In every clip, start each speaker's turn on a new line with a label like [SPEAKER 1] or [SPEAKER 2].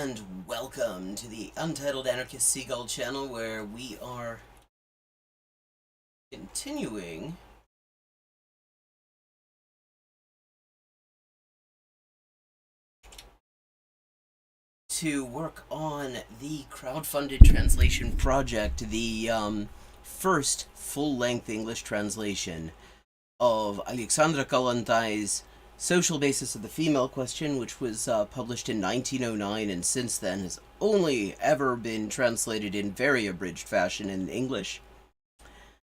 [SPEAKER 1] and welcome to the Untitled Anarchist Seagull channel, where we are continuing to work on the crowdfunded translation project, the first full-length English translation of Alexandra Kollontai's Social Basis of the Female Question, which was published in 1909 and since then has only ever been translated in very abridged fashion in English.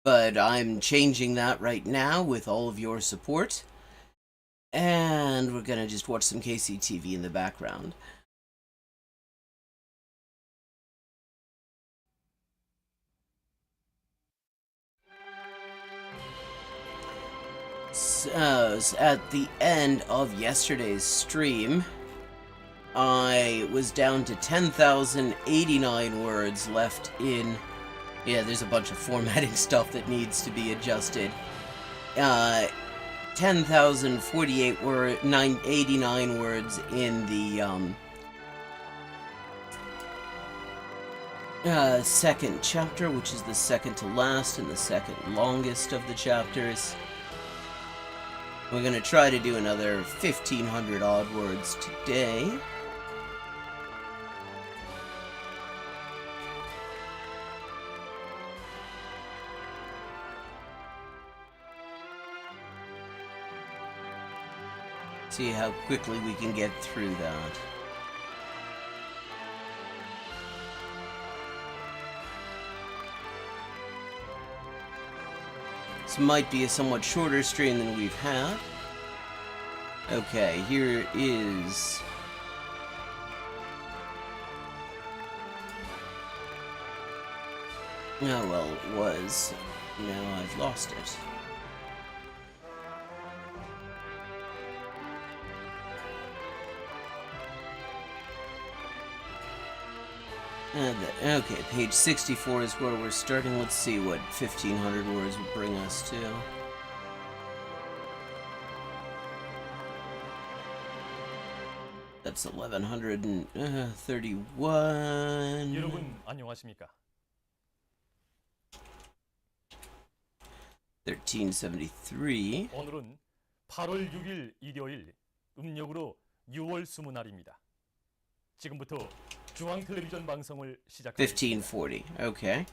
[SPEAKER 1] But I'm changing that right now with all of your support, and we're gonna just watch some KCTV in the background. So, at the end of yesterday's stream, I was down to 10,089 words left in... Yeah, there's a bunch of formatting stuff that needs to be adjusted. 10,048 89 words in the second chapter, which is the second to last and the second longest of the chapters. We're going to try to do another 1,500 odd words today. See how quickly we can get through that. This might be a somewhat shorter stream than we've had. Okay, here is... Oh, well, it was. Now I've lost it. Okay, page 64 is where we're starting. Let's see what 1,500 words would bring us to. That's 1,131.
[SPEAKER 2] 여러분 안녕하십니까?
[SPEAKER 1] 1373.
[SPEAKER 2] 오늘은 8월 6일 일요일 음력으로 6월 20날입니다. 지금부터 중앙 텔레비전 방송을 시작합니다.
[SPEAKER 1] 1540. Okay.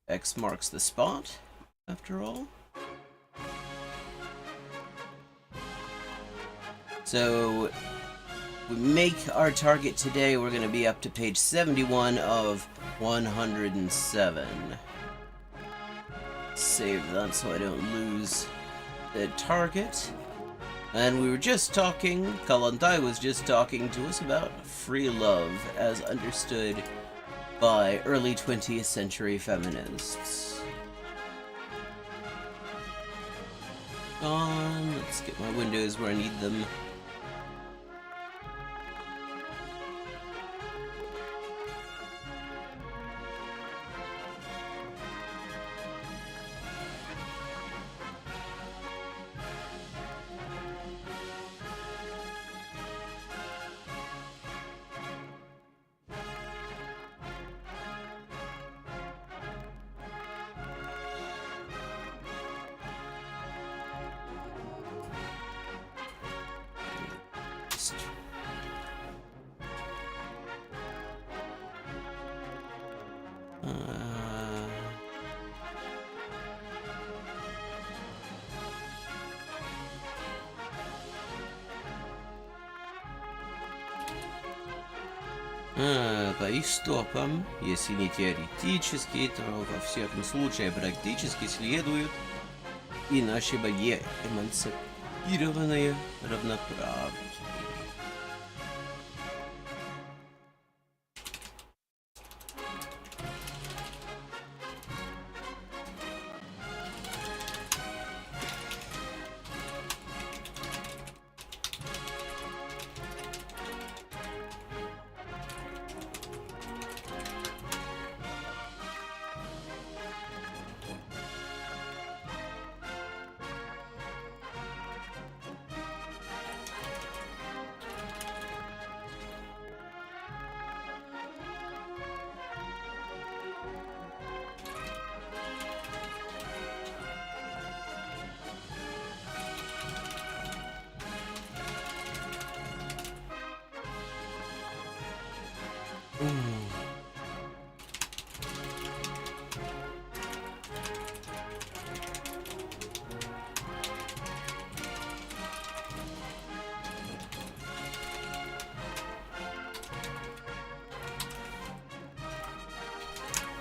[SPEAKER 1] X marks the spot, after all. So, we make our target today. We're going to be up to page 71 of 107. Save that so I don't lose the target. And we were just talking, Kollontai was just talking to us about free love as understood by early 20th century feminists. Let's get my windows where I need them. По истопам, если не теоретически, то во всяком случае практически следует и наши боги эмансипированные равноправие.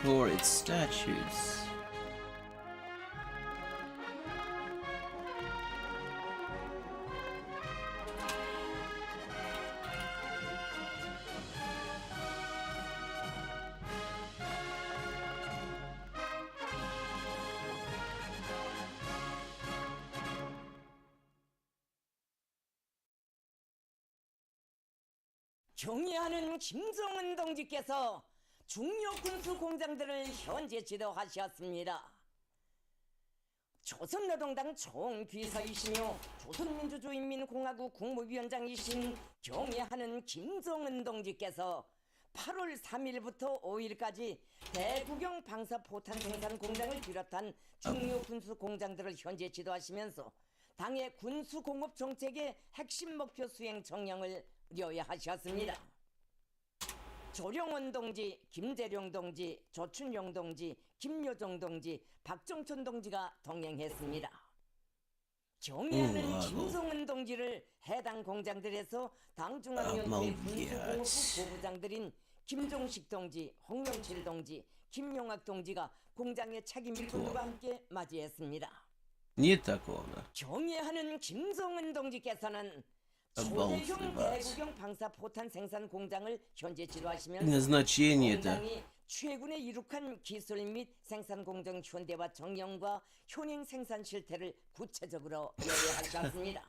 [SPEAKER 1] or its statutes.
[SPEAKER 3] 경애하는 김정은 동지께서 중요 군수 공장들을 현재 지도하셨습니다. 조선노동당 총비서이시며 조선민주주의인민공화국 국무위원장이신 경애하는 김정은 동지께서 8월 3일부터 5일까지 대구경 방사포탄 생산 공장을 비롯한 중요 군수 공장들을 현재 지도하시면서 당의 군수공업 정책의 핵심 목표 수행 정령을 요약하셨습니다. 조령원 동지, 김재룡 동지, 조춘용 동지, 김여정 동지, 박정천 동지가 동행했습니다. 경애하는 김정은 동지를 해당 공장들에서 당중앙위원회 군수공업부 부부장들인 김종식 동지, 홍영칠 동지, 김용학 동지가 공장의 책임 일꾼과 함께 맞이했습니다.
[SPEAKER 1] Nie такого.
[SPEAKER 3] 경애하는 김정은 동지께서는
[SPEAKER 1] Обалдеть.
[SPEAKER 3] 초대형 대구경 방사포탄 생산 공장을 현재 지도하시면서
[SPEAKER 1] Назначение-то.
[SPEAKER 3] 공장이 최근에 이룩한 기술 및 생산 공정 현대화 정령과 현행 생산 실태를 구체적으로 요약하셨습니다.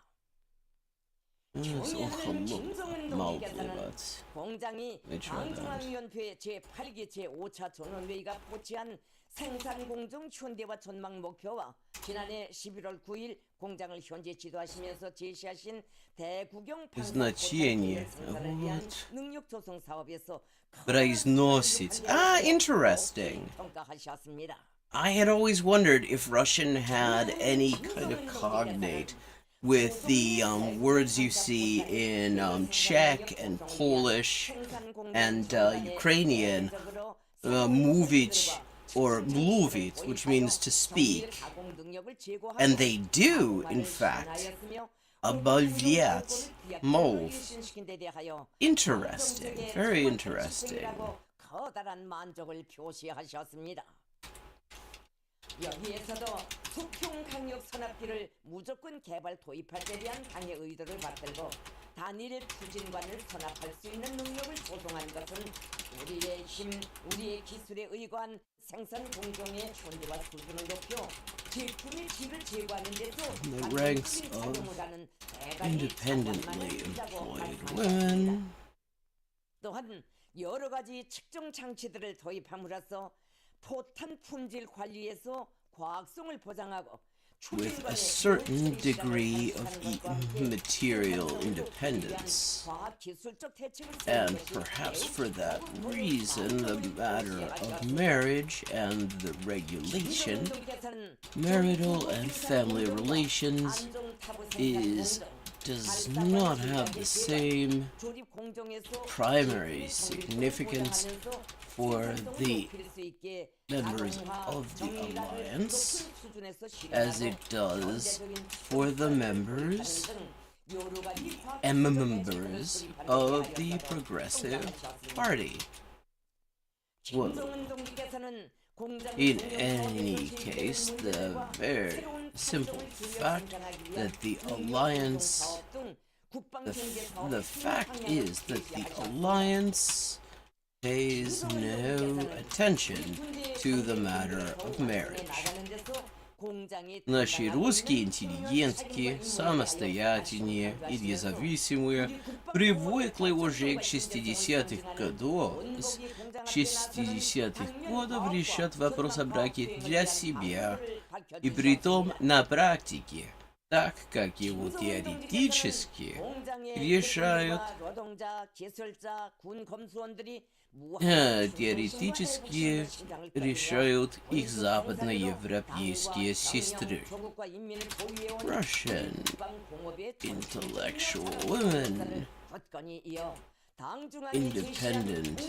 [SPEAKER 3] 경애하는 김정은 동지께서는 공장이 당중앙위원회 제8기 제5차 전원회의가 포치한 생산공정 현대화 전망 목표와 지난해 11월 9일 공장을 현재 지도하시면서 제시하신 대구경
[SPEAKER 1] Значение.
[SPEAKER 3] 생산을 위한
[SPEAKER 1] Вот.
[SPEAKER 3] 능력 조성 사업에서
[SPEAKER 1] Произносить. Ah, interesting.
[SPEAKER 3] 평가하셨습니다.
[SPEAKER 1] I had always wondered if Russian had any kind of cognate with the words you see in Czech and Polish and Ukrainian, mówić or mluvit, which means to speak. And they do, in fact. Обалдеть. Mov. Interesting. Very interesting.
[SPEAKER 3] 커다란 만족을 표시하셨습니다. 여기에서도 수평 강력 선압기를 무조건 개발 도입할 때 대한 당의 의도를 받들고 단일 추진관을 선압할 수 있는 능력을 조성한 것은 우리의 힘, 우리의 기술에 의거한 생산 공정의 현대화 수준을 높여 제품의 질을 제고하는 데서
[SPEAKER 1] The ranks of independently employed women.
[SPEAKER 3] 또한 여러 가지 측정 장치들을 도입함으로써 포탄 품질 관리에서 과학성을 보장하고
[SPEAKER 1] With a certain degree of material independence. And perhaps for that reason, the matter of marriage and the regulation, marital and family relations, does not have the same primary significance for the members of the alliance as it does for the members of the Progressive Party. Well, in any case, the very simple fact that the alliance, the fact is that the alliance pays no attention to the matter of marriage. Наши русские интеллигентки самостоятельные и независимые привыкли уже к 60-х годов. С 60-х годов решат вопрос о браке для себя. И притом на практике, так как его теоретически решают теоретически решают их западноевропейские сестры. Russian intellectual women, independent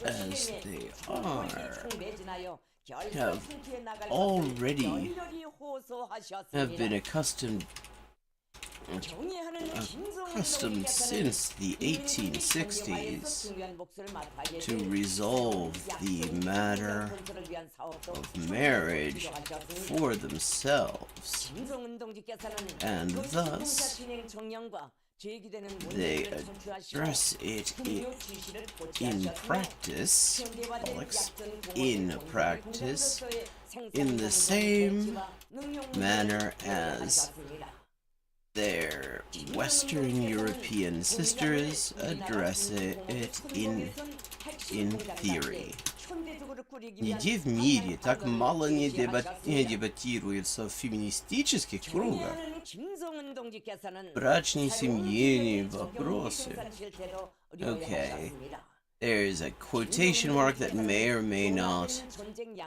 [SPEAKER 1] as they are, have been accustomed accustomed since the 1860s to resolve the matter of marriage for themselves, and thus they address it in practice, in the same manner as their Western European sisters address it in theory. Нигде в мире так мало не дебатируется в феминистических кругах. Брачные семейные вопросы. Okay. There's a quotation mark that may or may not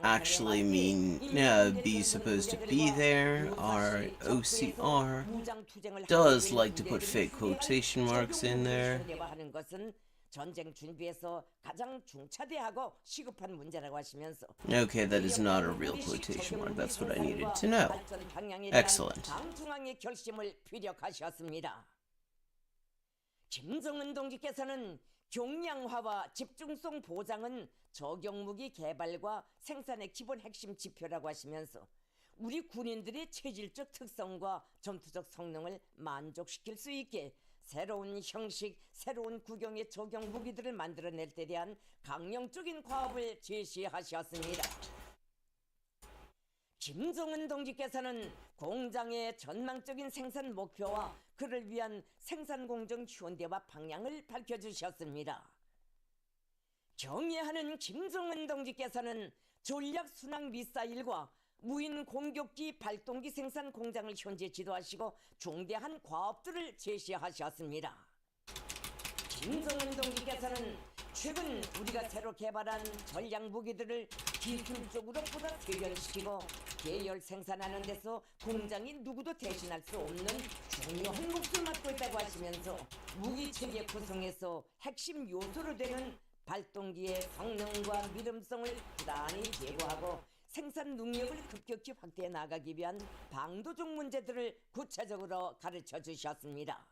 [SPEAKER 1] actually mean be supposed to be there. Our OCR does like to put fake quotation marks in there. Okay, that is not a real quotation mark. That's what I needed to know. Excellent.
[SPEAKER 3] 김정은 동지께서는 경량화와 집중성 보장은 저격무기 개발과 생산의 기본 핵심 지표라고 하시면서 우리 군인들의 체질적 특성과 전투적 성능을 만족시킬 수 있게 새로운 형식, 새로운 구경의 저격 무기들을 만들어낼 때 대한 강령적인 과업을 제시하셨습니다. 김정은 동지께서는 공장의 전망적인 생산 목표와 그를 위한 생산 공정 현대화 방향을 밝혀주셨습니다. 경애하는 김정은 동지께서는 전략 순항 미사일과 무인 공격기 발동기 생산 공장을 현재 지도하시고 중대한 과업들을 제시하셨습니다. 김정은 동지께서는 최근 우리가 새로 개발한 전략 무기들을 기술적으로 보다 개별시키고 계열 생산하는 데서 공장이 누구도 대신할 수 없는 중요한 몫을 맡고 있다고 하시면서 무기체계 구성에서 핵심 요소로 되는 발동기의 성능과 믿음성을 부단히 제고하고 생산 능력을 급격히 확대해 나가기 위한 방도적 문제들을 구체적으로 가르쳐 주셨습니다.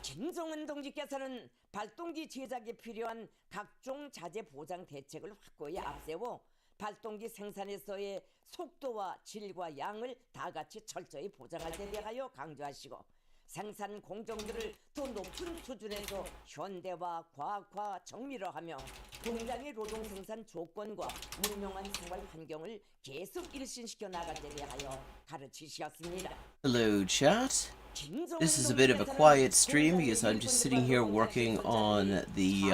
[SPEAKER 3] 김정은 동지께서는 발동기 제작에 필요한 각종 자재 보장 대책을 확고히 앞세워 발동기 생산에서의 속도와 질과 양을 다 같이 철저히 보장할 데 대하여 강조하시고 생산 공정들을 더 높은 수준에서 현대화, 과학화, 정밀화하며 공장의 노동 생산 조건과 문명한 생활 환경을 계속 일신시켜 나갈 데 대하여 가르치셨습니다.
[SPEAKER 1] Hello, chat. This is a bit of a quiet stream because I'm just sitting here working on the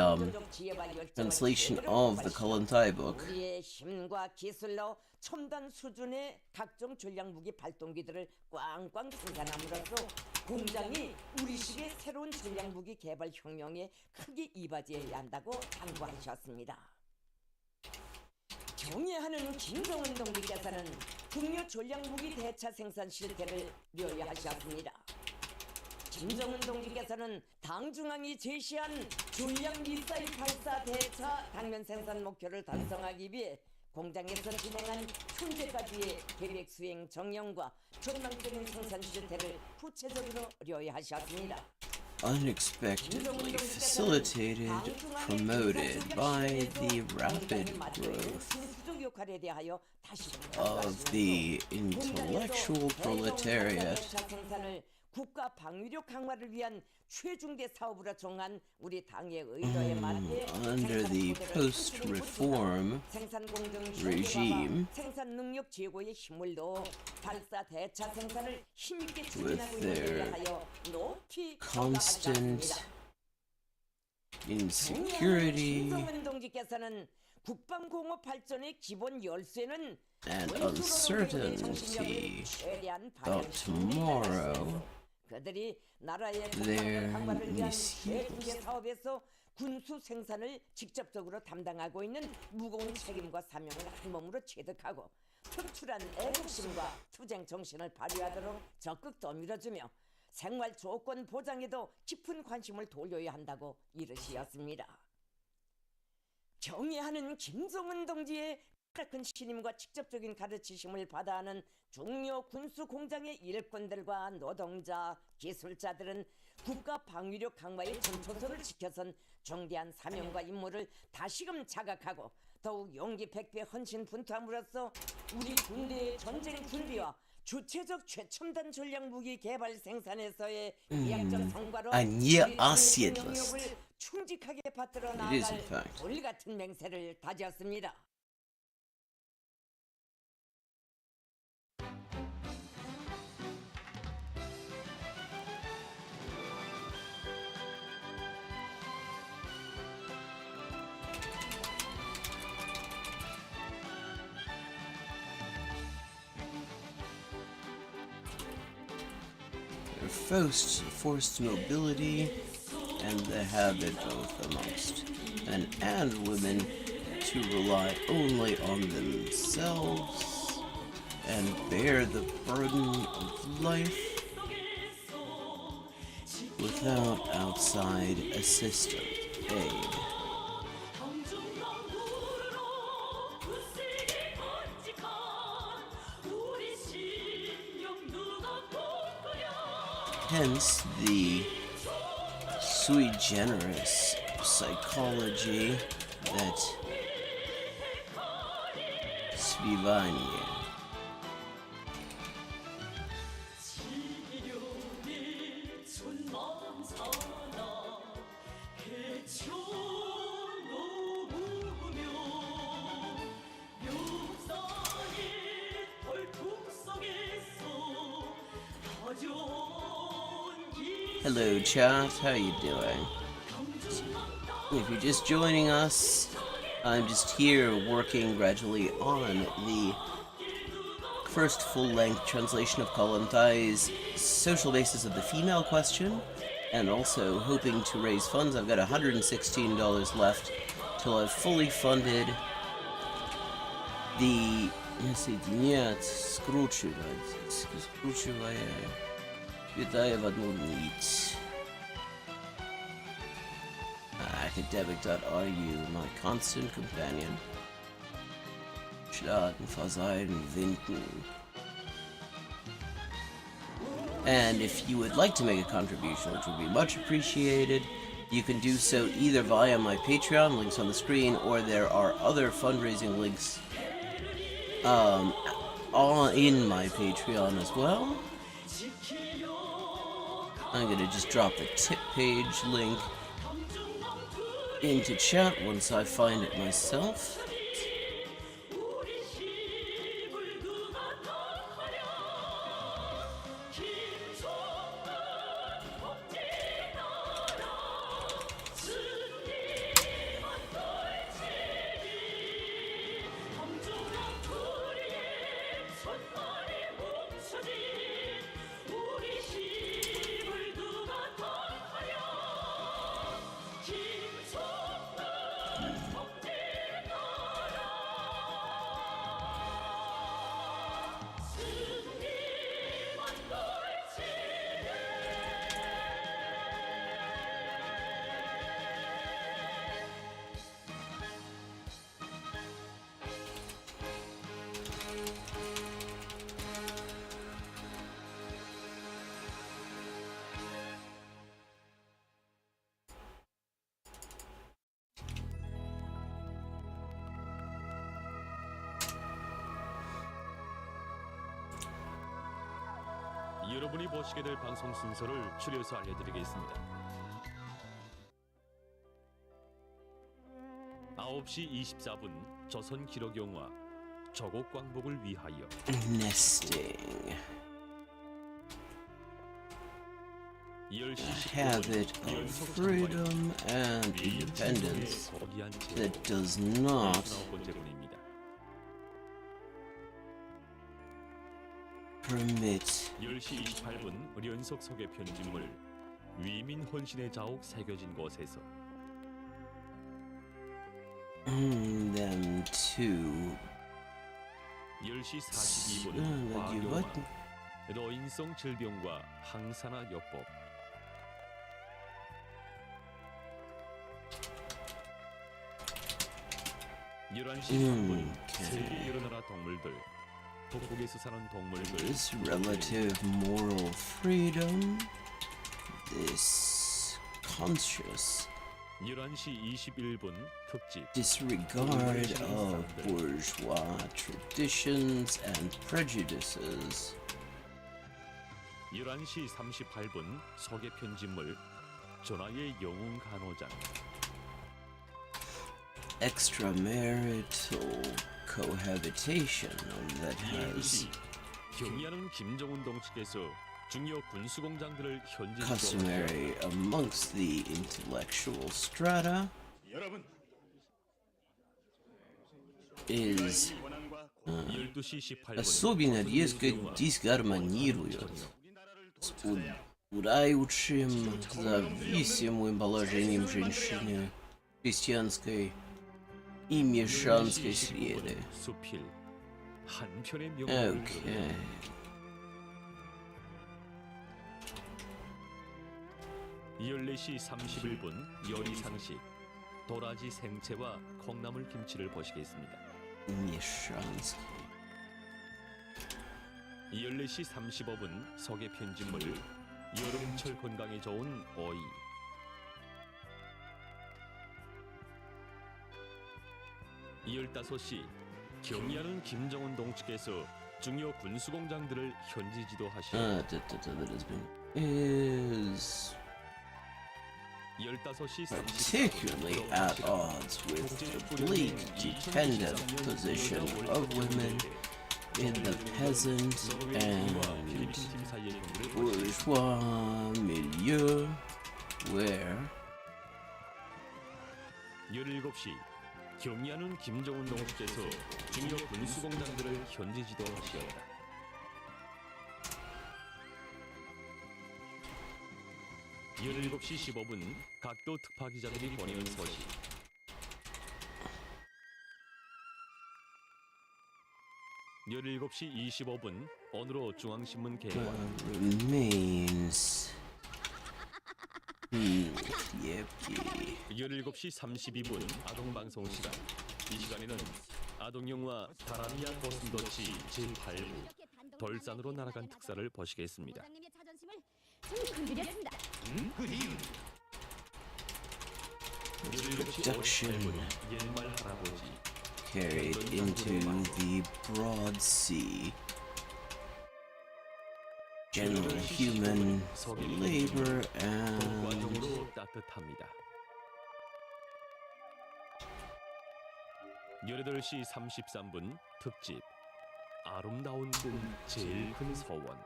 [SPEAKER 1] translation of the Kollontai book.
[SPEAKER 3] 우리의 힘과 기술로 첨단 수준의 각종 전략 무기 발동기들을 꽝꽝 생산함으로써 공장이 우리식의 새로운 전략 무기 개발 혁명에 크게 이바지해야 한다고 당부하셨습니다. 경애하는 김정은 동지께서는 국내 전략 무기 대차 생산 실태를 료하셨습니다. 김정은 동지께서는 당 중앙이 제시한 전략 미사일 발사 대차 당면 생산 목표를 달성하기 위해 공장에서 진행한 현재까지의 계획 수행 정령과 전망적인 생산 실태를 구체적으로 료하셨습니다.
[SPEAKER 1] Unexpectedly facilitated, promoted by the rapid growth of the intellectual proletariat.
[SPEAKER 3] 국가 방위력 강화를 위한 최중대 사업으로 정한 우리 당의 의도에 맞게
[SPEAKER 1] Under the post-reform
[SPEAKER 3] 생산 공정
[SPEAKER 1] regime,
[SPEAKER 3] 생산 능력 제고에 힘을 넣어 발사 대차 생산을 힘있게
[SPEAKER 1] with
[SPEAKER 3] 추진하고 있는 데
[SPEAKER 1] their
[SPEAKER 3] 대하여 높이
[SPEAKER 1] constant
[SPEAKER 3] 평가하셨습니다.
[SPEAKER 1] insecurity
[SPEAKER 3] 김정은 동지께서는 국방공업 발전의 기본 열쇠는
[SPEAKER 1] and uncertainty about tomorrow,
[SPEAKER 3] 그들이 나라의
[SPEAKER 1] their
[SPEAKER 3] 강화를 위한
[SPEAKER 1] misuse.
[SPEAKER 3] 대중개 사업에서 군수 생산을 직접적으로 담당하고 있는 무거운 책임과 사명을 한 몸으로 체득하고 특출한 애국심과 투쟁 정신을 발휘하도록 적극 떠밀어주며 생활 조건 보장에도 깊은 관심을 돌려야 한다고 이르시었습니다. 경애하는 김정은 동지의 큰 신임과 직접적인 가르치심을 받아 하는 중요 군수 공장의 일꾼들과 노동자, 기술자들은 국가 방위력 강화의 전초소를 지켜선 중대한 사명과 임무를 다시금 자각하고 더욱 용기 백배 헌신 분투함으로써 우리 군대의 전쟁 준비와 주체적 최첨단 전략 무기 개발 생산에서의 비약적 성과로
[SPEAKER 1] 아니야,
[SPEAKER 3] 우리
[SPEAKER 1] 아시아드
[SPEAKER 3] 생존
[SPEAKER 1] 리스트.
[SPEAKER 3] 영역을 충직하게 받들어
[SPEAKER 1] It is, in
[SPEAKER 3] 나아갈
[SPEAKER 1] fact.
[SPEAKER 3] 돌 같은 맹세를 다졌습니다.
[SPEAKER 1] Their forced mobility and the habit both amongst men and women to rely only on themselves and bear the burden of life without outside assistant aid. Hence the sui generis psychology that Svivanye. Hello chat, how you doing? If you're just joining us, I'm just here working gradually on the first full-length translation of Kollontai's Social Basis of the Female question, and also hoping to raise funds. I've got $116 left till I've fully funded the... Нет, скручивая. Витаю в одну нить. Academic.ru, my constant companion. Schlagen, verseilen, winden. And if you would like to make a contribution, which would be much appreciated, you can do so either via my Patreon, links on the screen, or there are other fundraising links in my Patreon as well. I'm gonna just drop the tip page link into chat once I find it myself.
[SPEAKER 2] 여러분이 보시게 될 방송 순서를 추려서 알려드리겠습니다. 9시 24분 조선 기록영화 조국 광복을 위하여
[SPEAKER 1] Nesting.
[SPEAKER 2] 10시
[SPEAKER 1] Habit of freedom and independence that does not permit
[SPEAKER 2] 10시 28분 연속 소개 편집물 위민 헌신의 자옥 새겨진 곳에서
[SPEAKER 1] them to
[SPEAKER 2] 10시 42분 과교화 노인성 질병과 항산화 요법 10시 11시 3분
[SPEAKER 1] Okay.
[SPEAKER 2] 세계 여러 나라 동물들 북극에서 사는 동물들
[SPEAKER 1] This relative moral freedom, this conscious
[SPEAKER 2] 11시 21분 특집
[SPEAKER 1] disregard of bourgeois traditions and prejudices.
[SPEAKER 2] 11시 38분 소개 편집물 전하의 영웅 간호장
[SPEAKER 1] Extramarital cohabitation that has
[SPEAKER 2] 12시 경의하는 김정은 동측에서 중요 군수공장들을 현지
[SPEAKER 1] customary amongst the intellectual strata is
[SPEAKER 2] 12시 18분
[SPEAKER 1] особенно резко дисгармонирует с удаючим зависимым положением женщины христианской и мещанской среды.
[SPEAKER 2] 수필 한 편의 명언을
[SPEAKER 1] Okay.
[SPEAKER 2] 열네 시 31분 요리상식 도라지 생채와 콩나물 김치를 보시겠습니다.
[SPEAKER 1] Мещанский.
[SPEAKER 2] 14시 35분 소개 편집물 여름철 건강에 좋은 오이 15시 경의하는 김정은 동측에서 중요 군수공장들을 현지 지도하시오
[SPEAKER 1] That has been is
[SPEAKER 2] 15시 30분
[SPEAKER 1] particularly at odds with the bleak, dependent position of women in the peasant and
[SPEAKER 2] 필리핀 사이의 경우를
[SPEAKER 1] bourgeois milieu, where
[SPEAKER 2] 17시 경의하는 김정은 동측에서 중요 군수공장들을 현지 지도하시었다. 17시 15분 각도 특파 기자들이 보내온 소식 17시 25분 오늘로 중앙신문 개관
[SPEAKER 1] remains. Yepky.
[SPEAKER 2] 17시 32분 아동방송 시간 이 시간에는 아동영화 다라미아 고슴도치 제8부 돌산으로 날아간 특사를 보시겠습니다.
[SPEAKER 4] 부장님의 자존심을 건드렸습니다.
[SPEAKER 2] 17시
[SPEAKER 1] Production
[SPEAKER 2] 58분 옛말 할아버지
[SPEAKER 1] carried into the broad sea. General human labor and
[SPEAKER 2] 과정으로 따뜻합니다. 18시 33분 특집 아름다운 꿈 제일 큰 소원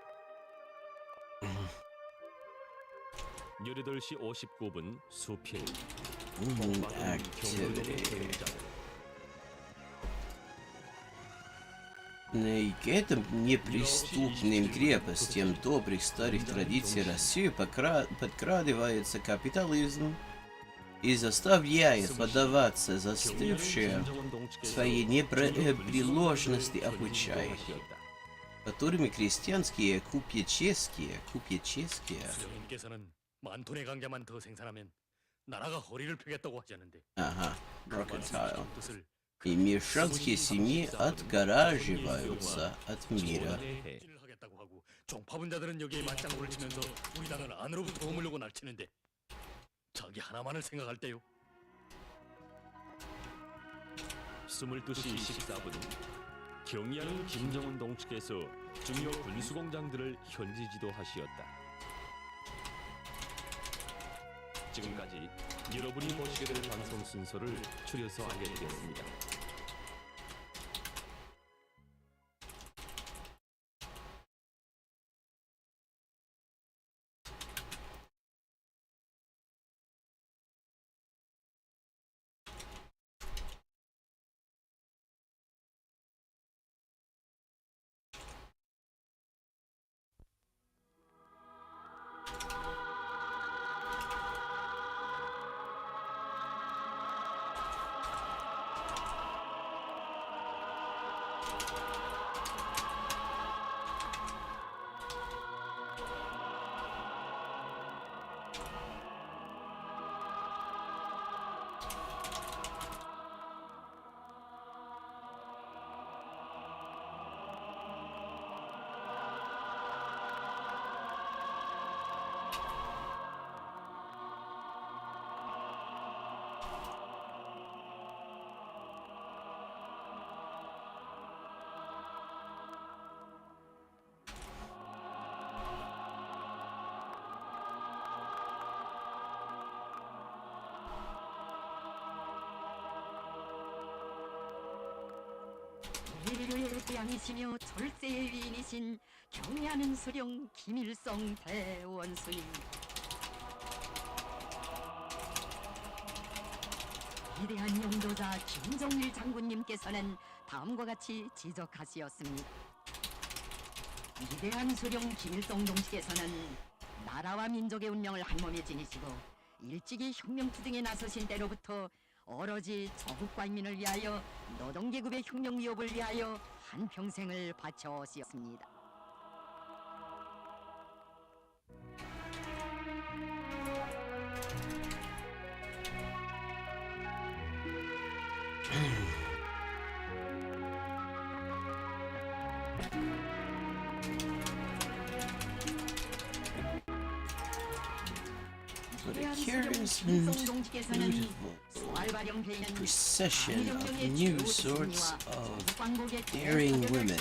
[SPEAKER 2] 18시 59분 수필
[SPEAKER 1] activity. К этим неприступным крепостям добрых старых традиций России подкрадывается капитализм и заставляет поддаваться застывшие в своей непреложности обычаи, которыми крестьянские купеческие
[SPEAKER 5] 수령님께서는 만 톤의 강자만 더 생산하면 나라가 허리를 펴겠다고 하셨는데
[SPEAKER 1] mercantile
[SPEAKER 5] 뜻을
[SPEAKER 1] и мещанские семьи отгораживаются от мира.
[SPEAKER 5] 를 하겠다고 하고 종파분자들은 여기에 맞장구를 치면서 우리 당을 안으로부터 허물려고 날치는데 자기 하나만을 생각할 때요.
[SPEAKER 2] 22시 14분 경의하는 김정은 동측에서 중요 군수공장들을 현지 지도하시었다. 지금까지 여러분이 보시게 될 방송 순서를 추려서 알려드렸습니다.
[SPEAKER 6] 인류의 태양이시며 절세의 위인이신 경애하는 수령 김일성 대원수님. 위대한 용도자 김정일 장군님께서는 다음과 같이 지적하시었습니다. 위대한 수령 김일성 동지께서는 나라와 민족의 운명을 한몸에 지니시고 일찍이 혁명투쟁에 나서신 때로부터 오로지 조국과 인민을 위하여 노동계급의 혁명 위협을 위하여 한평생을 바쳐오셨습니다.
[SPEAKER 1] What a curious and beautiful procession of new sorts of daring women.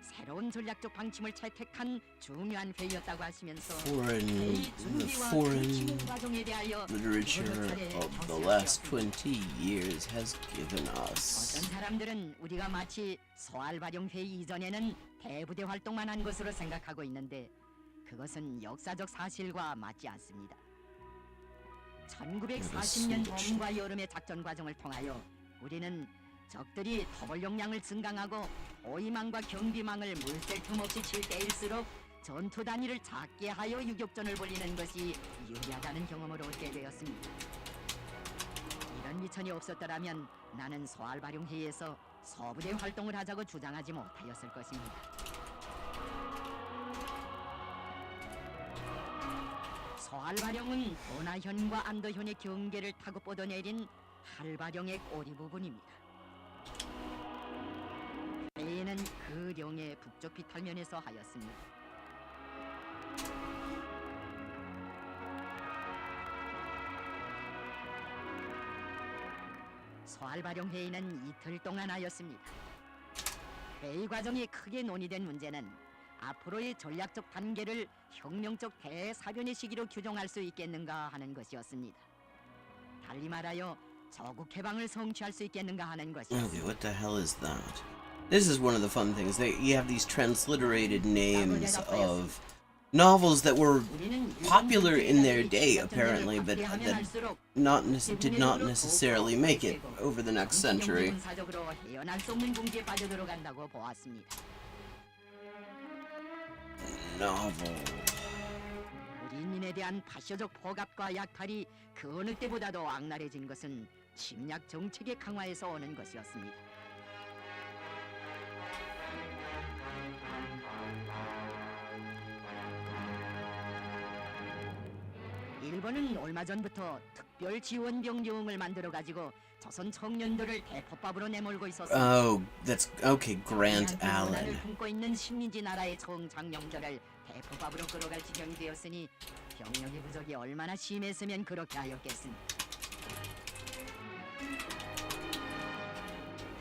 [SPEAKER 6] 새로운 전략적 방침을 채택한 중요한 회의였다고 하시면서
[SPEAKER 1] The foreign literature of the last 20 years has given us.
[SPEAKER 6] 어떤 사람들은 우리가 마치 소알 발용 회의 이전에는 대부대 활동만 한 것으로 생각하고 있는데 그것은 역사적 사실과 맞지 않습니다. 1940년 봄과 여름의 작전 과정을 통하여 우리는 적들이 토벌 용량을 증강하고 호위망과 경비망을 물샐 틈 없이 칠 때일수록 전투 단위를 작게 하여 유격전을 벌이는 것이 유리하다는 경험을 얻게 되었습니다. 이런 미천이 없었더라면 나는 소알 발용 회의에서 서부대 활동을 하자고 주장하지 못하였을 것입니다. 소알바룡은 도나현과 안도현의 경계를 타고 뻗어내린 할바룡의 꼬리 부분입니다. 회의는 그 룡의 북쪽 비탈면에서 하였습니다. 소알바룡 회의는 이틀 동안 하였습니다. 회의 과정이 크게 논의된 문제는 앞으로의 전략적 단계를 혁명적 대사변의 시기로 규정할 수 있겠는가 하는 것이었습니다. 달리 말하여 저국 해방을 성취할 수 있겠는가 하는
[SPEAKER 1] Okay,
[SPEAKER 6] 것이었습니다.
[SPEAKER 1] what the hell is that? This is one of the fun things. You have these transliterated names of novels that were popular in their day, apparently, but that did not necessarily make it over the next century.
[SPEAKER 6] 군사적으로 헤어날 수 없는 궁지에 빠져들어간다고 보았습니다.
[SPEAKER 1] Novel.
[SPEAKER 6] 우리 인민에 대한 파쇼적 포갑과 약탈이 그 어느 때보다도 악랄해진 것은 침략 정책의 강화에서 오는 것이었습니다. 일본은 얼마 전부터 특별 지원 병력을 만들어 가지고 조선 청년들을 대포밥으로 내몰고 있었습니다.
[SPEAKER 1] Oh, that's okay. Grant Allen.
[SPEAKER 6] 품고 있는 식민지 나라의 청장령들을 대포밥으로 끌어갈 지경이 되었으니 병력의 부족이 얼마나 심했으면 그렇게 하였겠습니까?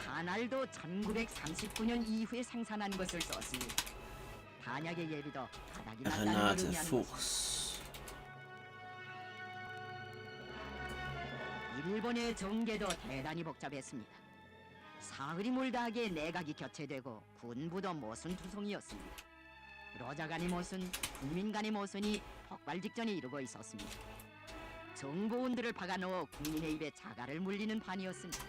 [SPEAKER 6] 단알도 1939년 이후에 생산한 것을 썼습니다. 단약의 예비도 바닥이 났다는 걸
[SPEAKER 1] Renate
[SPEAKER 6] 의미하는 것입니다.
[SPEAKER 1] Fuchs.
[SPEAKER 6] 일본의 정계도 대단히 복잡했습니다. 사흘이 몰다하게 내각이 교체되고 군부도 모순투성이었습니다. 로자 간의 모순, 국민 간의 모순이 폭발 직전에 이르고 있었습니다. 정보원들을 박아넣어 국민의 입에 자갈을 물리는 판이었습니다.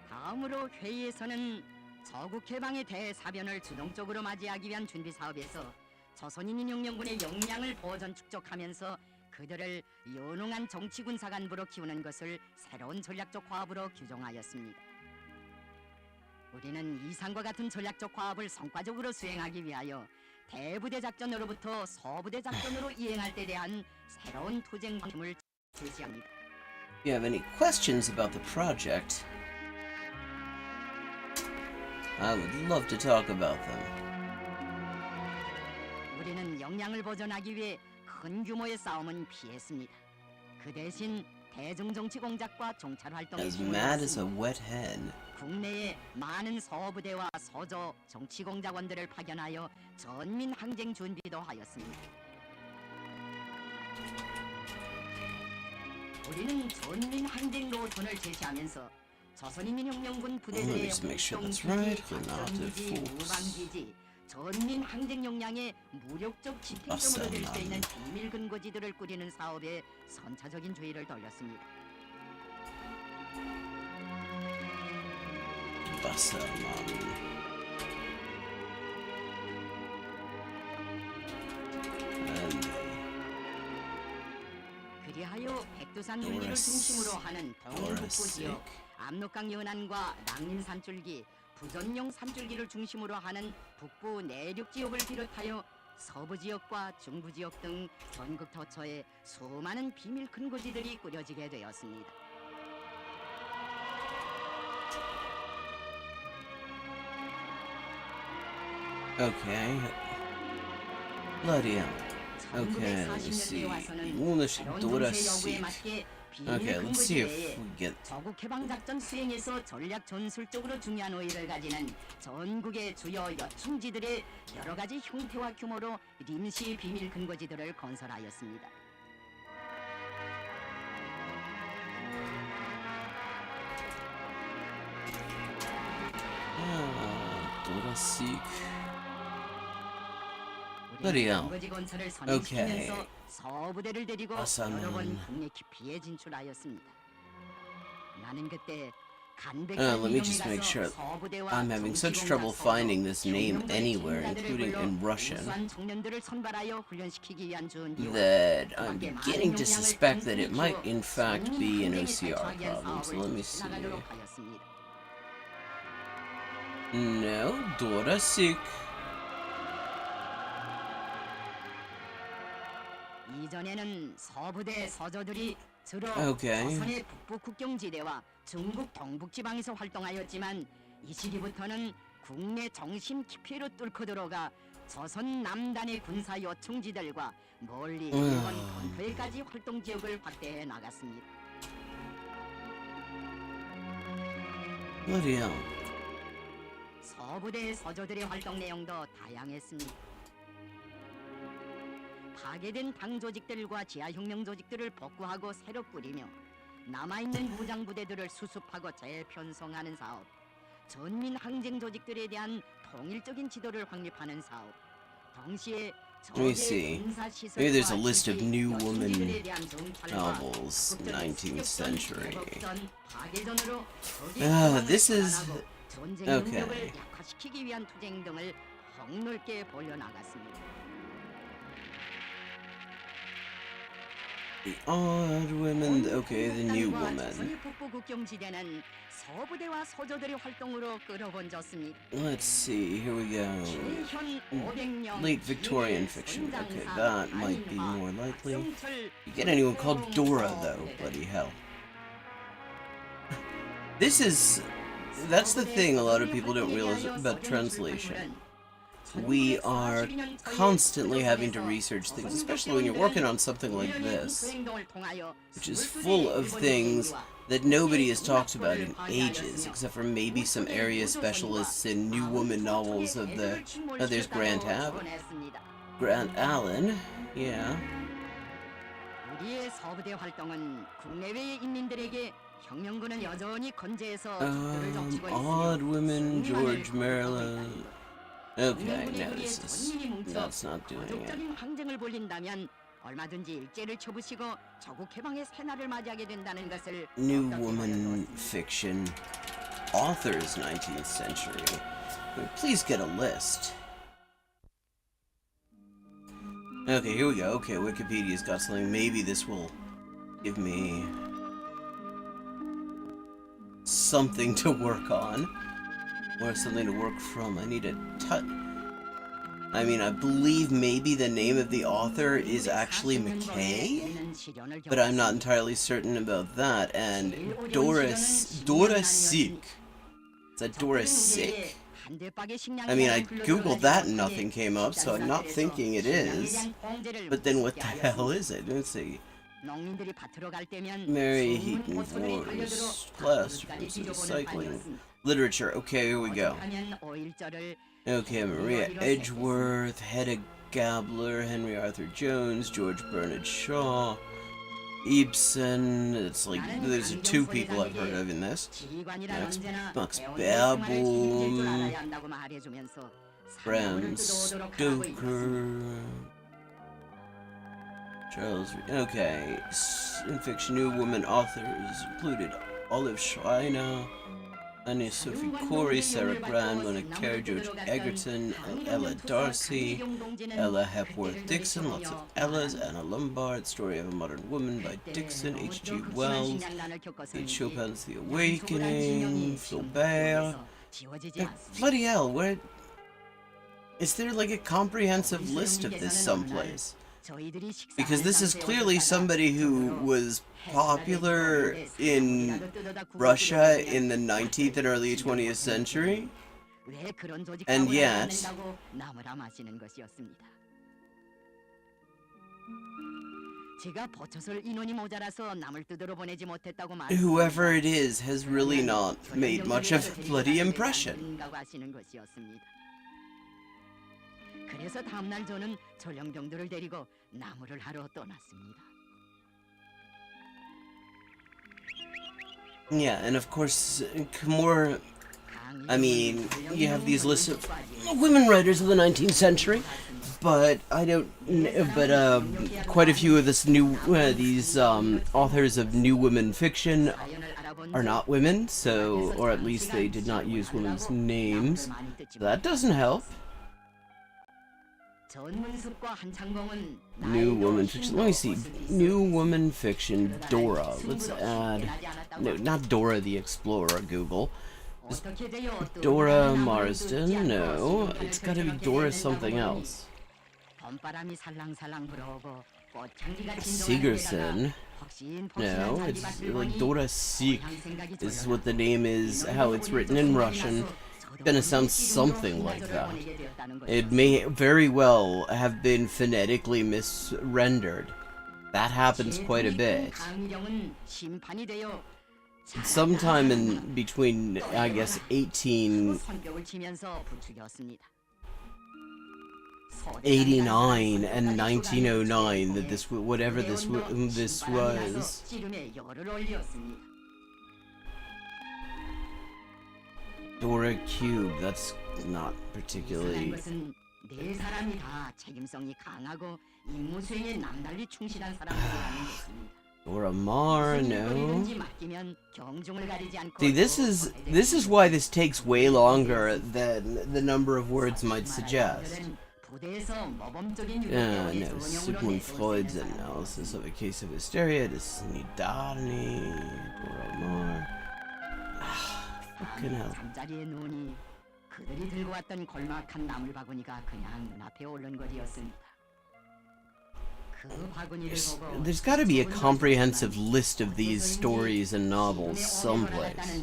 [SPEAKER 6] 다음으로 회의에서는 저국 해방의 대사변을 주동적으로 맞이하기 위한 준비 사업에서 조선인민혁명군의 역량을 보존 축적하면서 그들을 연ung한 정치군사관부로 키우는 것을 새로운 전략적 화합으로 규정하였습니다. 우리는 이상과 같은 전략적 화합을 성과적으로 수행하기 위하여 대부대 작전으로부터 소부대 작전으로 이행할 때 대한 새로운 투쟁 방침을 제시합니다.
[SPEAKER 1] If you have any questions about the project, I would love to talk about them.
[SPEAKER 6] 우리는 역량을 보존하기 위해 큰 규모의 싸움은 피했습니다. 그 대신 대중 정치 공작과 정찰 활동에
[SPEAKER 1] As mad as a wet hen.
[SPEAKER 6] 국내에 많은 소부대와 소조 정치 공작원들을 파견하여 전민 항쟁 준비도 하였습니다. 우리는 전민 항쟁 노선을 제시하면서 조선인민혁명군 부대들의
[SPEAKER 1] just make sure that's right.
[SPEAKER 6] 작전기지,
[SPEAKER 1] Force.
[SPEAKER 6] 무방기지, 전민 항쟁 역량의 무력적 집행점으로 될 수 있는 비밀 근거지들을 꾸리는 사업에 선차적인 주의를 돌렸습니다.
[SPEAKER 1] Bassermann.
[SPEAKER 6] 그리하여 백두산 윤리를 중심으로 하는 동해북부 지역, 압록강 연안과 낭림 산줄기, 부전용 산줄기를 중심으로 하는 북부 내륙 지역을 비롯하여 서부 지역과 중부 지역 등 전국 도처에 수많은 비밀 근거지들이 꾸려지게 되었습니다.
[SPEAKER 1] Okay. Bloody hell. Okay, let me see. Ownership Dorasi. Okay, let's see if we get.
[SPEAKER 6] 저국 해방 작전 수행에서 전략 전술적으로 중요한 의의를 가지는 전국의 주요 요충지들의 여러 가지 형태와 규모로臨時 비밀 근거지들을 건설하였습니다.
[SPEAKER 1] Dorasi.
[SPEAKER 6] 우리는
[SPEAKER 1] 그래요.
[SPEAKER 6] 근거지 건설을 선행시키면서
[SPEAKER 1] 오케이.
[SPEAKER 6] 서부대를 데리고
[SPEAKER 1] 아싸만.
[SPEAKER 6] 여러 번 국내 깊이에 진출하였습니다. 나는 그때
[SPEAKER 1] Let me just make sure. I'm having such trouble finding this name anywhere, including in Russian, that I'm beginning to suspect that it might in fact be an OCR problem. So let me see. No, Dorasik.
[SPEAKER 6] 이전에는 서부대 서저들이 주로
[SPEAKER 1] 오케이.
[SPEAKER 6] 조선의 북부 국경지대와 중국 동북지방에서 활동하였지만 이 시기부터는 국내 정심 깊이로 뚫고 들어가 조선 남단의 군사 요충지들과 멀리 일본 본토에까지 활동 지역을 확대해 나갔습니다.
[SPEAKER 1] Bloody hell.
[SPEAKER 6] 서부대 서저들의 활동 내용도 다양했습니다. 파괴된 당 조직들과 지하혁명 조직들을 복구하고 새로 꾸리며 남아있는 무장부대들을 수습하고 재편성하는 사업, 전민 항쟁 조직들에 대한 통일적인 지도를 확립하는 사업, 동시에
[SPEAKER 1] Let me see. Maybe there's a list of new woman novels, 19th century. This is okay.
[SPEAKER 6] 약화시키기 위한 투쟁 등을 폭넓게 벌려나갔습니다.
[SPEAKER 1] The odd women. Okay, the new woman.
[SPEAKER 6] 북부 국경지대는 서부대와 서저들의 활동으로 끌어번졌습니다.
[SPEAKER 1] Let's see. Here we go. Late Victorian fiction. Okay, that might be more likely. You get anyone called Dora, though. Bloody hell. That's the thing a lot of people don't realize about translation. We are constantly having to research things, especially when you're working on something like this, which is full of things that nobody has talked about in ages, except for maybe some area specialists in new woman novels of the... Oh, there's Grant Allen. Grant Allen, yeah.
[SPEAKER 6] 우리의 서부대 활동은 국내외의 인민들에게 혁명군은 여전히 건재해서
[SPEAKER 1] Odd Women, George Maryland. Okay, no, that's not doing it.
[SPEAKER 6] 항쟁을 벌린다면 얼마든지 일제를 쳐부시고 조국 해방의 새날을 맞이하게 된다는 것을
[SPEAKER 1] New woman fiction. Authors 19th century. Please get a list. Okay, here we go. Okay, Wikipedia's got something. Maybe this will give me something to work on. Or something to work from. I need a touch. I mean, I believe maybe the name of the author is actually McKay, but I'm not entirely certain about that. And Dora Sick. Is that Dora Sick? I mean, I googled that and nothing came up, so I'm not thinking it is. But then what the hell is it? Let's see. Mary Heaton Forrest, class differences, cycling, literature. Okay, here we go. Okay, Maria Edgeworth, Hedda Gabler, Henry Arthur Jones, George Bernard Shaw, Ibsen. It's like there's two people I've heard of in this. Max Baerboom, Bram Stoker, Charles. Okay, in fiction, new women authors included Olive Schreiner, Annie Sophie Corey, Sarah Brand, Mona Carey, George Egerton, Ella Darcy, Ella Hepworth Dixon, lots of Ellas, Anna Lombard, Story of a Modern Woman by Dixon, H.G. Wells, Chopin's The Awakening, Flaubert. Bloody hell, where... Is there like a comprehensive list of this someplace? Because this is clearly somebody who was popular in Russia in the 19th and early 20th century, and yet whoever it is has really not made much of a bloody impression.
[SPEAKER 6] 그래서 다음날 저는 전령병들을 데리고 나무를 하러 떠났습니다.
[SPEAKER 1] Yeah, and of course, more... I mean, you have these lists of women writers of the 19th century, but I don't... But quite a few of these authors of new women fiction are not women, so... Or at least they did not use women's names. That doesn't help. New woman fiction. Let me see. New woman fiction. Dora. Let's add. No, not Dora the Explorer. Google. Just Dora Marsden. No, it's got to be Dora something else. Sigerson. No, it's like Dora Sik is what the name is. How it's written in Russian. Gonna sound something like that. It may very well have been phonetically misrendered. That happens quite a bit. Sometime in between, I guess, 1889 and 1909 that this, whatever this was. Dora Cube, that's not particularly... Dora Maar, no. See, this is why this takes way longer than the number of words might suggest. No, Sigmund Freud's analysis of a case of hysteria, Snidarni, Dora Maar. Fucking hell. There's got to be a comprehensive list of these stories and novels someplace. I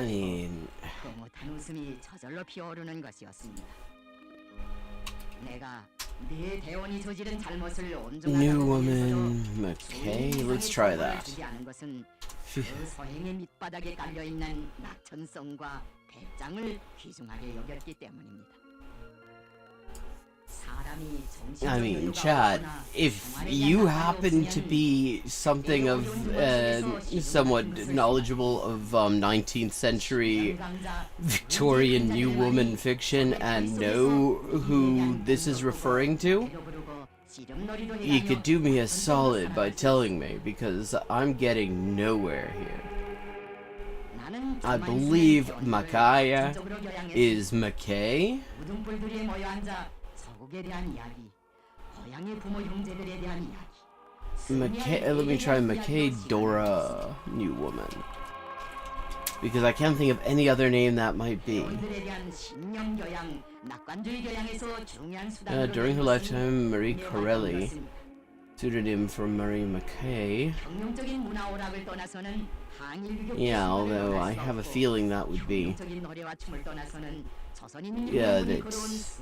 [SPEAKER 1] mean... New woman, McKay. Let's try that. I mean, Chad, if you happen to be something of somewhat knowledgeable of 19th century Victorian new woman fiction and know who this is referring to, you could do me a solid by telling me, because I'm getting nowhere here. I believe Makaya is McKay. Let me try McKay Dora New Woman, because I can't think of any other name that might be. During her lifetime, Marie Corelli, pseudonym for Marie McKay. Yeah, although I have a feeling that would be... Yeah, that's...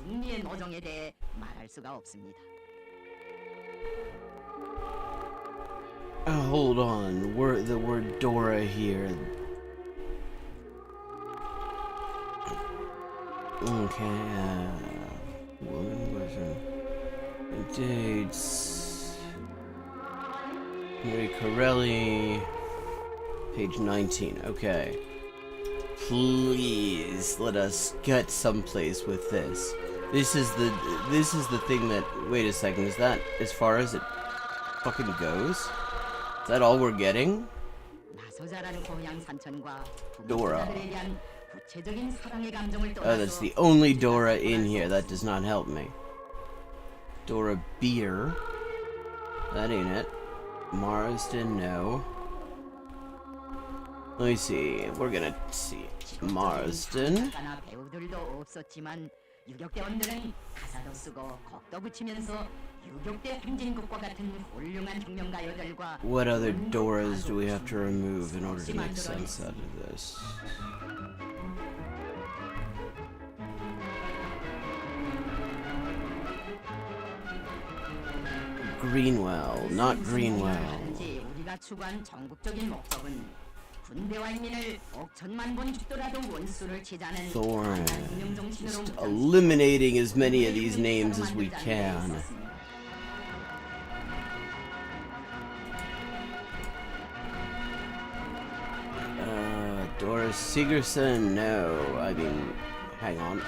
[SPEAKER 1] Hold on. The word Dora here. Okay. Woman version. Dates. Mary Corelli. Page 19. Okay. Please let us get someplace with this. This is the thing that. Wait a second. Is that as far as it fucking goes? Is that all we're getting? Dora. Oh, that's the only Dora in here. That does not help me. Dora Beer. That ain't it. Marsden, no. Let me see. We're gonna see. Marsden.
[SPEAKER 6] 유격대원들은 가사도 쓰고 곡도 붙이면서 유격대 행진곡과 같은 훌륭한 혁명가요들과
[SPEAKER 1] What other Doras do we have to remove in order to make sense out of this? Greenwell, not Greenwell.
[SPEAKER 6] 우리가 추구한 전국적인 목적은 군대와 인민을 억천만 번 죽더라도 원수를 치자는
[SPEAKER 1] Thorn. Just eliminating as many of these names as we can. Doris Sigerson, no. I mean, hang on.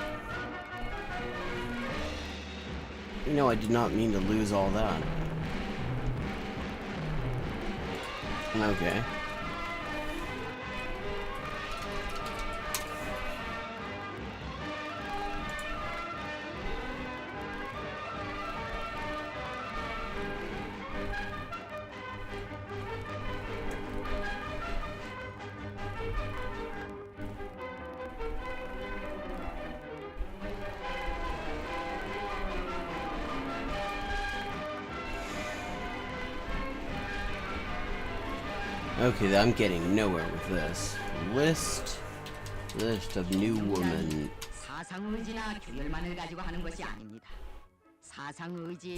[SPEAKER 1] No, I did not mean to lose all that. Okay. Okay, I'm getting nowhere with this. List of new woman.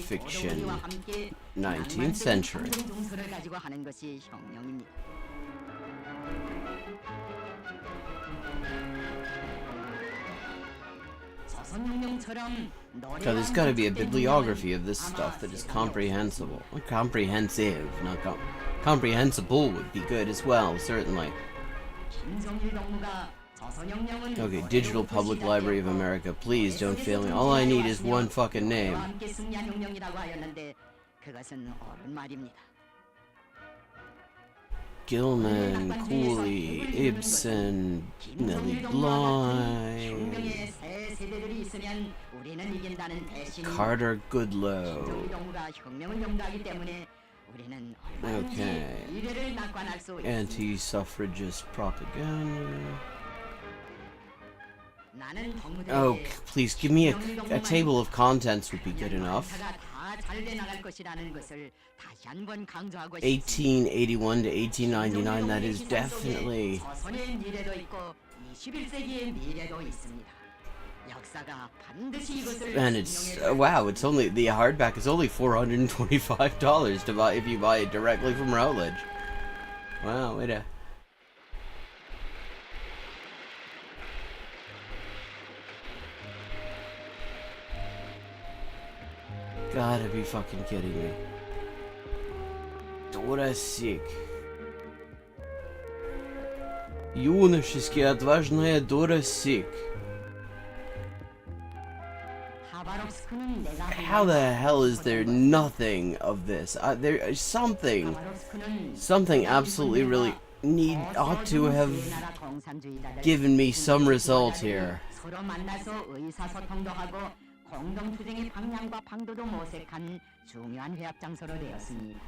[SPEAKER 1] Fiction. 19th century. God, there's gotta be a bibliography of this stuff that is comprehensible. Comprehensive, not comprehensible would be good as well, certainly. Okay, Digital Public Library of America, please don't fail me. All I need is one fucking name. Gilman, Cooley, Ibsen, Nellie Bly, Carter Goodloe. Okay. Anti-suffragist propaganda. Oh, please give me a table of contents would be good enough. 1881 to 1899, that is definitely... And it's, wow, it's only, the hardback is only $425 to buy if you buy it directly from Routledge. Wow, wait a... Gotta be fucking kidding me. Дурасик. Юношески отважная Дурасик. How the hell is there nothing of this? There is something absolutely really ought to have given me some result here.
[SPEAKER 6] 공동투쟁의 방향과 방도도 모색한 중요한 회합 장소로 되었습니다.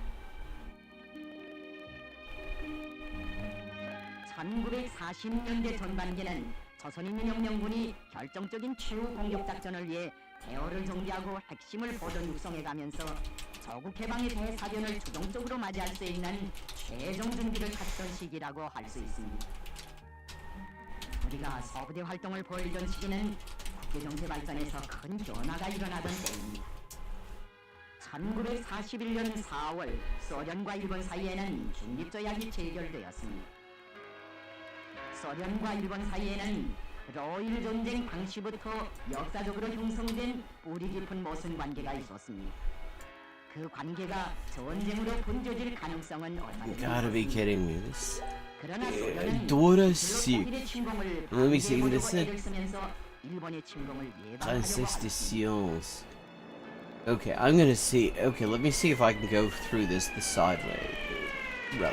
[SPEAKER 6] 1940년대 전반기는 조선인민혁명군이 결정적인 최후 공격 작전을 위해 대어를 정비하고 핵심을 보존 육성해가면서 조국 해방의 대사변을 주동적으로 맞이할 수 있는 최종 준비를 갖던 시기라고 할 수 있습니다. 우리가 서부대 활동을 보이던 시기는 국제 정세 발전에서 큰 변화가 일어나던 때입니다. 1941년 4월 소련과 일본 사이에는 중립조약이 체결되었습니다. 소련과 일본 사이에는 러일 전쟁 당시부터 역사적으로 형성된 뿌리 깊은 모순 관계가 있었습니다. 그 관계가 전쟁으로 번져질 가능성은
[SPEAKER 1] Gotta be
[SPEAKER 6] 없었습니다.
[SPEAKER 1] kidding me. This.
[SPEAKER 6] 그러나 소련은
[SPEAKER 1] Dora C.
[SPEAKER 6] 독일의 침공을
[SPEAKER 1] Let me see
[SPEAKER 6] 반대로
[SPEAKER 1] this.
[SPEAKER 6] 애를 쓰면서 일본의 침공을 예방하려고
[SPEAKER 1] Princesse de
[SPEAKER 6] 하였습니다.
[SPEAKER 1] Science. Okay, I'm gonna see. Okay, let me see if I can go through this the side way.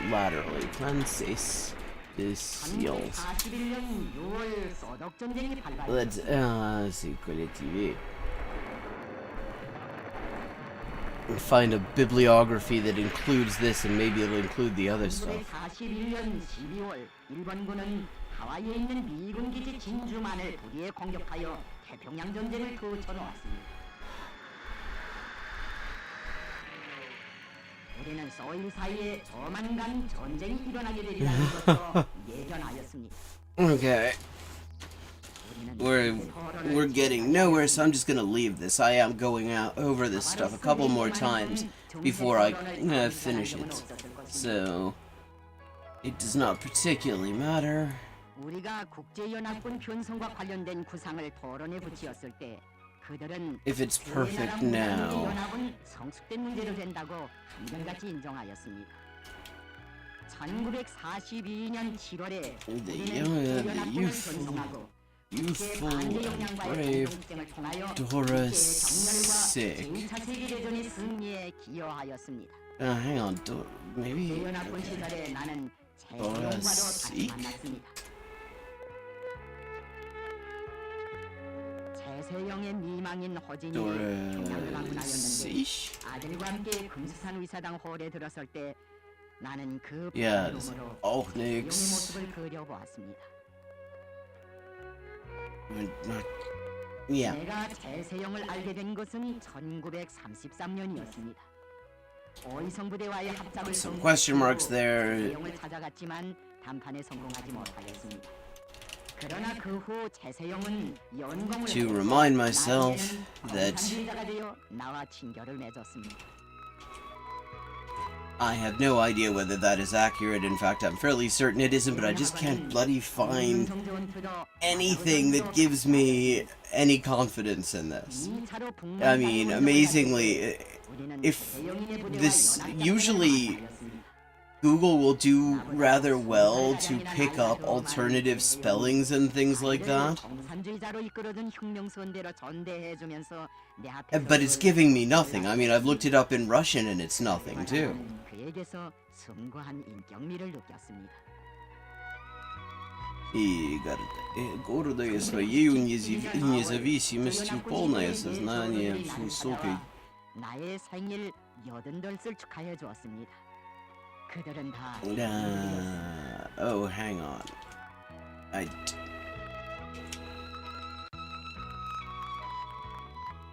[SPEAKER 1] Laterally. Princesse de Science.
[SPEAKER 6] 1941년 6월 소독 전쟁이
[SPEAKER 1] Let's
[SPEAKER 6] 발발했습니다.
[SPEAKER 1] see collectively. And find a bibliography that includes this, and maybe it'll include the other stuff.
[SPEAKER 6] 1941년 12월 일본군은 하와이에 있는 미군 기지 진주만을 부리에 공격하여 태평양 전쟁을 거쳐놓았습니다. 우리는 소일 사이에 조만간 전쟁이 일어나게 되리라는 것으로 예견하였습니다.
[SPEAKER 1] Okay,
[SPEAKER 6] 우리는
[SPEAKER 1] we're getting nowhere, so I'm just gonna leave this. I am going out over this stuff a couple more times before I finish it, so it does not particularly matter.
[SPEAKER 6] 우리가 국제연합군 편성과 관련된 구상을 토론에 붙이었을 때 그들은
[SPEAKER 1] If it's perfect now.
[SPEAKER 6] 연합은 성숙된 문제로 된다고 한결같이 인정하였습니다. 1942년 7월에
[SPEAKER 1] The youthful and brave Dora Sick.
[SPEAKER 6] 2차 세계대전의 승리에 기여하였습니다.
[SPEAKER 1] Hang on, maybe.
[SPEAKER 6] 연합군
[SPEAKER 1] Okay.
[SPEAKER 6] 시절에 나는
[SPEAKER 1] Dora
[SPEAKER 6] 재수영과도 다시
[SPEAKER 1] Sick?
[SPEAKER 6] 만났습니다. 재세영의 미망인 허진이
[SPEAKER 1] Dora
[SPEAKER 6] 평양을 방문하였는데
[SPEAKER 1] Sick?
[SPEAKER 6] 아들과 함께 금수산 의사당 홀에 들었을 때 나는 그
[SPEAKER 1] Yes.
[SPEAKER 6] 푸른으로
[SPEAKER 1] Oh,
[SPEAKER 6] 재세영의
[SPEAKER 1] Nix.
[SPEAKER 6] 모습을 그려보았습니다.
[SPEAKER 1] Yeah.
[SPEAKER 6] 내가 재세영을 알게 된 것은 1933년이었습니다. 오이성 부대와의 합작을
[SPEAKER 1] Some question marks there.
[SPEAKER 6] 재세영을 찾아갔지만 담판에 성공하지 못하였습니다. 그러나 그 후 재세영은 연공을
[SPEAKER 1] To remind myself
[SPEAKER 6] 나중에는
[SPEAKER 1] that
[SPEAKER 6] 공산주의자가 되어 나와 친교를 맺었습니다.
[SPEAKER 1] I have no idea whether that is accurate. In fact, I'm fairly certain it isn't, but I just can't bloody find anything that gives me any confidence in this. I mean, amazingly, if this usually Google will do rather well to pick up alternative spellings and things like that, but it's giving me nothing. I mean, I've looked it up in Russian and it's nothing too. И гордое своей независимостью полное сознание высокой.
[SPEAKER 6] 나의 생일 80을 축하해 주었습니다. 그들은 다
[SPEAKER 1] Oh, hang on.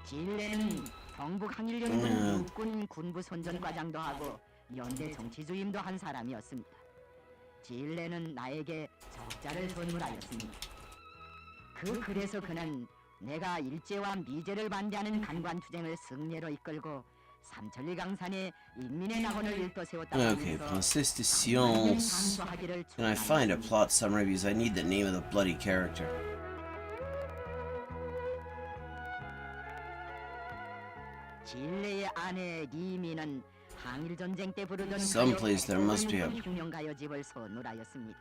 [SPEAKER 6] 진례는 경북 항일연군 육군 군부 선전과장도 하고 연대 정치주임도 한 사람이었습니다. 진례는 나에게 적자를 선물하였습니다. 그 글에서 그는 내가 일제와 미제를 반대하는 간관투쟁을 승리로 이끌고 삼천리 강산에 인민의 낙원을 일떠세웠다고
[SPEAKER 1] Okay, Princesse de Science. Can I find a plot summary because I need the name of the bloody character?
[SPEAKER 6] 진례의 아내 리미는 항일 전쟁 때 부르던
[SPEAKER 1] Someplace there must be a
[SPEAKER 6] 흉년가요집을 선물하였습니다.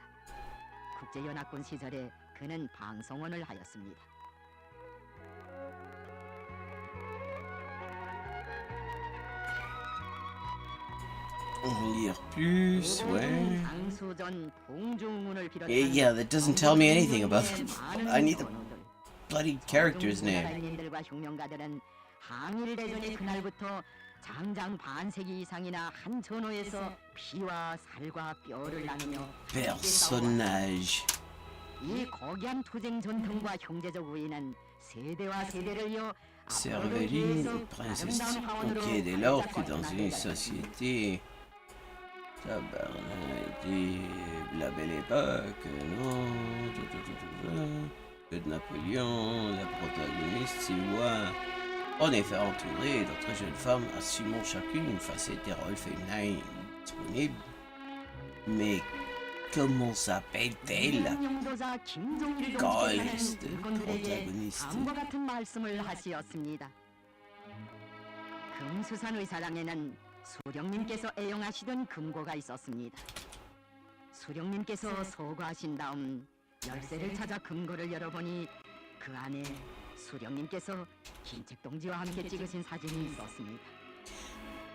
[SPEAKER 6] 국제연합군 시절에 그는 방송원을 하였습니다.
[SPEAKER 1] Lire plus, ouais.
[SPEAKER 6] 장수전 봉중문을 비롯한
[SPEAKER 1] Yeah, that doesn't tell me anything about them. I need the bloody character's name.
[SPEAKER 6] 달인들과 흉년가들은 항일 대전의 그날부터 장장 반세기 이상이나 한 전호에서 피와 살과 뼈를 나누며
[SPEAKER 1] Personnage.
[SPEAKER 6] 이 고귀한 투쟁 전통과 형제적 우애는 세대와 세대를 이어
[SPEAKER 1] Cerveline, princesse. Ok, dès lors que dans une société. Tabarnak, la belle époque, non. Que de Napoléon, la protagoniste, c'est moi. En effet, entouré d'autres jeunes femmes assumant chacune une facette des rôles féminins disponibles. Mais comment s'appelle-t-elle?
[SPEAKER 6] 명도자 김종일을
[SPEAKER 1] Ghost,
[SPEAKER 6] 동조하는 물건들에게
[SPEAKER 1] protagoniste.
[SPEAKER 6] 다음과 같은 말씀을 하시었습니다. 금수산 의사당에는 수령님께서 애용하시던 금고가 있었습니다. 수령님께서 소거하신 다음 열쇠를 찾아 금고를 열어보니 그 안에 수령님께서 김책 동지와 함께 찍으신 사진이 있었습니다.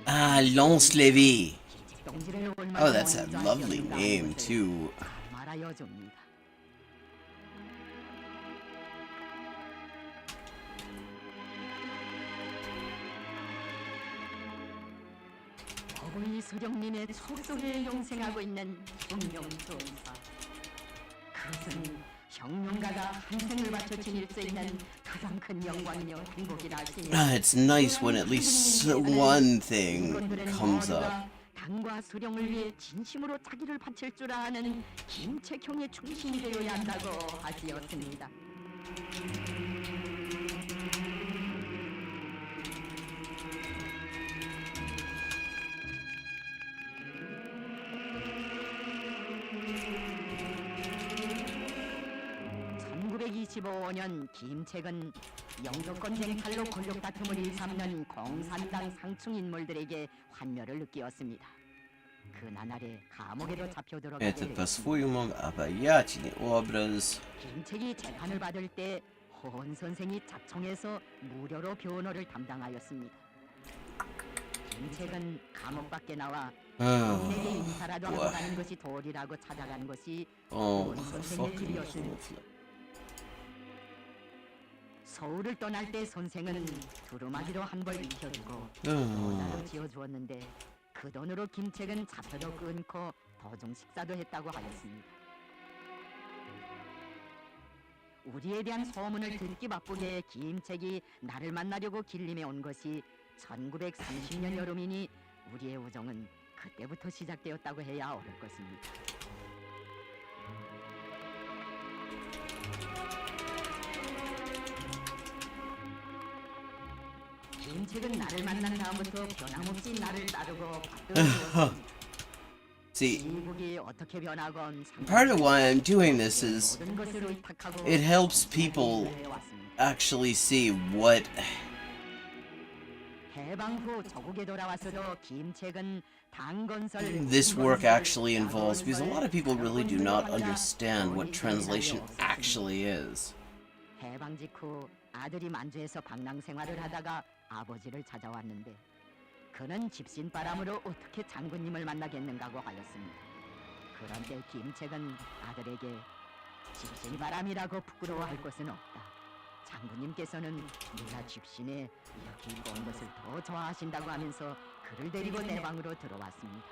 [SPEAKER 1] Ah, Lance-Lévy.
[SPEAKER 6] 김책 동지를
[SPEAKER 1] Oh, that's a lovely name, too.
[SPEAKER 6] 말하여 줍니다. 어부이 수령님의 촉소리를 용생하고 있는 혁명전사. 그것은 혁명가가 한 생을 바쳐 지닐 수 있는 가장 큰 영광이며 행복이라 하시니
[SPEAKER 1] Ah, it's nice when at least one thing comes up.
[SPEAKER 6] 당과 수령을 위해 진심으로 자기를 바칠 줄 아는 김책형의 충신이 되어야 한다고 하시었습니다. (1925년) 김책은 영조권쟁 탈로 권력 다툼을 일삼는 공산당 상층 인물들에게 환멸을 느끼었습니다. 그 나날에 감옥에도 잡혀 들어가게
[SPEAKER 1] Это
[SPEAKER 6] 됐습니다.
[SPEAKER 1] по-своему обаятельный образ.
[SPEAKER 6] 김책이 재판을 받을 때 허은 선생이 잡청에서 무료로 변호를 담당하였습니다. 김책은 감옥 밖에 나와
[SPEAKER 1] Oh,
[SPEAKER 6] 내게 인사라도 하고
[SPEAKER 1] boy.
[SPEAKER 6] 가는 것이 도리라고 찾아가는 것이
[SPEAKER 1] Oh,
[SPEAKER 6] 허은 선생의
[SPEAKER 1] fucking
[SPEAKER 6] 길이었습니다.
[SPEAKER 1] lovely.
[SPEAKER 6] 서울을 떠날 때 선생은 두루마기로 한 벌 익혀주고
[SPEAKER 1] Oh.
[SPEAKER 6] 모자로 지어주었는데 그 돈으로 김책은 잡혀도 끊고 도중 식사도 했다고 하였습니다. 우리에 대한 소문을 듣기 바쁘게 김책이 나를 만나려고 길림에 온 것이 1930년 여름이니 우리의 우정은 그때부터 시작되었다고 해야 옳을 것입니다. 김책은 나를 만난 다음부터 변함없이 나를 따르고 받들어주었습니다.
[SPEAKER 1] See,
[SPEAKER 6] 미국이 어떻게 변하건
[SPEAKER 1] part of why I'm doing this is
[SPEAKER 6] 모든 것을 의탁하고
[SPEAKER 1] it helps people
[SPEAKER 6] 해왔습니다.
[SPEAKER 1] actually see what
[SPEAKER 6] 해방 후 조국에 돌아와서도 김책은 당건설
[SPEAKER 1] this work actually involves, because a lot of people really do not understand what translation actually is.
[SPEAKER 6] 해방 직후 아들이 만주에서 방랑 생활을 하다가 아버지를 찾아왔는데 그는 집신바람으로 어떻게 장군님을 만나겠는가고 하였습니다. 그런 때 김책은 아들에게 집신바람이라고 부끄러워할 것은 없다. 장군님께서는 네가 집신에 이렇게 입고 온 것을 더 좋아하신다고 하면서 그를 데리고 내 방으로 들어왔습니다.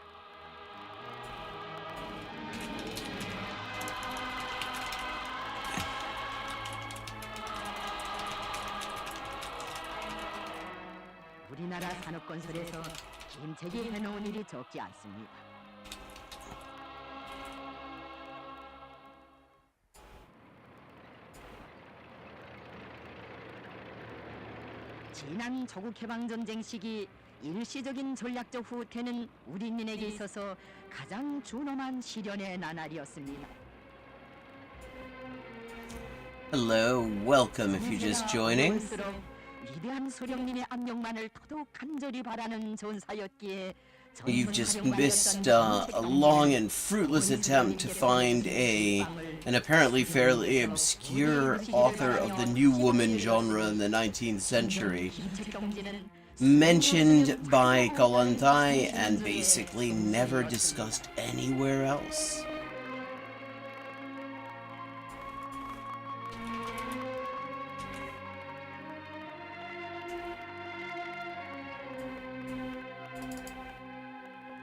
[SPEAKER 6] 우리나라 산업건설에서 김책이 해놓은 일이 적지 않습니다. 지난 조국해방전쟁 시기 일시적인 전략적 후퇴는 우리민에게 있어서 가장 준엄한 시련의 나날이었습니다.
[SPEAKER 1] Hello, welcome if you're just joining.
[SPEAKER 6] 볼수록 위대한 소령님의 압력만을 더더욱 간절히 바라는 전사였기에
[SPEAKER 1] You've just missed a long and fruitless attempt to find an apparently fairly obscure author of the New Woman genre in the 19th century, mentioned by Kollontai and basically never discussed anywhere else.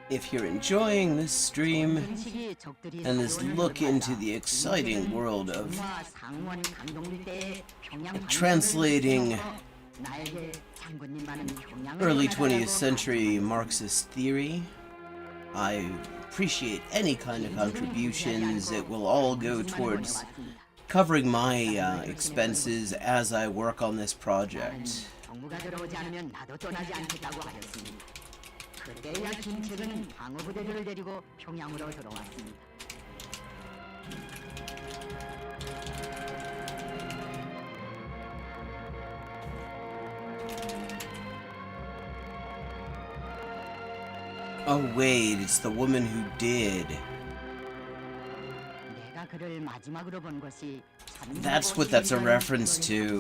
[SPEAKER 1] If you're enjoying this stream and this look into the exciting world of translating early 20th century Marxist theory, I appreciate any kind of contributions. It will all go towards covering my expenses as I work on this project.
[SPEAKER 6] 정부가 들어오지 않으면 나도 떠나지 않겠다고 하였습니다. 그때야 김책은 방어부대들을 데리고 평양으로 들어왔습니다.
[SPEAKER 1] Oh wait, it's the woman who did.
[SPEAKER 6] 내가 그를 마지막으로 본 것이
[SPEAKER 1] That's what that's a reference to.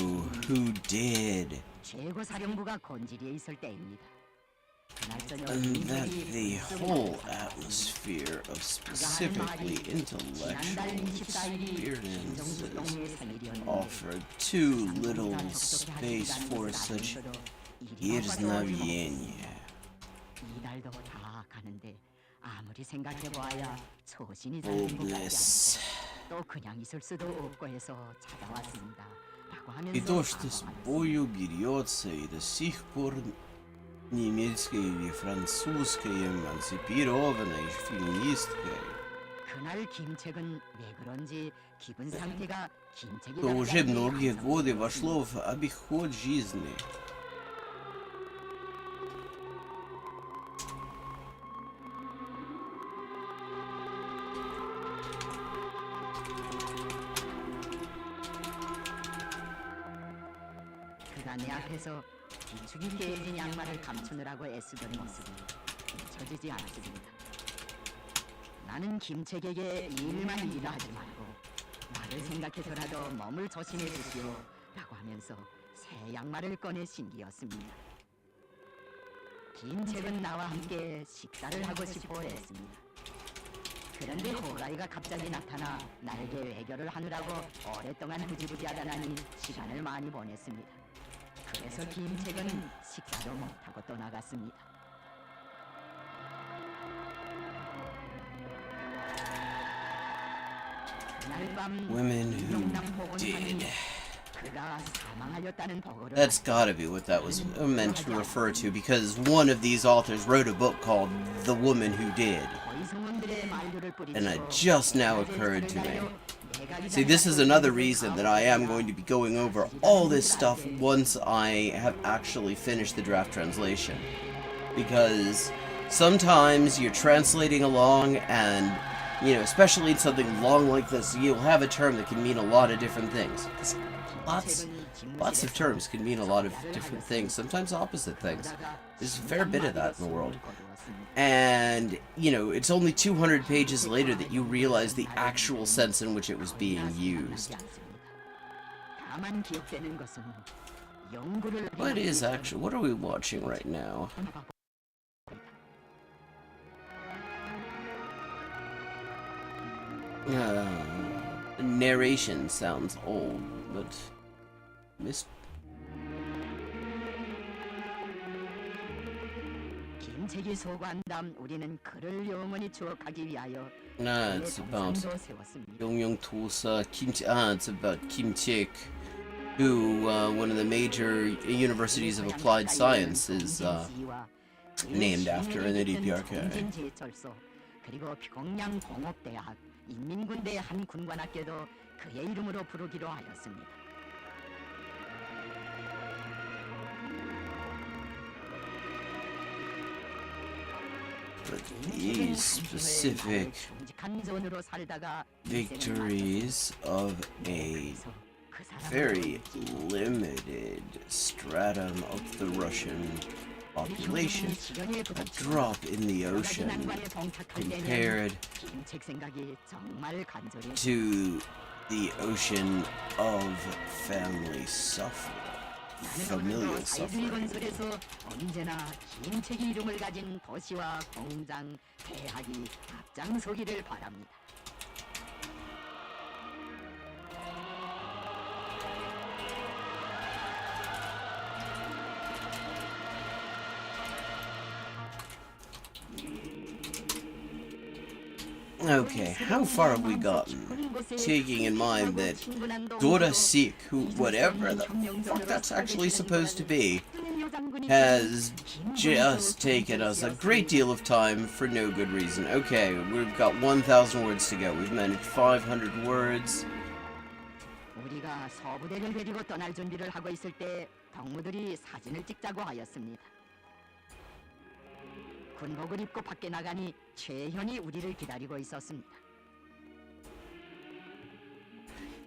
[SPEAKER 1] Who did.
[SPEAKER 6] 최고 사령부가 곤지리에 있을 때입니다. 그날 저녁
[SPEAKER 1] And that
[SPEAKER 6] 김책이
[SPEAKER 1] the whole atmosphere of specifically intellectual experiences offered too little space for such irznavienie.
[SPEAKER 6] 이날도 다 가는데 아무리 생각해보아야 소신이
[SPEAKER 1] Oh
[SPEAKER 6] 살린 것 같지
[SPEAKER 1] bliss.
[SPEAKER 6] 않고 또 그냥 있을 수도 없고 해서 찾아왔습니다. 라고
[SPEAKER 1] И
[SPEAKER 6] 하면서
[SPEAKER 1] то, что с
[SPEAKER 6] 사과하였습니다.
[SPEAKER 1] бою берется и до сих пор немецкая или французская эмансипированная и феминисткой,
[SPEAKER 6] 그날 김책은 왜 그런지 기분 상태가 김책이
[SPEAKER 1] то уже многие годы вошло в обиход жизни.
[SPEAKER 6] 그가 내 앞에서 비축이 깨진 양말을 감추느라고 애쓰던 모습이 잊혀지지 않았습니다. 나는 김책에게 일만 일을 하지 말고 나를 생각해서라도 몸을 조심해 주시오 라고 하면서 새 양말을 꺼내 신기었습니다. 김책은 나와 함께 식사를 하고 싶어 했습니다. 그런데 호라이가 갑자기 나타나 나에게 외교를 하느라고 오랫동안 후지부지하다니 시간을 많이 보냈습니다. 그래서 김책은 식사도 못하고 떠나갔습니다. 그날 밤
[SPEAKER 1] Women who
[SPEAKER 6] 이용남 보건사는
[SPEAKER 1] did.
[SPEAKER 6] 그가 사망하였다는 보고를
[SPEAKER 1] That's gotta be what that was meant to refer to, because one of these authors wrote a book called The Woman Who Did.
[SPEAKER 6] 거이성원들의 말들을 뿌리치고
[SPEAKER 1] And it just now occurred to me. See, this is another reason that I am going to be going over all this stuff once I have actually finished the draft translation. Because sometimes you're translating along and, you know, especially in something long like this, you'll have a term that can mean a lot of different things. Lots of terms can mean a lot of different things, sometimes opposite things. There's a fair bit of that in the world. And, you know, it's only 200 pages later that you realize the actual sense in which it was being used.
[SPEAKER 6] 다만 기억되는 것은 연구를
[SPEAKER 1] What is actually, what are we watching right now? Narration sounds old, but
[SPEAKER 6] 김책이 소구한 다음 우리는 그를 영원히 추억하기 위하여
[SPEAKER 1] it's about
[SPEAKER 6] 동상도 세웠습니다.
[SPEAKER 1] Yongyong Tulsa Kim. It's about Kim Chik, who one of the major universities of applied science is named after in the DPRK.
[SPEAKER 6] 그리고 평양 공업대학 인민군대 한 군관학교도 그의 이름으로 부르기로 하였습니다.
[SPEAKER 1] But these specific victories of a very limited stratum of the Russian population, a drop in the ocean compared to the ocean of family suffering, familial suffering.
[SPEAKER 6] 건설에서 언제나 김책이 이름을 가진 도시와 공장, 대학이 앞장서기를 바랍니다.
[SPEAKER 1] Okay, how far have we gotten? Taking in mind that Dora Sikh, who, whatever the fuck that's actually supposed to be, has just taken us a great deal of time for no good reason. Okay, we've got 1,000 words to go. We've managed 500 words.
[SPEAKER 6] 우리가 서부대를 데리고 떠날 준비를 하고 있을 때 덕무들이 사진을 찍자고 하였습니다. 군복을 입고 밖에 나가니 최현이 우리를 기다리고 있었습니다.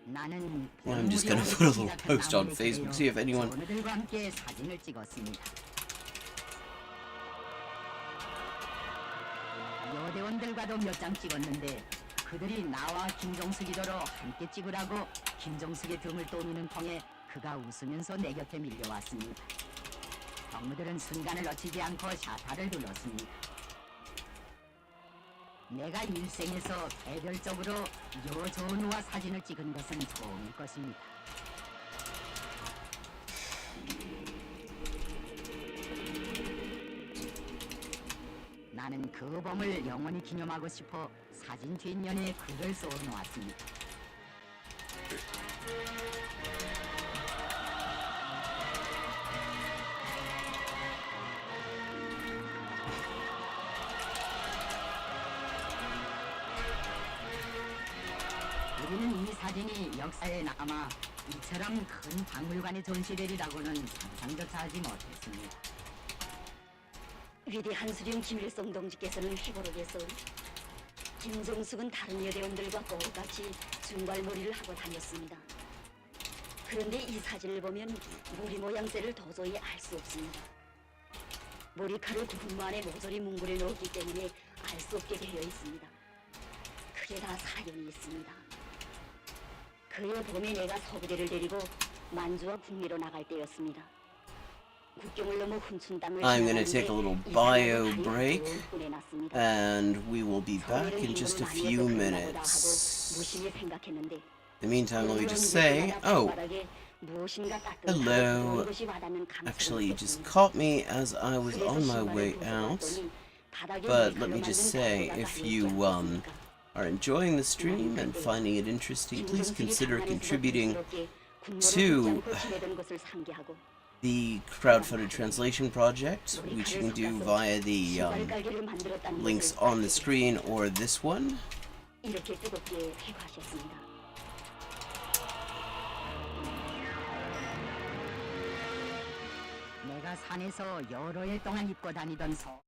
[SPEAKER 6] 나는
[SPEAKER 1] I'm just gonna put a little post on Facebook, see if anyone.
[SPEAKER 6] 전우들과 함께 사진을 찍었습니다. 여대원들과도 몇 장 찍었는데 그들이 나와 김종숙이더러 함께 찍으라고 김종숙의 등을 떠미는 통에 그가 웃으면서 내 곁에 밀려왔습니다. 덕무들은 순간을 놓치지 않고 샤타를 눌렀습니다. 내가 일생에서 개별적으로 여전우와 사진을 찍은 것은 처음일 것입니다. 나는 그 범을 영원히 기념하고 싶어 사진 뒷면에 글을 써놓았습니다. 우리는 이 사진이 역사에 남아 이처럼 큰 박물관에 전시되리라고는 상상조차 하지 못했습니다.
[SPEAKER 4] 위대한 수령 김일성 동지께서는 해보록에서 김정숙은 다른 여대원들과 똑같이 중발머리를 하고 다녔습니다. 그런데 이 사진을 보면 머리 모양새를 도저히 알 수 없습니다. 머리카락을 구분 안에 모조리 뭉그려 넣었기 때문에 알 수 없게 되어 있습니다. 그게 다 사연이 있습니다. 그해 봄에 내가 서부대를 데리고 만주와 북미로 나갈 때였습니다. 국경을 넘어 훈춘 땅을
[SPEAKER 1] I'm gonna take a little bio break, and we will be back in just a few minutes.
[SPEAKER 4] 무심히 생각했는데
[SPEAKER 1] In the meantime, let me just say, oh, hello. Actually, you just caught me as I was on my way out. But let me just say, if you are enjoying the stream and finding it interesting, please consider contributing to the crowdfunded translation project, which you can do via the links on the screen or this one.
[SPEAKER 4] 이렇게 뜨겁게 회고하셨습니다.
[SPEAKER 6] 내가 산에서 여러 해 동안 입고 다니던 소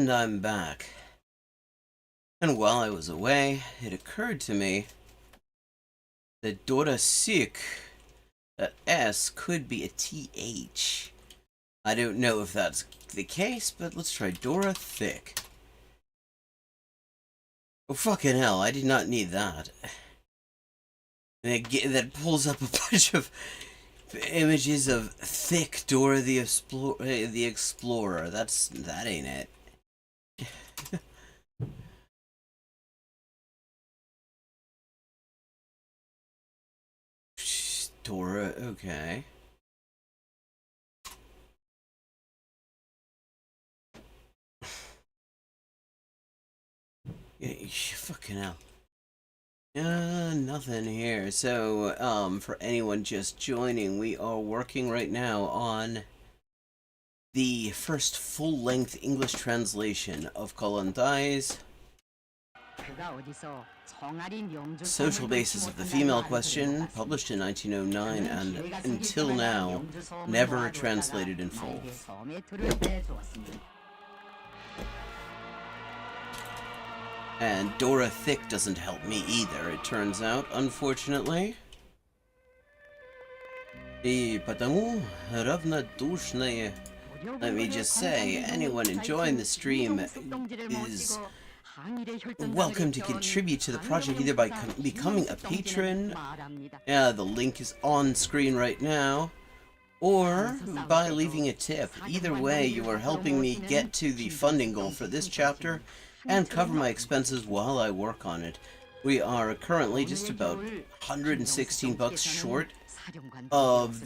[SPEAKER 1] And I'm back. And while I was away, it occurred to me that Dora Sik, that S could be a TH. I don't know if that's the case, but let's try Dora Thick. Oh, fucking hell, I did not need that. And that pulls up a bunch of images of thick Dora the Explorer. That ain't it. Dora, okay. Yeah, fucking hell. Nothing here. So, for anyone just joining, we are working right now on the first full-length English translation of Kollontai's Social Basis of the Female Question, published in 1909 and until now, never translated in full. And Dora Thick doesn't help me either, it turns out, unfortunately. И потому равнодушные. Let me just say, anyone enjoying the stream is welcome to contribute to the project either by becoming a patron, the link is on screen right now, or by leaving a tip. Either way, you are helping me get to the funding goal for this chapter and cover my expenses while I work on it. We are currently just about 116 bucks short of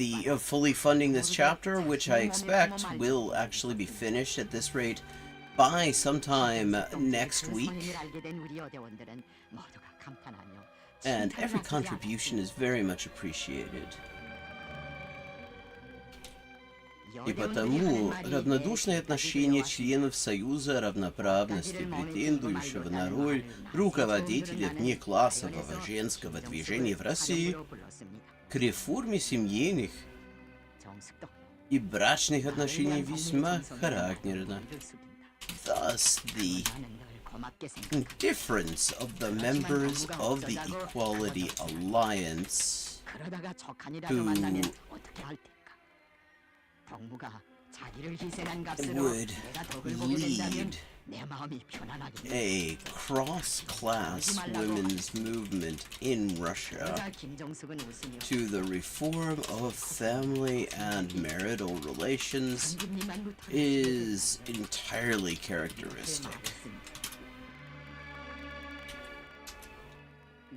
[SPEAKER 1] fully funding this chapter, which I expect will actually be finished at this rate by sometime next week. And every contribution is very much appreciated. И потому равнодушное отношение членов Союза равноправности, претендующего на роль руководителя внеклассового женского движения в России, к реформе семейных и брачных отношений весьма характерно. Thus, the difference of the members of the Equality Alliance who would lead a cross-class women's movement in Russia to the reform of family and marital relations is entirely characteristic.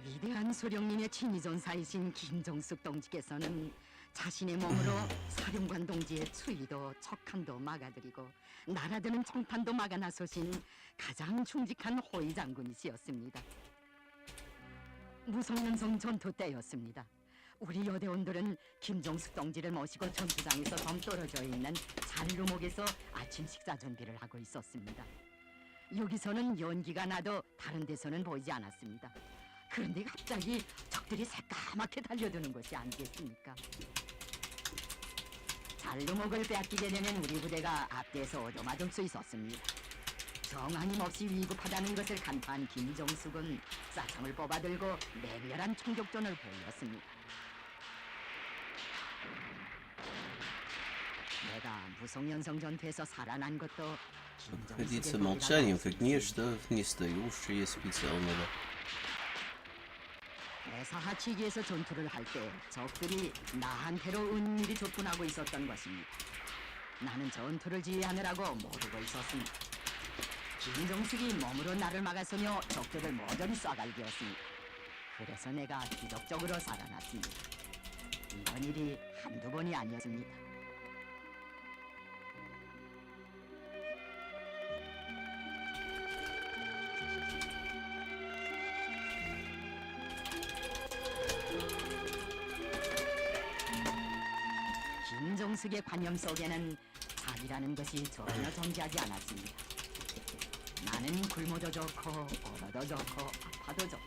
[SPEAKER 6] 위대한 소령님의 친위전사이신 김정숙 동지께서는 자신의 몸으로 사령관 동지의 추위도 척한도 막아들이고 날아드는 청탄도 막아 나서신 가장 충직한 호위 장군이시였습니다. 무성연성 전투 때였습니다. 우리 여대원들은 김정숙 동지를 모시고 전투장에서 덤 떨어져 있는 잔루목에서 아침 식사 준비를 하고 있었습니다. 여기서는 연기가 나도 다른 데서는 보이지 않았습니다. 그런데 갑자기 적들이 새까맣게 달려드는 것이 아니겠습니까? 잔루목을 빼앗기게 되면 우리 부대가 앞뒤에서 얻어맞을 수 있었습니다. 정황임 없이 위급하다는 것을 간파한 김정숙은 쏴창을 뽑아들고 맹렬한 총격전을 보였습니다. 내가 무성연성 전투에서 살아난 것도
[SPEAKER 1] Обходиться молчанием, как нечто не стоящее специального.
[SPEAKER 6] 사하치기에서 전투를 할 때 적들이 나한테로 은밀히 접근하고 있었던 것입니다. 나는 전투를 지휘하느라고 모르고 있었습니다. 김정숙이 몸으로 나를 막아서며 적들을 모조리 쏴갈기었습니다. 그래서 내가 기적적으로 살아났습니다. 이런 일이 한두 번이 아니었습니다. 김정숙의 관념 속에는 자기라는 것이 전혀 존재하지 않았습니다. 나는 굶어도 좋고 얼어도 좋고 아파도 좋다.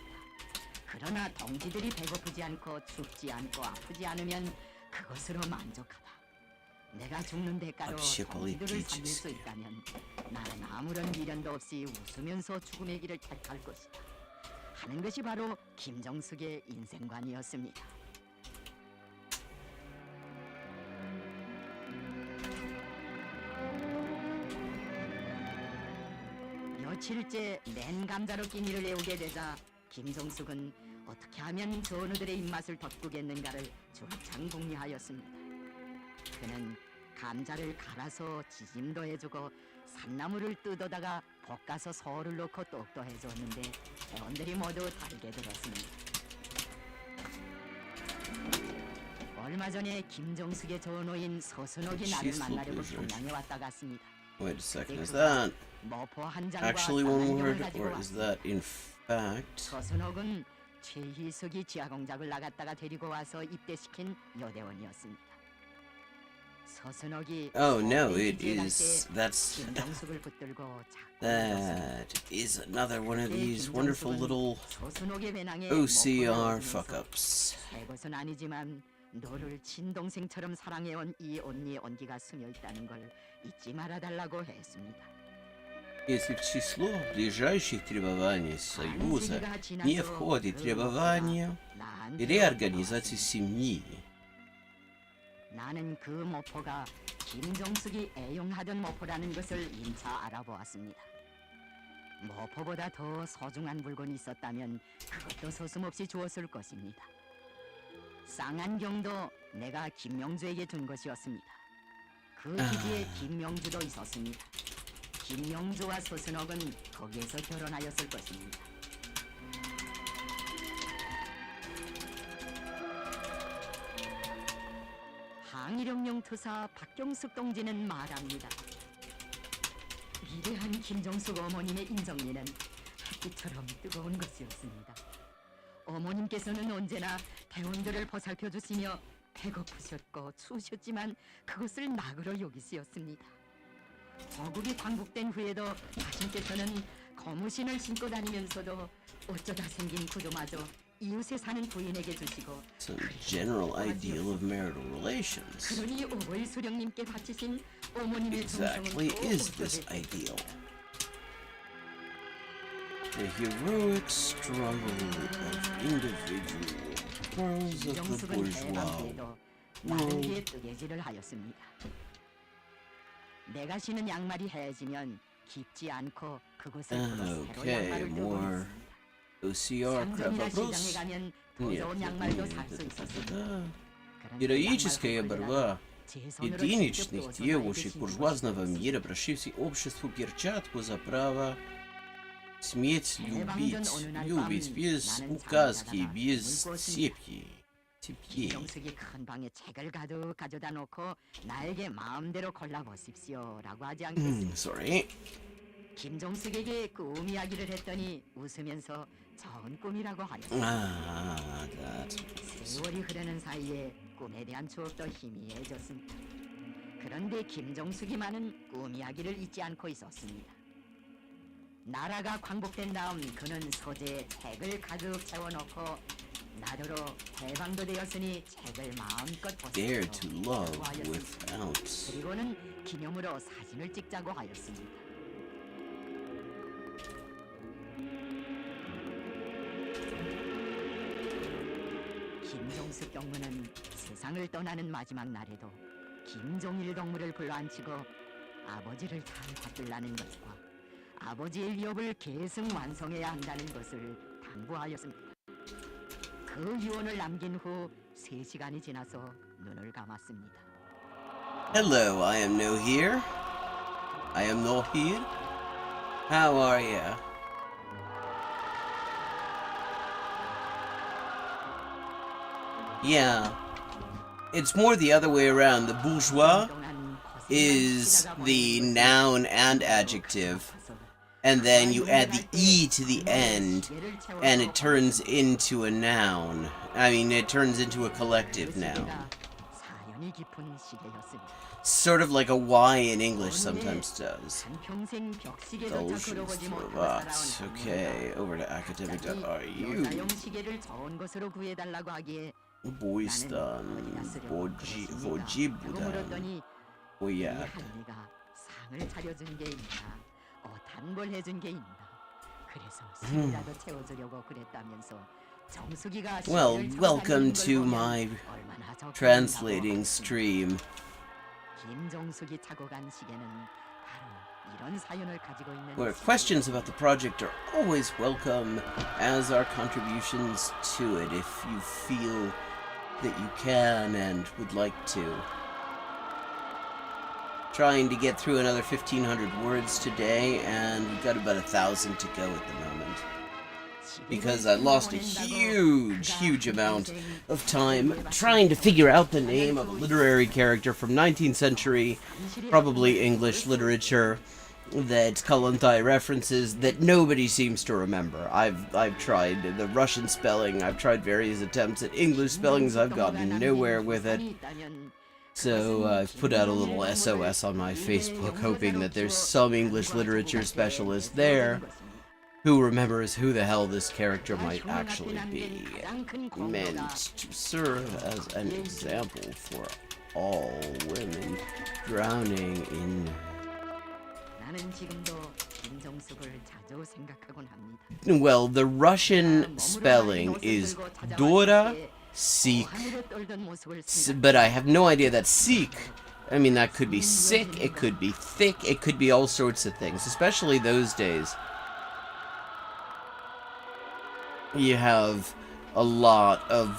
[SPEAKER 6] 그러나 동지들이 배고프지 않고 춥지 않고 아프지 않으면 그것으로 만족하다. 내가 죽는 대가로
[SPEAKER 1] Вообще
[SPEAKER 6] 동지들을 살릴 수
[SPEAKER 1] политически.
[SPEAKER 6] 있다면 나는 아무런 미련도 없이 웃으면서 죽음의 길을 택할 것이다. 하는 것이 바로 김정숙의 인생관이었습니다. 며칠째 맨 감자로 끼니를 애우게 되자 김정숙은 어떻게 하면 전우들의 입맛을 돋구겠는가를 주합창 궁리하였습니다. 그는 감자를 갈아서 지짐도 해주고 산나물을 뜯어다가 볶아서 소를 넣고 떡도 해주었는데 회원들이 모두 달게 들었습니다. 얼마 전에 김정숙의 전우인 서순옥이 나를 만나려고 평양에 왔다 갔습니다.
[SPEAKER 1] Wait a second, is that
[SPEAKER 6] 모포 한 장과
[SPEAKER 1] actually one
[SPEAKER 6] 장안경을
[SPEAKER 1] word,
[SPEAKER 6] 가지고
[SPEAKER 1] or is
[SPEAKER 6] 왔습니다.
[SPEAKER 1] that in fact?
[SPEAKER 6] 서순옥은 최희석이 지하공작을 나갔다가 데리고 와서 입대시킨 여대원이었습니다. 서순옥이
[SPEAKER 1] Oh no,
[SPEAKER 6] 서울에
[SPEAKER 1] it
[SPEAKER 6] 이주해 갈
[SPEAKER 1] is.
[SPEAKER 6] 때
[SPEAKER 1] That's
[SPEAKER 6] 김정숙을 붙들고 자꾸
[SPEAKER 1] that is another one of these
[SPEAKER 6] 김정숙은
[SPEAKER 1] wonderful little
[SPEAKER 6] 서순옥의 배낭에
[SPEAKER 1] OCR
[SPEAKER 6] 목걸이를
[SPEAKER 1] fuck
[SPEAKER 6] 얹으면서
[SPEAKER 1] ups.
[SPEAKER 6] 새 것은 아니지만 너를 친동생처럼 사랑해온 이 언니의 온기가 스며 있다는 걸 잊지 말아달라고 했습니다.
[SPEAKER 1] Если в число ближайших требований Союза
[SPEAKER 6] 반세기가
[SPEAKER 1] не
[SPEAKER 6] 지나서
[SPEAKER 1] входит
[SPEAKER 6] 그
[SPEAKER 1] требование
[SPEAKER 6] 모포가 나한테
[SPEAKER 1] реорганизации семьи.
[SPEAKER 6] 나는 그 모포가 김정숙이 애용하던 모포라는 것을 인차 알아보았습니다. 모포보다 더 소중한 물건이 있었다면 그것도 서슴없이 주었을 것입니다. 쌍안경도 내가 김명주에게 준 것이었습니다. 그 기지에 김명주도 있었습니다. 김명주와 서순옥은 거기에서 결혼하였을 것입니다. 항일혁명 투사 박경숙 동지는 말합니다. 위대한 김정숙 어머님의 인정리는 햇빛처럼 뜨거운 것이었습니다. 어머님께서는 언제나 대원들을 보살펴 주시며 배고프셨고 추우셨지만 그것을 낙으로 여기시었습니다. 거국이 광복된 후에도 자신께서는 고무신을 신고 다니면서도 어쩌다 생긴 구두마저 이웃에 사는 부인에게 주시고
[SPEAKER 1] It's a general ideal of marital relations.
[SPEAKER 6] 그러니 오보일 수령님께 바치신 어머님의
[SPEAKER 1] Exactly
[SPEAKER 6] 정성은
[SPEAKER 1] is this
[SPEAKER 6] 어쩌겠어요.
[SPEAKER 1] ideal? The heroic struggle of individual quarrels of the
[SPEAKER 6] 김정숙은
[SPEAKER 1] bourgeois.
[SPEAKER 6] 해방기에도 나를 위해 뜨개질을 하였습니다. 내가 신은 양말이 해지면 깊지 않고 그곳을 풀어 새로
[SPEAKER 1] Okay,
[SPEAKER 6] 양말을
[SPEAKER 1] more
[SPEAKER 6] 뜨고
[SPEAKER 1] OCR crap
[SPEAKER 6] 상점이나 시장에
[SPEAKER 1] вопрос.
[SPEAKER 6] 가면 더
[SPEAKER 1] Нет,
[SPEAKER 6] 좋은
[SPEAKER 1] нет,
[SPEAKER 6] 양말도
[SPEAKER 1] нет,
[SPEAKER 6] 살 수
[SPEAKER 1] это
[SPEAKER 6] 있었습니다.
[SPEAKER 1] да.
[SPEAKER 6] 그런데
[SPEAKER 1] Героическая
[SPEAKER 6] 양말
[SPEAKER 1] борьба
[SPEAKER 6] 제 손으로 직접
[SPEAKER 1] единичных
[SPEAKER 6] 떠서
[SPEAKER 1] девушек
[SPEAKER 6] 나에게
[SPEAKER 1] буржуазного
[SPEAKER 6] 신고
[SPEAKER 1] мира, прошивших обществу перчатку за право сметь любить без указки, без цепи. цепей.
[SPEAKER 6] 김정숙이 큰 방에 책을 가득 가져다 놓고 나에게 마음대로 골라보십시오라고 하지 않겠습니까?
[SPEAKER 1] Sorry.
[SPEAKER 6] 김정숙에게 꿈 이야기를 했더니 웃으면서 좋은 꿈이라고 하였습니다.
[SPEAKER 1] Ah, that.
[SPEAKER 6] 세월이 흐르는 사이에 꿈에 대한 추억도 희미해졌습니다. 그런데 김정숙이 많은 꿈 이야기를 잊지 않고 있었습니다. 나라가 광복된 다음 그는 소재에 책을 가득 채워놓고 나더러 해방도 되었으니 책을 마음껏
[SPEAKER 1] Dare to
[SPEAKER 6] 보십시오
[SPEAKER 1] love
[SPEAKER 6] 라고 하였습니다.
[SPEAKER 1] without.
[SPEAKER 6] 그리고는 기념으로 사진을 찍자고 하였습니다. 김종숙 경무는 세상을 떠나는 마지막 날에도 김종일 동무를 불러앉히고 아버지를 잘 받들라는 것과 아버지의 위협을 계승 완성해야 한다는 것을 당부하였습니다. 그 유언을 남긴 후 3시간이 지나서 눈을 감았습니다.
[SPEAKER 1] Hello, I am no here. I am no here. How are ya? Yeah. It's more the other way around. The bourgeois is the noun and adjective, and then you add the E to the end, and it turns into a noun. I mean, it turns into a collective noun.
[SPEAKER 6] 사연이 깊은 시계였습니다.
[SPEAKER 1] Sort of like a Y in English sometimes does.
[SPEAKER 6] 한평생 벽시계조차
[SPEAKER 1] Galoshes
[SPEAKER 6] 걸어보지
[SPEAKER 1] for
[SPEAKER 6] 못하고
[SPEAKER 1] box.
[SPEAKER 6] 살아온
[SPEAKER 1] Okay, over to academic.ru.
[SPEAKER 6] 여자용 시계를 좋은 것으로 구해달라고 하기에
[SPEAKER 1] Boystan,
[SPEAKER 6] 나는 어디다 쓰려고 그러십니까? 라고
[SPEAKER 1] Vojibudan.
[SPEAKER 6] 물었더니 이
[SPEAKER 1] yeah.
[SPEAKER 6] 할미가 상을 차려준 게 있나, 단벌 해준 게 있나. 그래서 술이라도 채워주려고 그랬다면서 정수기가
[SPEAKER 1] Well,
[SPEAKER 6] 시계를
[SPEAKER 1] welcome
[SPEAKER 6] 잡아다니는 걸
[SPEAKER 1] to
[SPEAKER 6] 보면
[SPEAKER 1] my
[SPEAKER 6] 얼마나 적당한가고.
[SPEAKER 1] translating stream.
[SPEAKER 6] 김정숙이 차고 간 시계는 바로 이런 사연을 가지고 있는
[SPEAKER 1] Where
[SPEAKER 6] 시계.
[SPEAKER 1] questions about the project are always welcome, as are contributions to it if you feel that you can and would like to. Trying to get through another 1,500 words today, and we've got about 1,000 to go at the moment. Because I lost a huge amount of time trying to figure out the name of a literary character from 19th century, probably English literature, that Kollontai references that nobody seems to remember. I've tried the Russian spelling, I've tried various attempts at English spellings, I've gotten nowhere with it. So I've put out a little SOS on my Facebook, hoping that there's some English literature specialist there who remembers who the hell this character might actually be, meant to serve as an example for all women drowning in...
[SPEAKER 6] 나는 지금도 김정숙을 자주 생각하곤 합니다.
[SPEAKER 1] Well, the Russian spelling is Dora Sik, but I have no idea that's Sik. I mean, that could be sick, it could be thick, it could be all sorts of things, especially those days. You have a lot of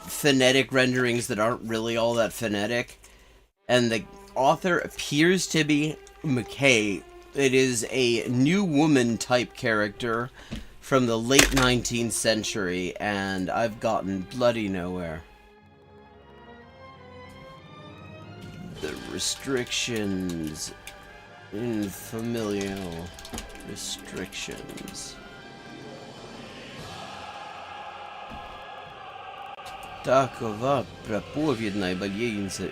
[SPEAKER 1] phonetic renderings that aren't really all that phonetic, and the author appears to be McKay. It is a new woman type character from the late 19th century, and I've gotten bloody nowhere. The restrictions in familial restrictions. Такова проповедная болезнь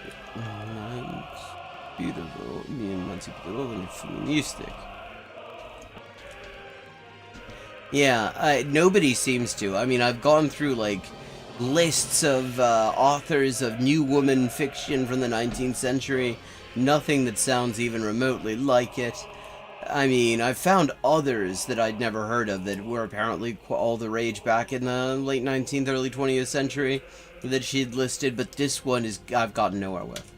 [SPEAKER 1] эмансипированных феминисток. Yeah, nobody seems to. I mean, I've gone through, like, lists of authors of new woman fiction from the 19th century. Nothing that sounds even remotely like it. I mean, I've found others that I'd never heard of that were apparently all the rage back in the late 19th, early 20th century that she'd listed, but this one is I've gotten nowhere with.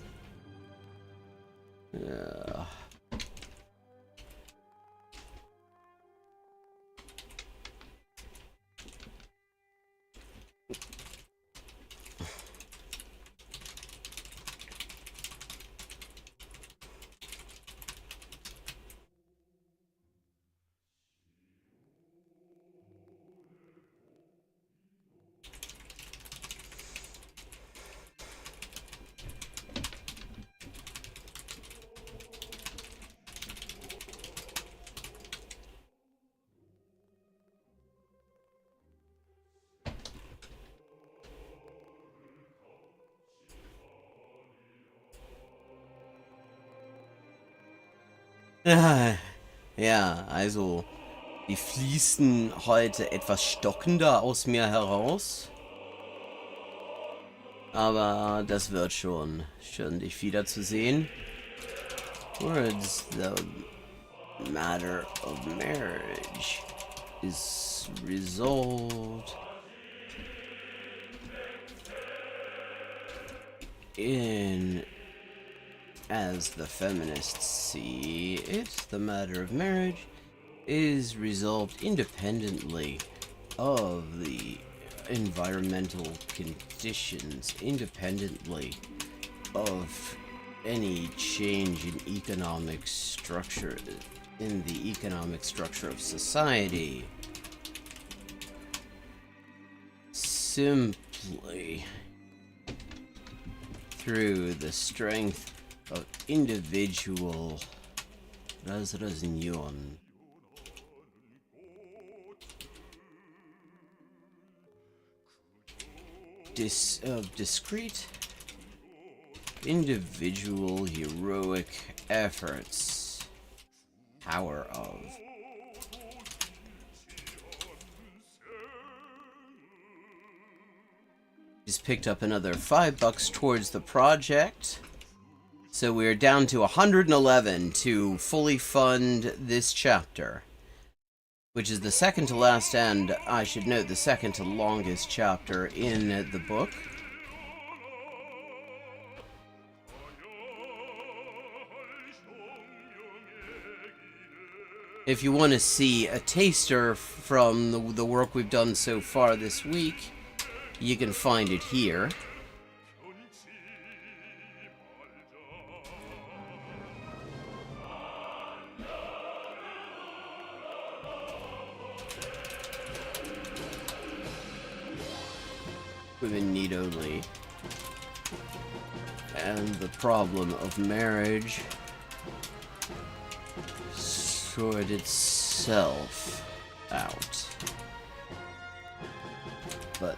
[SPEAKER 1] Ja, also die fließen heute etwas stockender aus mir heraus. Aber das wird schon. Schön, dich wiederzusehen. Words, the matter of marriage is resolved in, as the feminists see it, the matter of marriage is resolved independently of the environmental conditions, independently of any change in economic structure, in the economic structure of society. Simply through the strength of individual razraznion. Discrete individual heroic efforts. Power of. He's picked up another $5 towards the project. So we're down to 111 to fully fund this chapter, which is the second to last and, I should note, the second to longest chapter in the book. If you want to see a taster from the work we've done so far this week, you can find it here. Women need only. And the problem of marriage sort itself out. But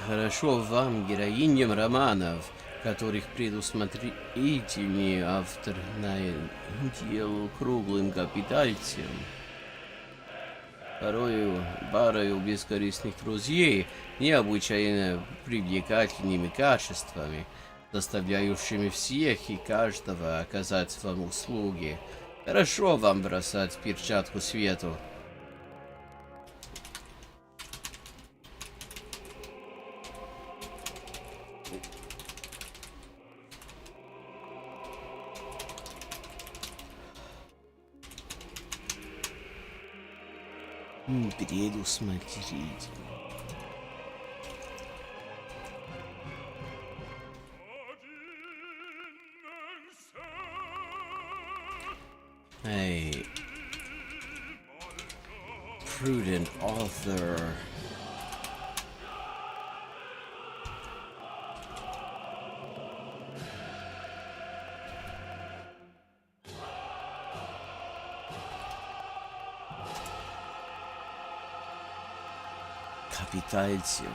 [SPEAKER 1] хорошо вам, героиням романов, которых предусмотрительный автор наделал круглым капитальцем. Порою парою бескорыстных друзей, необычайно привлекательными качествами, заставляющими всех и каждого оказать вам услуги. Хорошо вам бросать перчатку свету. Предусмотрительно. A prudent author. Капитальцем.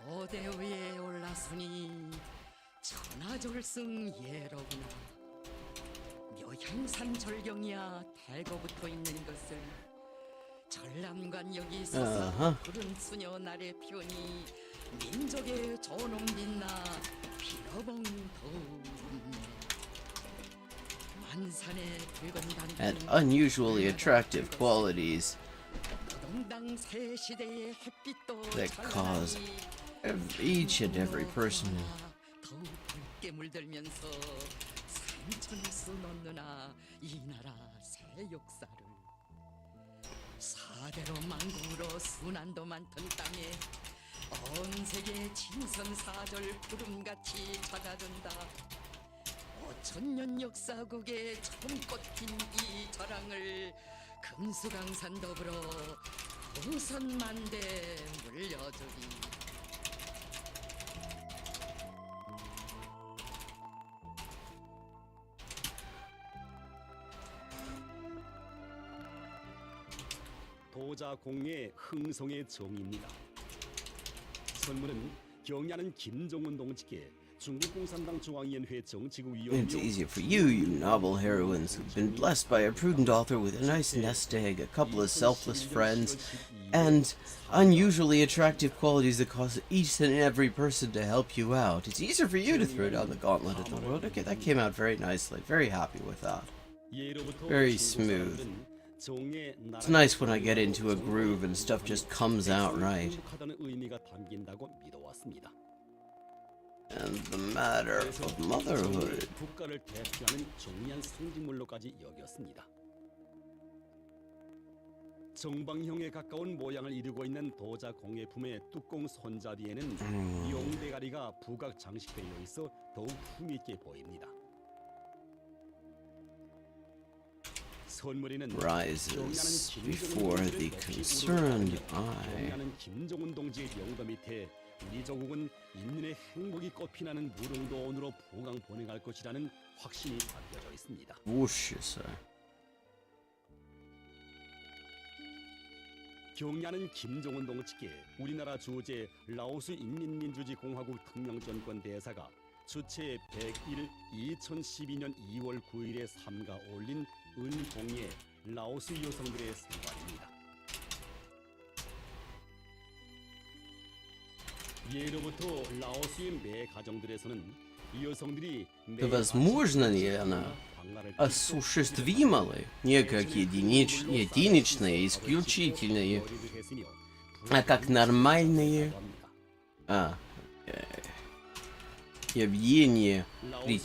[SPEAKER 6] 노대 위에 올라서니 천하졸승 예로구나. 묘향산절경이야 대거붙어 있는 것을 전람관 여기 서서 푸른 수녀 날의 표니 민족의 존엄 빛나 피어봉 더운네. 만산의 붉은
[SPEAKER 1] And
[SPEAKER 6] 단풍
[SPEAKER 1] unusually attractive qualities
[SPEAKER 6] 노동당 새 시대의 햇빛도
[SPEAKER 1] that cause each and every person
[SPEAKER 6] 더욱 붉게 물들면서 산천수 넣느나 이 나라 새 역사를 사대로 만국으로 순환도 많던 땅에 온 세계 진선사절 구름같이 찾아든다. 5천년 역사국의 처음꽃 핀 이 저랑을 금수강산 더불어 동선만대 물려주리.
[SPEAKER 7] 도자 공예 흥성의 정의입니다. 선물은 경야는 김정은 동지께 중국 공산당 중앙위원회 정치국위원이요.
[SPEAKER 1] It's easier for you, you novel heroines who've been blessed by a prudent author with a nice nest egg, a couple of selfless friends, and unusually attractive qualities that cause each and every person to help you out. It's easier for you to throw down the gauntlet at the world. Okay, that came out very nicely. Very happy with that. Very smooth. It's nice when I get into a groove and stuff just comes out right. And the matter of motherhood.
[SPEAKER 7] 국가를 대표하는 중요한 상징물로까지 여겼습니다. 정방형에 가까운 모양을 이루고 있는 도자 공예품의 뚜껑 손잡이에는 용대가리가 부각 장식되어 있어 더욱 품있게 보입니다. 선물에는
[SPEAKER 1] Rises before the concerned eye.
[SPEAKER 7] 경야는 김정은 동지의 영도 밑에 우리 조국은 인민의 행복이 꽃피나는 무릉도원으로 부강 보내갈 것이라는 확신이 담겨져 있습니다.
[SPEAKER 1] 무엇이세?
[SPEAKER 7] 경야는 김정은 동지께 우리나라 주재 라오스 인민민주주의공화국 특명정권 대사가 주체 100일 2012년 2월 9일에 삼가 올린 은공예 라오스 여성들의 생활입니다. 예로부터 라오스의 매 가정들에서는 여성들이
[SPEAKER 1] Да возможно ли она осуществима ли, не как единичные, исключительные, а как нормальные явления при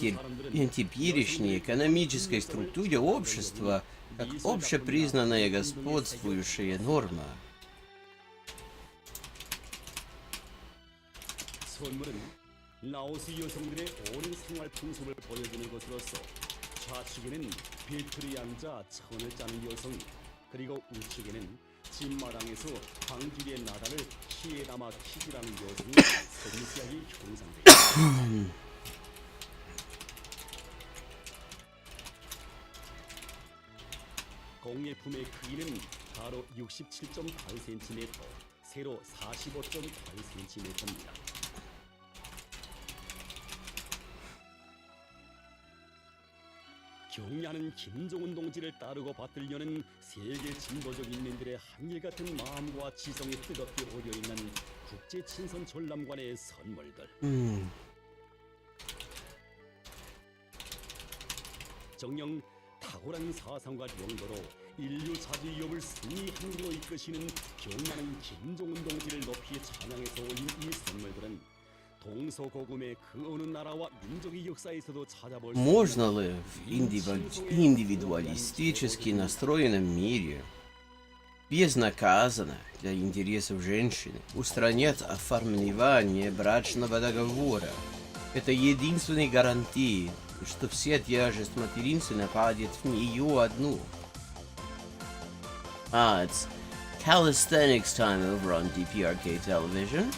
[SPEAKER 1] теперешней экономической структуре общества, как общепризнанная господствующая норма.
[SPEAKER 7] 선물은 라오스 여성들의 오랜 생활 풍습을 보여주는 것으로서 좌측에는 배틀에 앉아 천을 짜는 여성, 그리고 우측에는 집마당에서 방귀의 나다를 키에 담아 키기라는 여성이 섬세하게 형상되어 있습니다. 공예품의 크기는 가로 67.8cm, 세로 45.8cm입니다. 경야는 김정은 동지를 따르고 받들려는 세계 진보적 인민들의 한일같은 마음과 지성이 뜨겁게 오려있는 국제 친선 전람관의 선물들. 정녕 탁월한 사상과 용도로 인류 자주유업을 승리한 길로 이끄시는 경야는 김정은 동지를 높이 찬양해서 올린 이 선물들은 동서고금의 그 어느 나라와 민족의 역사에서도 찾아볼 수
[SPEAKER 1] Можно ли в индивидуалистически настроенном мире безнаказанно для интересов женщины устранять оформление брачного договора? Это единственный гарантия, что вся тяжесть материнства падет в нее одну. It's calisthenics time over on DPRK television.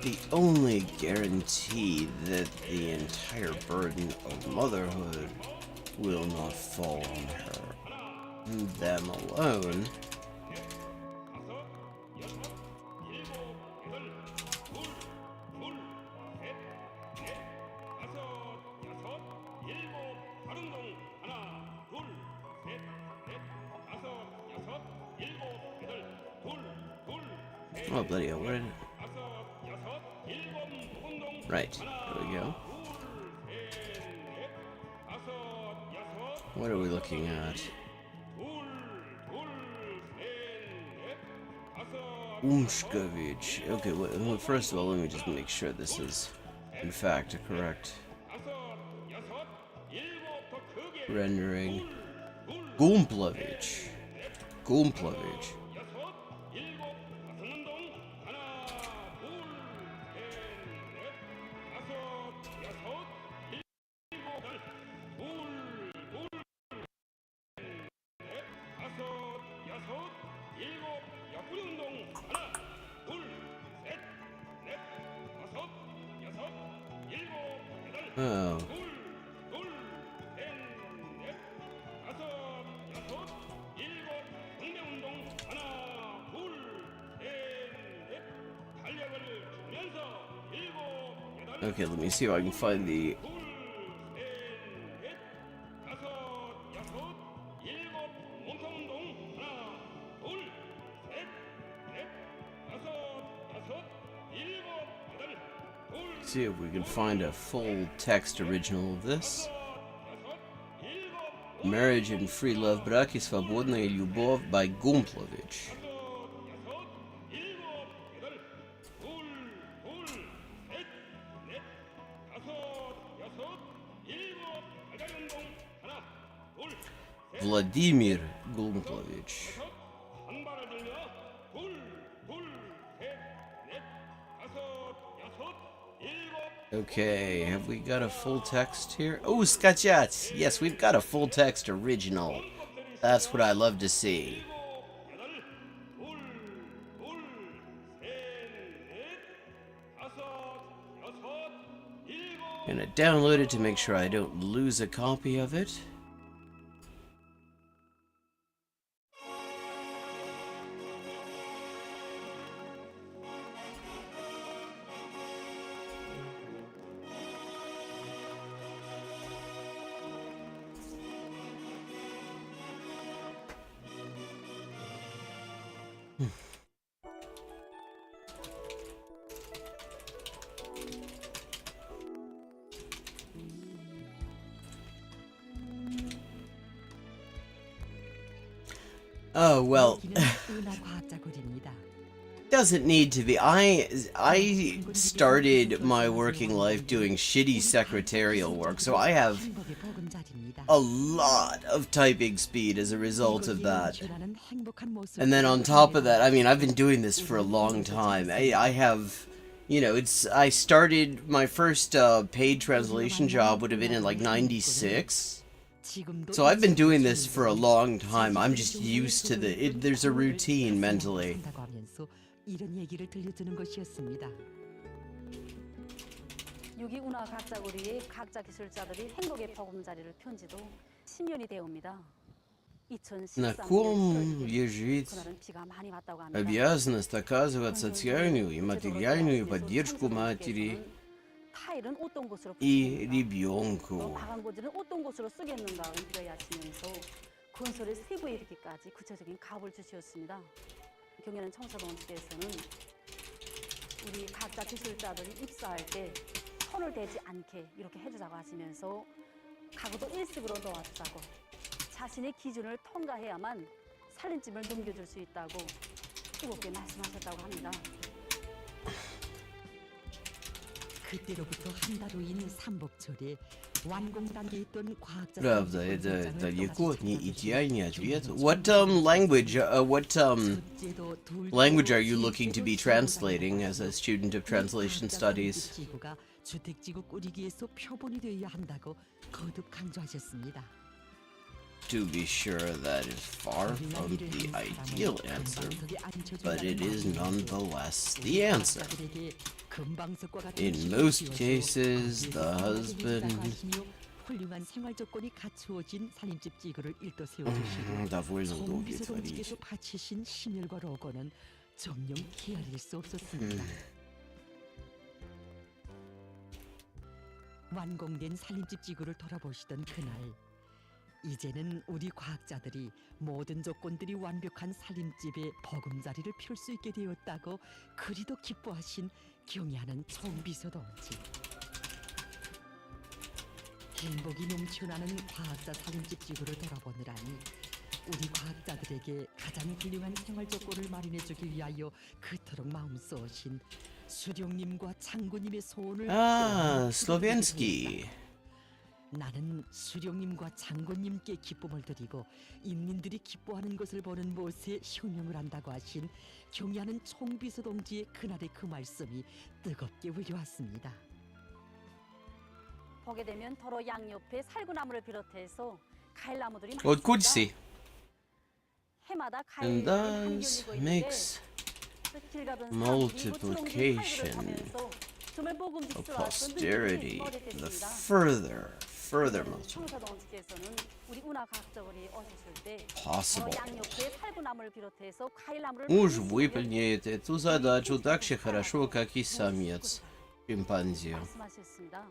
[SPEAKER 1] The only guarantee that the entire burden of motherhood will not fall on her, them alone. Oh, bloody hell, where did it? Right, there we go. What are we looking at? Umshkovich. Okay, well, first of all, let me just make sure this is, in fact, a correct rendering. Gumplovich. Gumplovich. Oh. Okay, let me see if I can find the... See if we can find a full text original of this. Marriage and Free Love, Брак и свободная любовь by Gumplovich. Vladimir Gumplovich. Okay, have we got a full text here? Oh, skachat! Yes, we've got a full text original. That's what I love to see. Gonna download it to make sure I don't lose a copy of it. Oh well. Doesn't need to be. I started my working life doing shitty secretarial work, so I have a lot of typing speed as a result of that. And then on top of that, I mean, I've been doing this for a long time. I have, you know, I started my first paid translation job would have been in like '96. So I've been doing this for a long time. I'm just used to there's a routine mentally.
[SPEAKER 8] 유기 운하 각자고리의 각자 기술자들이 행복의 보금자리를 편 지도 10년이 되옵니다. 2013년
[SPEAKER 1] лежит
[SPEAKER 8] 그날은 비가 많이 왔다고 합니다.
[SPEAKER 1] обязанность оказывать социальную и материальную поддержку матери
[SPEAKER 8] 타일은 어떤 곳으로
[SPEAKER 1] и ребенку.
[SPEAKER 8] 방광고지는 어떤 곳으로 쓰겠는가 의뢰하시면서 건설의 세부에 이르기까지 구체적인 가업을 주시었습니다. 경연한 청사동께서는 우리 각자 기술자들이 입사할 때 손을 대지 않게 이렇게 해주자고 하시면서 가구도 일식으로 놓아주자고 자신의 기준을 통과해야만 살림집을 넘겨줄 수 있다고 뜨겁게 말씀하셨다고 합니다.
[SPEAKER 6] 그때로부터 한 달 후인 삼복철에 완공 단계에 있던 과학자.
[SPEAKER 1] Правда, это далеко не идеальный ответ. What language language are you looking to be translating as a student of translation studies?
[SPEAKER 6] 주택지구 꾸리기에서 표본이 되어야 한다고 거듭 강조하셨습니다.
[SPEAKER 1] To be sure, that is far from the ideal answer, but it is nonetheless the answer. In most cases, the husband
[SPEAKER 6] 훌륭한 생활 조건이 갖추어진 살림집 지구를 일도 세워주시고
[SPEAKER 1] довольно долгий
[SPEAKER 6] 성비서
[SPEAKER 1] творить.
[SPEAKER 6] 동지에서 바치신 심혈과 로고는 정녕 헤아릴 수 없었습니다. 완공된 살림집 지구를 돌아보시던 그날, 이제는 우리 과학자들이 모든 조건들이 완벽한 살림집에 버금자리를 펼 수 있게 되었다고 그리도 기뻐하신 경애하는 총비서 동지. 행복이 넘쳐나는 과학자 살림집 지구를 돌아보느라니 우리 과학자들에게 가장 훌륭한 생활 조건을 마련해주기 위하여 그토록 마음 쏘신 수령님과 장군님의 소원을
[SPEAKER 1] Slovenski.
[SPEAKER 6] 나는 수령님과 장군님께 기쁨을 드리고 인민들이 기뻐하는 것을 보는 못에 흉용을 한다고 하신 경애하는 총비서 동지의 그날의 그 말씀이 뜨겁게 울려왔습니다.
[SPEAKER 8] 보게 되면 도로 양옆에 살구나무를 비롯해서 과일나무들이
[SPEAKER 1] Вот
[SPEAKER 8] 많습니다.
[SPEAKER 1] Kudsi.
[SPEAKER 8] 해마다
[SPEAKER 1] And
[SPEAKER 8] 과일이 한
[SPEAKER 1] thus
[SPEAKER 8] 겨울이고 있는데
[SPEAKER 1] makes
[SPEAKER 8] 길 가던
[SPEAKER 1] multiplication
[SPEAKER 8] of
[SPEAKER 1] posterity the further multiplication
[SPEAKER 8] 청사동지께서는 우리 운하과학적으로 오셨을 때
[SPEAKER 1] possible.
[SPEAKER 8] 양옆에 살구나무를 비롯해서 과일나무를
[SPEAKER 1] Муж выполняет эту задачу так же хорошо, как и самец шимпанзе.
[SPEAKER 8] 말씀하셨습니다.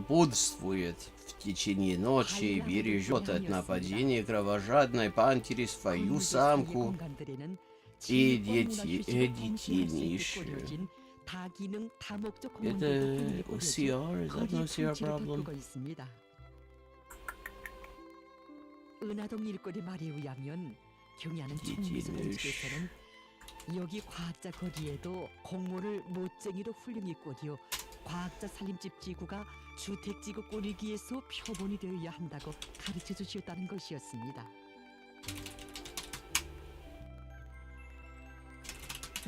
[SPEAKER 1] Бодрствует в течение ночи, бережет от нападения кровожадной пантери свою самку и детеныши.
[SPEAKER 6] 다기능 다목적
[SPEAKER 1] Yeah,
[SPEAKER 6] 공원들도
[SPEAKER 1] the
[SPEAKER 6] 분위기 보여주고
[SPEAKER 1] OCR, is that an
[SPEAKER 6] 거리의
[SPEAKER 1] OCR
[SPEAKER 6] 풍치를
[SPEAKER 1] problem?
[SPEAKER 6] 돋구고 있습니다. 은하동 일거리 말에 의하면 경야는 총비서공직에서는 여기 과학자 거리에도 공모를 못쟁이로 훌륭히 꾸려 과학자 살림집 지구가 주택지구 꾸리기에서 표본이 되어야 한다고 가르쳐 주셨다는 것이었습니다.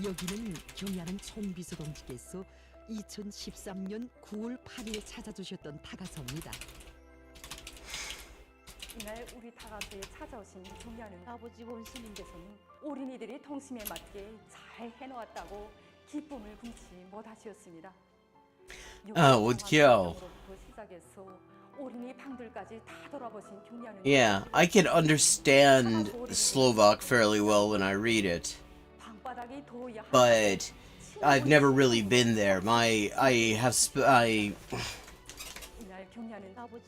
[SPEAKER 6] 여기는 경야는 총비서공직에서 2013년 9월 8일에 찾아주셨던 타가서입니다.
[SPEAKER 8] 이날 우리 다가수에 찾아오신 경야는 아버지 원수님께서는 어린이들이 통심에 맞게 잘 해놓았다고 기쁨을 금치 못하시었습니다.
[SPEAKER 1] 웃겨.
[SPEAKER 8] 시작해서 어린이 방들까지 다 돌아보신 경야는
[SPEAKER 1] Yeah, I can understand Slovak fairly well when I read it,
[SPEAKER 8] 방바닥이 더워야
[SPEAKER 1] but I've never really been there.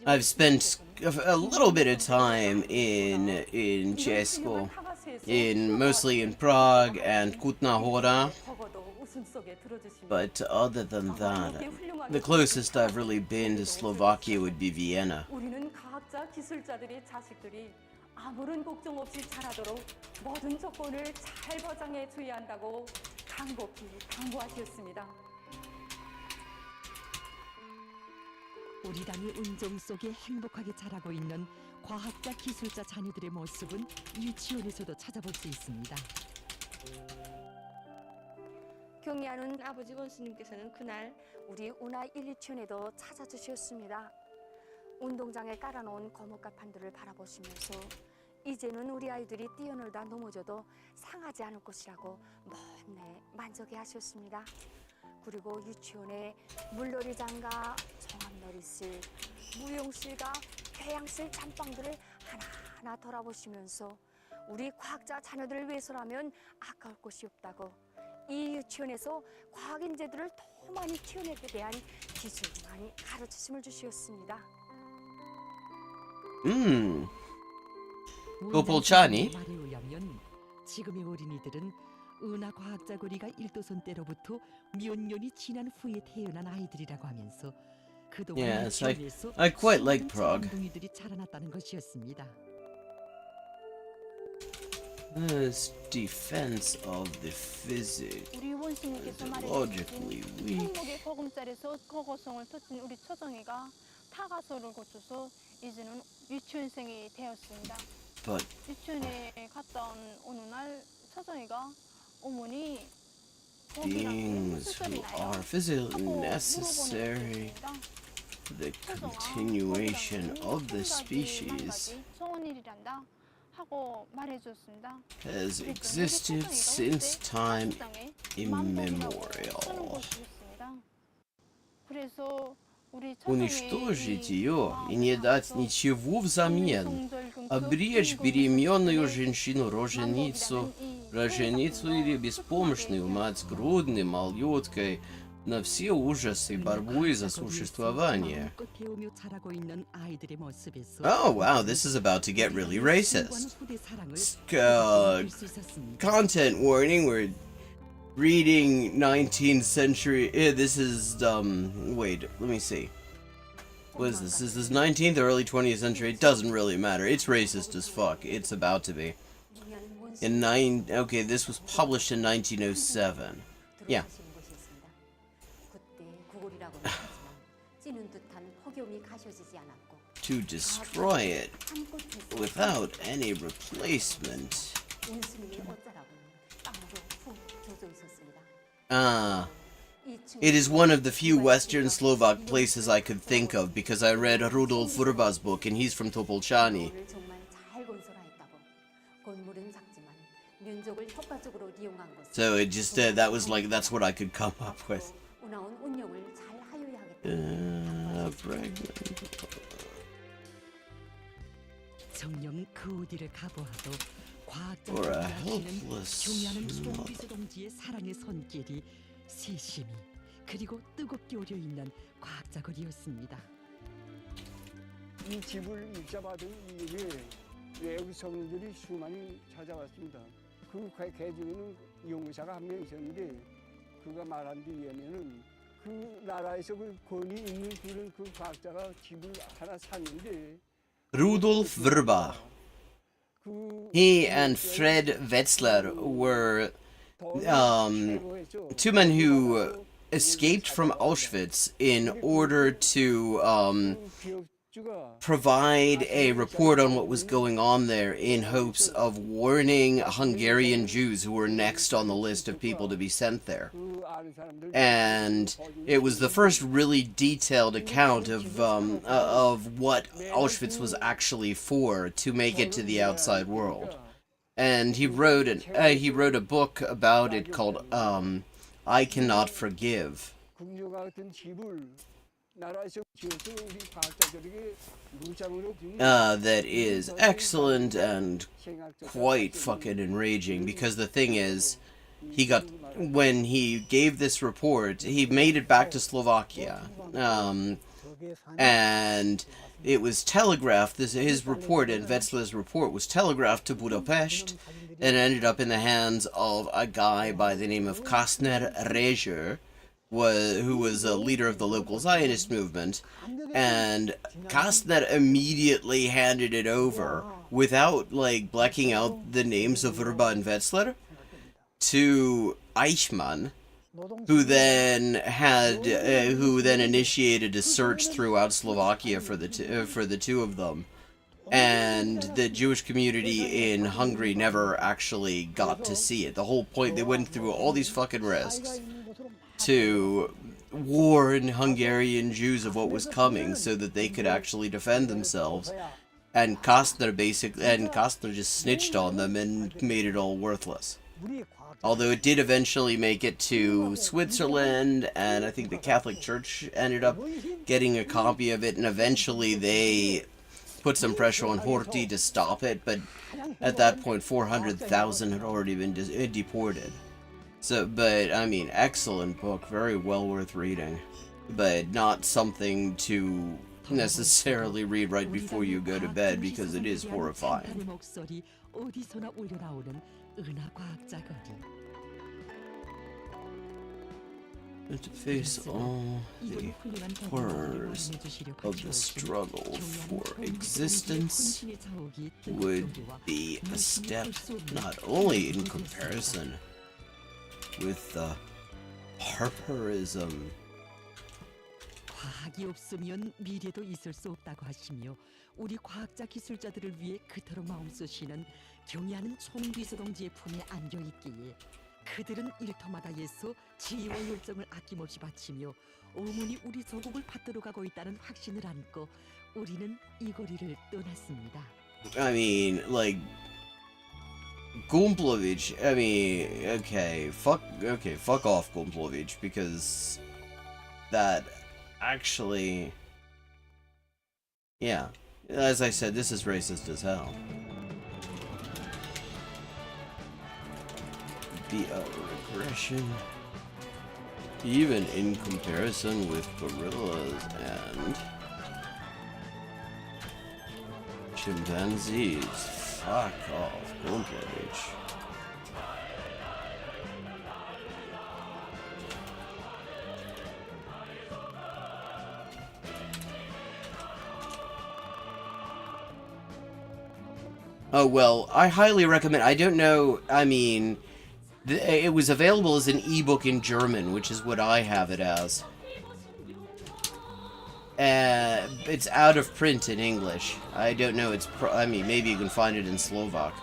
[SPEAKER 1] I've spent a little bit of time in Česko, mostly in Prague and Kutná Hora, but other than that, the closest I've really been to Slovakia would be Vienna.
[SPEAKER 8] 우리는 과학자 기술자들의 자식들이 아무런 걱정 없이 자라도록 모든 조건을 잘 보장해 줘야 한다고 간곡히 당부하셨습니다.
[SPEAKER 6] 우리 당의 운정 속에 행복하게 자라고 있는 과학자 기술자 자녀들의 모습은 유치원에서도 찾아볼 수 있습니다.
[SPEAKER 9] 경리하는 아버지 원수님께서는 그날 우리 운하 1, 2촌에도 찾아주셨습니다. 운동장에 깔아놓은 거뭇가판들을 바라보시면서 이제는 우리 아이들이 뛰어놀다 넘어져도 상하지 않을 것이라고 먼내 만족해 하셨습니다. 그리고 유치원에 물놀이장과 종합놀이실, 무용실과 교양실 잠방들을 하나하나 돌아보시면서 우리 과학자 자녀들을 위해서라면 아까울 것이 없다고 이 유치원에서 과학 인재들을 더 많이 키워내게 대한 기술만이 가르치심을 주시었습니다.
[SPEAKER 1] Kollontai?
[SPEAKER 6] 말에 의하면 지금의 어린이들은 은하 과학자 거리가 일도선 때로부터 몇 년이 지난 후에 태어난 아이들이라고 하면서 그동안
[SPEAKER 1] Yes,
[SPEAKER 6] 유치원에서
[SPEAKER 1] I quite like Prague.
[SPEAKER 6] 엉덩이들이 자라났다는 것이었습니다.
[SPEAKER 1] This defense of the physics
[SPEAKER 9] 우리 원수님께서
[SPEAKER 1] logically
[SPEAKER 9] 말해주신
[SPEAKER 1] weak.
[SPEAKER 9] 행복의 보금자리에서 거거성을 터친 우리 처정이가 타가서를 거쳐서 이제는 유치원생이 되었습니다.
[SPEAKER 1] But
[SPEAKER 9] 유치원에 갔다 온 어느 날 처정이가 어머니
[SPEAKER 1] beings who are physically necessary for the continuation of the species
[SPEAKER 9] 소원일이란다 하고 말해줬습니다.
[SPEAKER 1] has existed since time immemorial.
[SPEAKER 9] 그래서 우리
[SPEAKER 1] Уничтожить ее и не дать ничего взамен. Обречь беременную женщину роженицу или беспомощную мать грудной, малюткой на все ужасы борьбы за существование.
[SPEAKER 6] 마음껏 배우며 자라고 있는 아이들의 모습에서
[SPEAKER 1] Oh wow, this is about to get really racist.
[SPEAKER 6] 후대 사랑을
[SPEAKER 1] Uh,
[SPEAKER 6] 느낄 수 있었습니다.
[SPEAKER 1] Content warning, we're reading 19th century. This is, wait, let me see. What is this? Is this 19th or early 20th century? It doesn't really matter. It's racist as fuck. It's about to be. Okay, this was published in 1907. Yeah.
[SPEAKER 4] 그때 구골이라고는 하지만 찌는 듯한 폭염이 가셔지지 않았고
[SPEAKER 1] To destroy it
[SPEAKER 4] 한 꽃에서
[SPEAKER 1] without any replacement.
[SPEAKER 4] 원수님의 옷자락은 땀으로 푹 젖어 있었습니다.
[SPEAKER 1] Ah. It is one of the few Western Slovak places I could think of because I read Rudolf Vrba's book and he's from Topolchany.
[SPEAKER 4] 건물을 정말 잘 건설하였다고. 건물은 작지만 면적을 효과적으로 이용한 것은
[SPEAKER 1] So it just, that was like, that's what I could come up with.
[SPEAKER 4] 운하원 운영을 잘 하여야 하겠다.
[SPEAKER 1] Pregnant.
[SPEAKER 6] 정령 그 어디를 가보아도
[SPEAKER 1] Or a
[SPEAKER 6] 과학자들이 하시는
[SPEAKER 1] helpless
[SPEAKER 6] 경야는
[SPEAKER 1] mother.
[SPEAKER 6] 송비서 동지의 사랑의 손길이 세심히 그리고 뜨겁게 오려 있는 과학자 거리였습니다.
[SPEAKER 10] 이 집을 입자받은 이후에 외국 성인들이 수많이 찾아왔습니다. 그 중에는 이용사가 한 명 있었는데 그가 말한 데 의하면은 그 나라에서 그 권위 있는 그런 그 과학자가 집을 하나 샀는데
[SPEAKER 1] Rudolf Vrba.
[SPEAKER 10] 그
[SPEAKER 1] He and Fred Wetzler were two men who escaped from Auschwitz in order to provide a report on what was going on there in hopes of warning Hungarian Jews who were next on the list of people to be sent there. And it was the first really detailed account of what Auschwitz was actually for, to make it to the outside world. And he wrote a book about it called I Cannot Forgive. That is excellent and quite fucking enraging, because the thing is, when he gave this report, he made it back to Slovakia, and it was telegraphed, his report and Wetzler's report was telegraphed to Budapest, and ended up in the hands of a guy by the name of Kastner Reger, who was a leader of the local Zionist movement, and Kastner immediately handed it over, without, blacking out the names of Vrba and Wetzler, to Eichmann, who then initiated a search throughout Slovakia for the two of them. And the Jewish community in Hungary never actually got to see it. The whole point, they went through all these fucking risks to warn Hungarian Jews of what was coming so that they could actually defend themselves. And Kastner just snitched on them and made it all worthless. Although it did eventually make it to Switzerland, and I think the Catholic Church ended up getting a copy of it, and eventually they put some pressure on Horthy to stop it, but at that point 400,000 had already been deported. So, but, I mean, excellent book, very well worth reading, but not something to necessarily read right before you go to bed, because it is horrifying. And to face all the horrors of the struggle for existence would be a step not only in comparison with the barbarism.
[SPEAKER 6] 과학이 없으면 미래도 있을 수 없다고 하시며 우리 과학자 기술자들을 위해 그토록 마음 쓰시는 경애하는 총비서 동지의 품에 안겨 있기에 그들은 일터마다 예서 지혜와 열정을 아낌없이 바치며 어머니 우리 조국을 받들어 가고 있다는 확신을 안고 우리는 이 거리를 떠났습니다.
[SPEAKER 1] I mean, Gumplovich, I mean, okay, fuck off, Gumplovich, because that actually, yeah, as I said, this is racist as hell. The regression, even in comparison with gorillas and chimpanzees. Fuck off, Gumplovich. Oh, well, I highly recommend. I don't know, I mean, it was available as an ebook in German, which is what I have it as. It's out of print in English. I don't know, I mean, maybe you can find it in Slovak.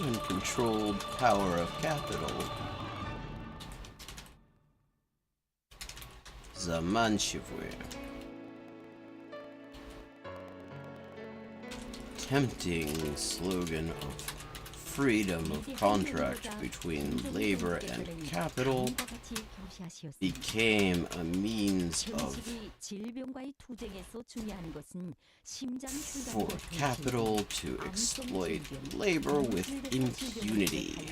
[SPEAKER 1] uncontrolled power of capital. Заманчивые. Tempting slogan of freedom of contract between labor and capital became a means of for capital to exploit labor with impunity.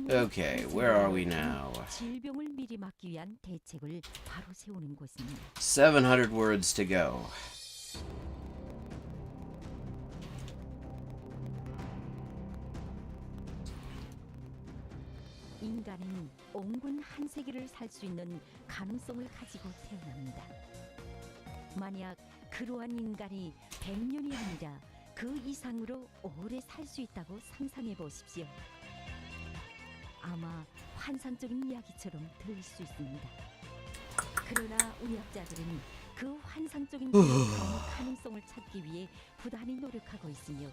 [SPEAKER 1] Okay, where are we now? 700 words to go.
[SPEAKER 11] 인간은 온군 한 세기를 살 수 있는 가능성을 가지고 태어납니다. 만약 그러한 인간이 100년이 아니라 그 이상으로 오래 살 수 있다고 상상해 보십시오. 아마 환상적인 이야기처럼 들릴 수 있습니다. 그러나 의학자들은 그 환상적인 가능성을 찾기 위해 부단히 노력하고 있으며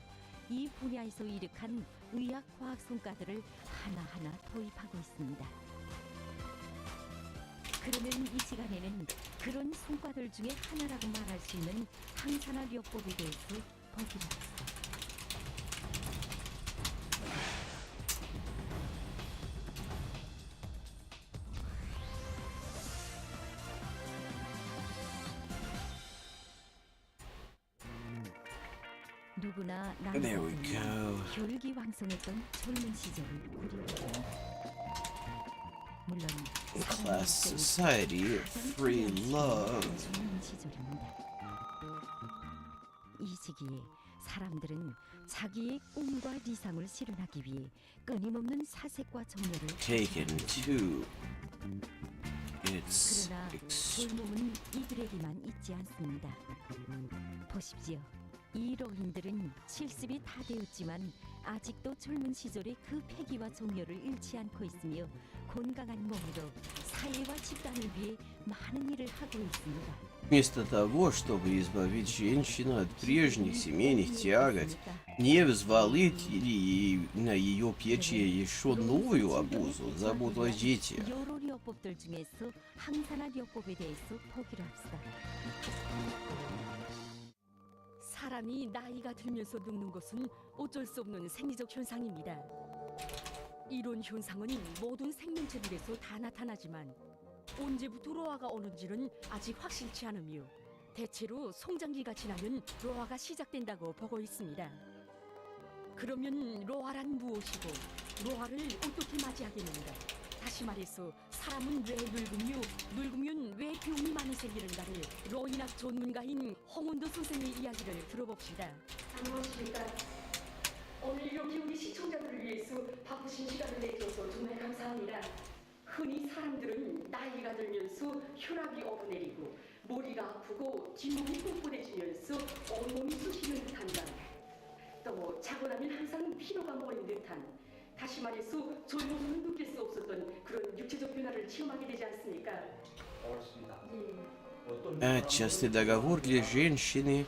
[SPEAKER 11] 이 분야에서 이룩한 의학 과학 성과들을 하나하나 도입하고 있습니다. 그러면 이 시간에는 그런 성과들 중에 하나라고 말할 수 있는 항산화요법에 대해서 보기로 합시다. 누구나 남자는 혈기왕성했던 젊은 시절을 그리워합니다. 물론
[SPEAKER 1] Class society, free love.
[SPEAKER 11] 젊은 시절입니다. 이 시기에 사람들은 자기의 꿈과理想을 실현하기 위해 끊임없는 사색과 정열을
[SPEAKER 1] Taken to its
[SPEAKER 11] 그러나 젊음은 이들에게만 있지 않습니다. 보십시오. 이 로힌들은 70이 다 되었지만 아직도 젊은 시절의 그 패기와 정열을 잃지 않고 있으며 건강한 몸으로 사회와 집단을 위해 많은 일을 하고 있습니다.
[SPEAKER 1] Вместо того, чтобы избавить женщину от прежних семейных тягот, не взвалить ли на ее плечи еще новую обузу, заботу о детях.
[SPEAKER 11] 여러 요법들 중에서 항산화요법에 대해서 보기로 합시다.
[SPEAKER 12] 사람이 나이가 들면서 늙는 것은 어쩔 수 없는 생리적 현상입니다. 이런 현상은 모든 생명체들에서 다 나타나지만 언제부터 로아가 오는지는 아직 확실치 않으며 대체로 성장기가 지나면 로아가 시작된다고 보고 있습니다. 그러면 로아란 무엇이고 로아를 어떻게 맞이하겠는가? 다시 말해서 사람은 왜 늙으며 늙으면 왜 병이 많이 생기는가를 로인학 전문가인 홍원도 선생의 이야기를 들어봅시다. 안녕하십니까. 오늘 이렇게 우리 시청자들을 위해서 바쁘신 시간을 내줘서 정말 감사합니다. 흔히 사람들은 나이가 들면서 혈압이 오르내리고 머리가 아프고 뒷목이 뻣뻣해지면서 온몸이 쑤시는 듯한다. 또 자고 나면 항상 피로가 모인 듯한, 다시 말해서 젊어서는 느낄 수 없었던 그런 육체적 변화를 체험하게 되지 않습니까?
[SPEAKER 1] Частый договор для женщины,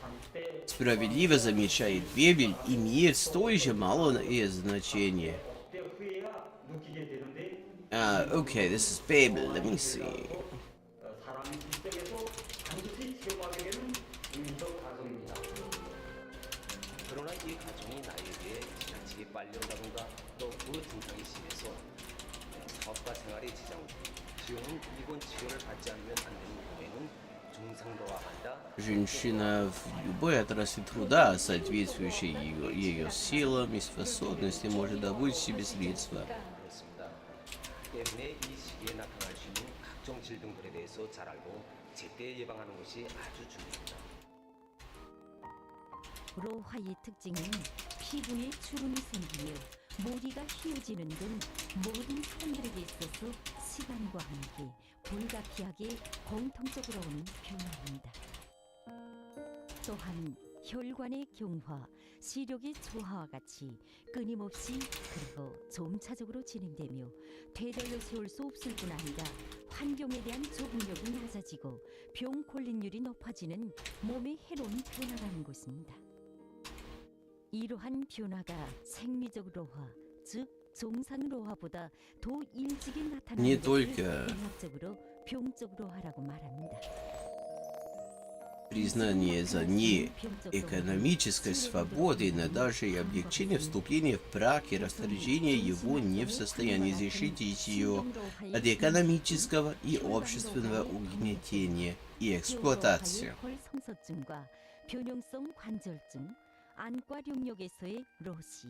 [SPEAKER 1] справедливо замечает Бебель, имеет столь же малое значение. Okay, this is Babel. Let me see.
[SPEAKER 13] 그러나 이 가정이 나이에 비해 지나치게 빨리 온다던가 또 그 증상이 심해서 사업과 생활에 지원은 이번 치료를 받지 않으면 안 되는 경우에는 중상도화한다.
[SPEAKER 1] Женщина в любой отрасли труда, соответствующей ее силам и способностям, может добыть себе средства.
[SPEAKER 13] 그렇습니다. 때문에 이 시기에 나타날 수 있는 각종 질병들에 대해서 잘 알고 제때 예방하는 것이 아주 중요합니다.
[SPEAKER 11] 로화의 특징은 피부에 주름이 생기며 머리가 휘어지는 등 모든 사람들에게 있어서 시간과 함께 불가피하게 공통적으로 오는 변화입니다. 또한 혈관의 경화, 시력의 조화와 같이 끊임없이 그리고 점차적으로 진행되며 되돌려 세울 수 없을 뿐 아니라 환경에 대한 적응력이 낮아지고 병 걸림률이 높아지는 몸의 해로운 변화라는 것입니다. 이러한 변화가 생리적으로화, 즉 정상로화보다 더 일찍이
[SPEAKER 1] Не
[SPEAKER 11] 나타나는 것을
[SPEAKER 1] только
[SPEAKER 11] 의학적으로 병적으로화라고 말합니다.
[SPEAKER 1] признание за ней экономической свободы, но даже и облегчение вступления в брак и расторжение его не в состоянии защитить ее от экономического и общественного угнетения и эксплуатации.
[SPEAKER 11] 성서증과 변형성 관절증, 안과 용역에서의 로시,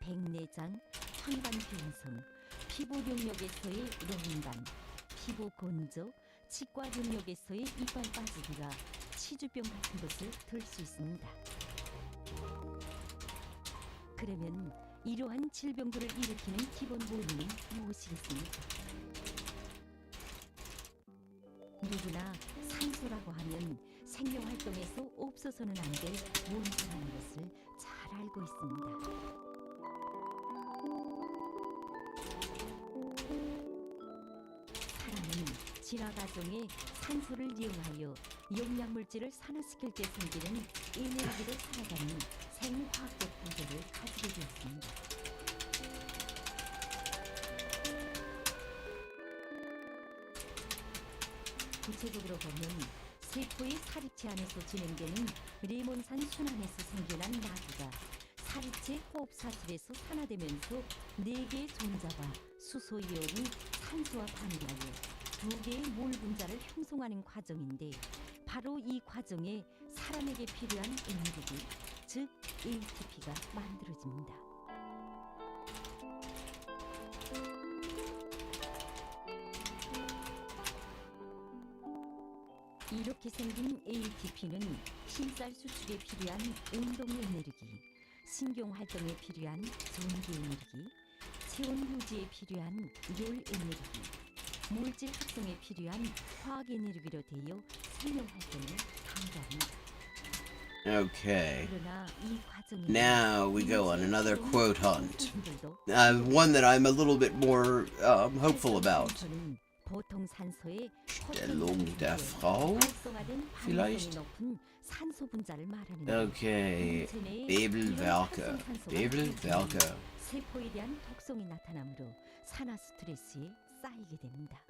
[SPEAKER 11] 백내장, 황반변성, 피부 용역에서의 로인반, 피부 건조, 치과 용역에서의 이빨 빠지기가 치주병 같은 것을 들 수 있습니다. 그러면 이러한 질병들을 일으키는 기본 원인은 무엇이겠습니까? 누구나 산소라고 하면 생명활동에서 없어서는 안 될 원소라는 것을 잘 알고 있습니다. 사람은 진화 과정에 산소를 이용하여 영양물질을 산화시킬 때 생기는 에너지로 살아가는 생화학적 구조를 가지게 되었습니다. 구체적으로 보면 세포의 사립체 안에서 진행되는 레몬산 순환에서 생겨난 나두가 사립체 호흡사슬에서 산화되면서 4개의 전자가 수소 이온이 산소와 반응하여 2개의 몰 분자를 형성하는 과정인데, 바로 이 과정에 사람에게 필요한 에너지, 즉 ATP가 만들어집니다. 이렇게 생긴 ATP는 힘살 수축에 필요한 운동 에너지, 신경 활동에 필요한 전기 에너지, 체온 유지에 필요한 열 에너지, 물질 합성에 필요한 화학 에너지로 되어 생명 활동을 담당합니다.
[SPEAKER 1] Okay. Now we go on another quote hunt. One that I'm a little bit more hopeful about. Stellung der Frau? Vielleicht? Okay. Bebelwerke. Bebelwerke.
[SPEAKER 11] 세포에 대한 독성이 나타나므로 산화 스트레스에 쌓이게 됩니다.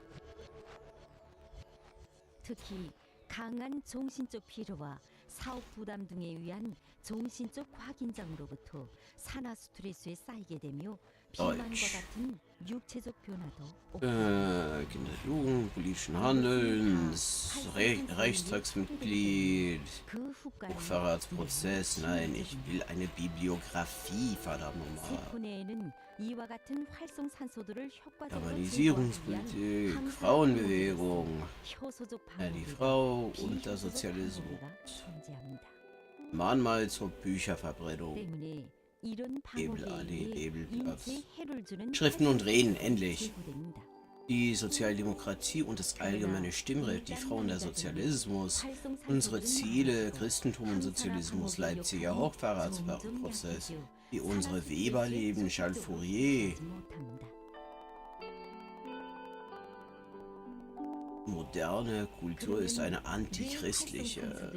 [SPEAKER 11] 특히 강한 정신적 피로와 사업 부담 등에 의한 정신적 과긴장으로부터 산화 스트레스에 쌓이게 되며 비만과 같은 육체적 변화도
[SPEAKER 1] Kinderjugend, politischen Handelns, Reichstagsmitglied, Hochverratsprozess. Nein, ich will eine Bibliografie, verdammt nochmal.
[SPEAKER 11] 세포 내에는 이와 같은 활성산소들을 효과적으로
[SPEAKER 1] Globalisierungspolitik, Frauenbewegung, ja, die Frau und der Sozialismus. Mahnmal zur Bücherverbrennung. Schriften und Reden, endlich. Die Sozialdemokratie und das allgemeine Stimmrecht, die Frauen der Sozialismus, unsere Ziele, Christentum und Sozialismus, Leipziger Hochverratsprozess, wie unsere Weber leben, Charles Fourier. Moderne Kultur ist eine antichristliche.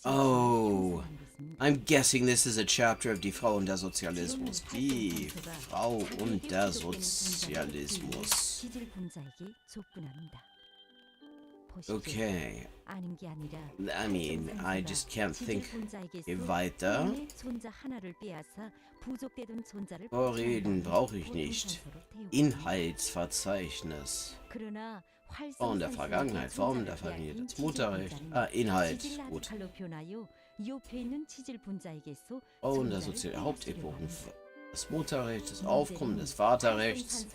[SPEAKER 1] Oh, I'm guessing this is a chapter of Die Frau und der Sozialismus. Die Frau und der Sozialismus. Okay. I mean, I just can't think weiter. Vorreden brauche ich nicht. Inhaltsverzeichnis. Form der Vergangenheit, Form der Vergangenheit, das Mutterrecht. Inhalt, gut. Form der Hauptepochen. Das Mutterrecht, das Aufkommen des Vaterrechts.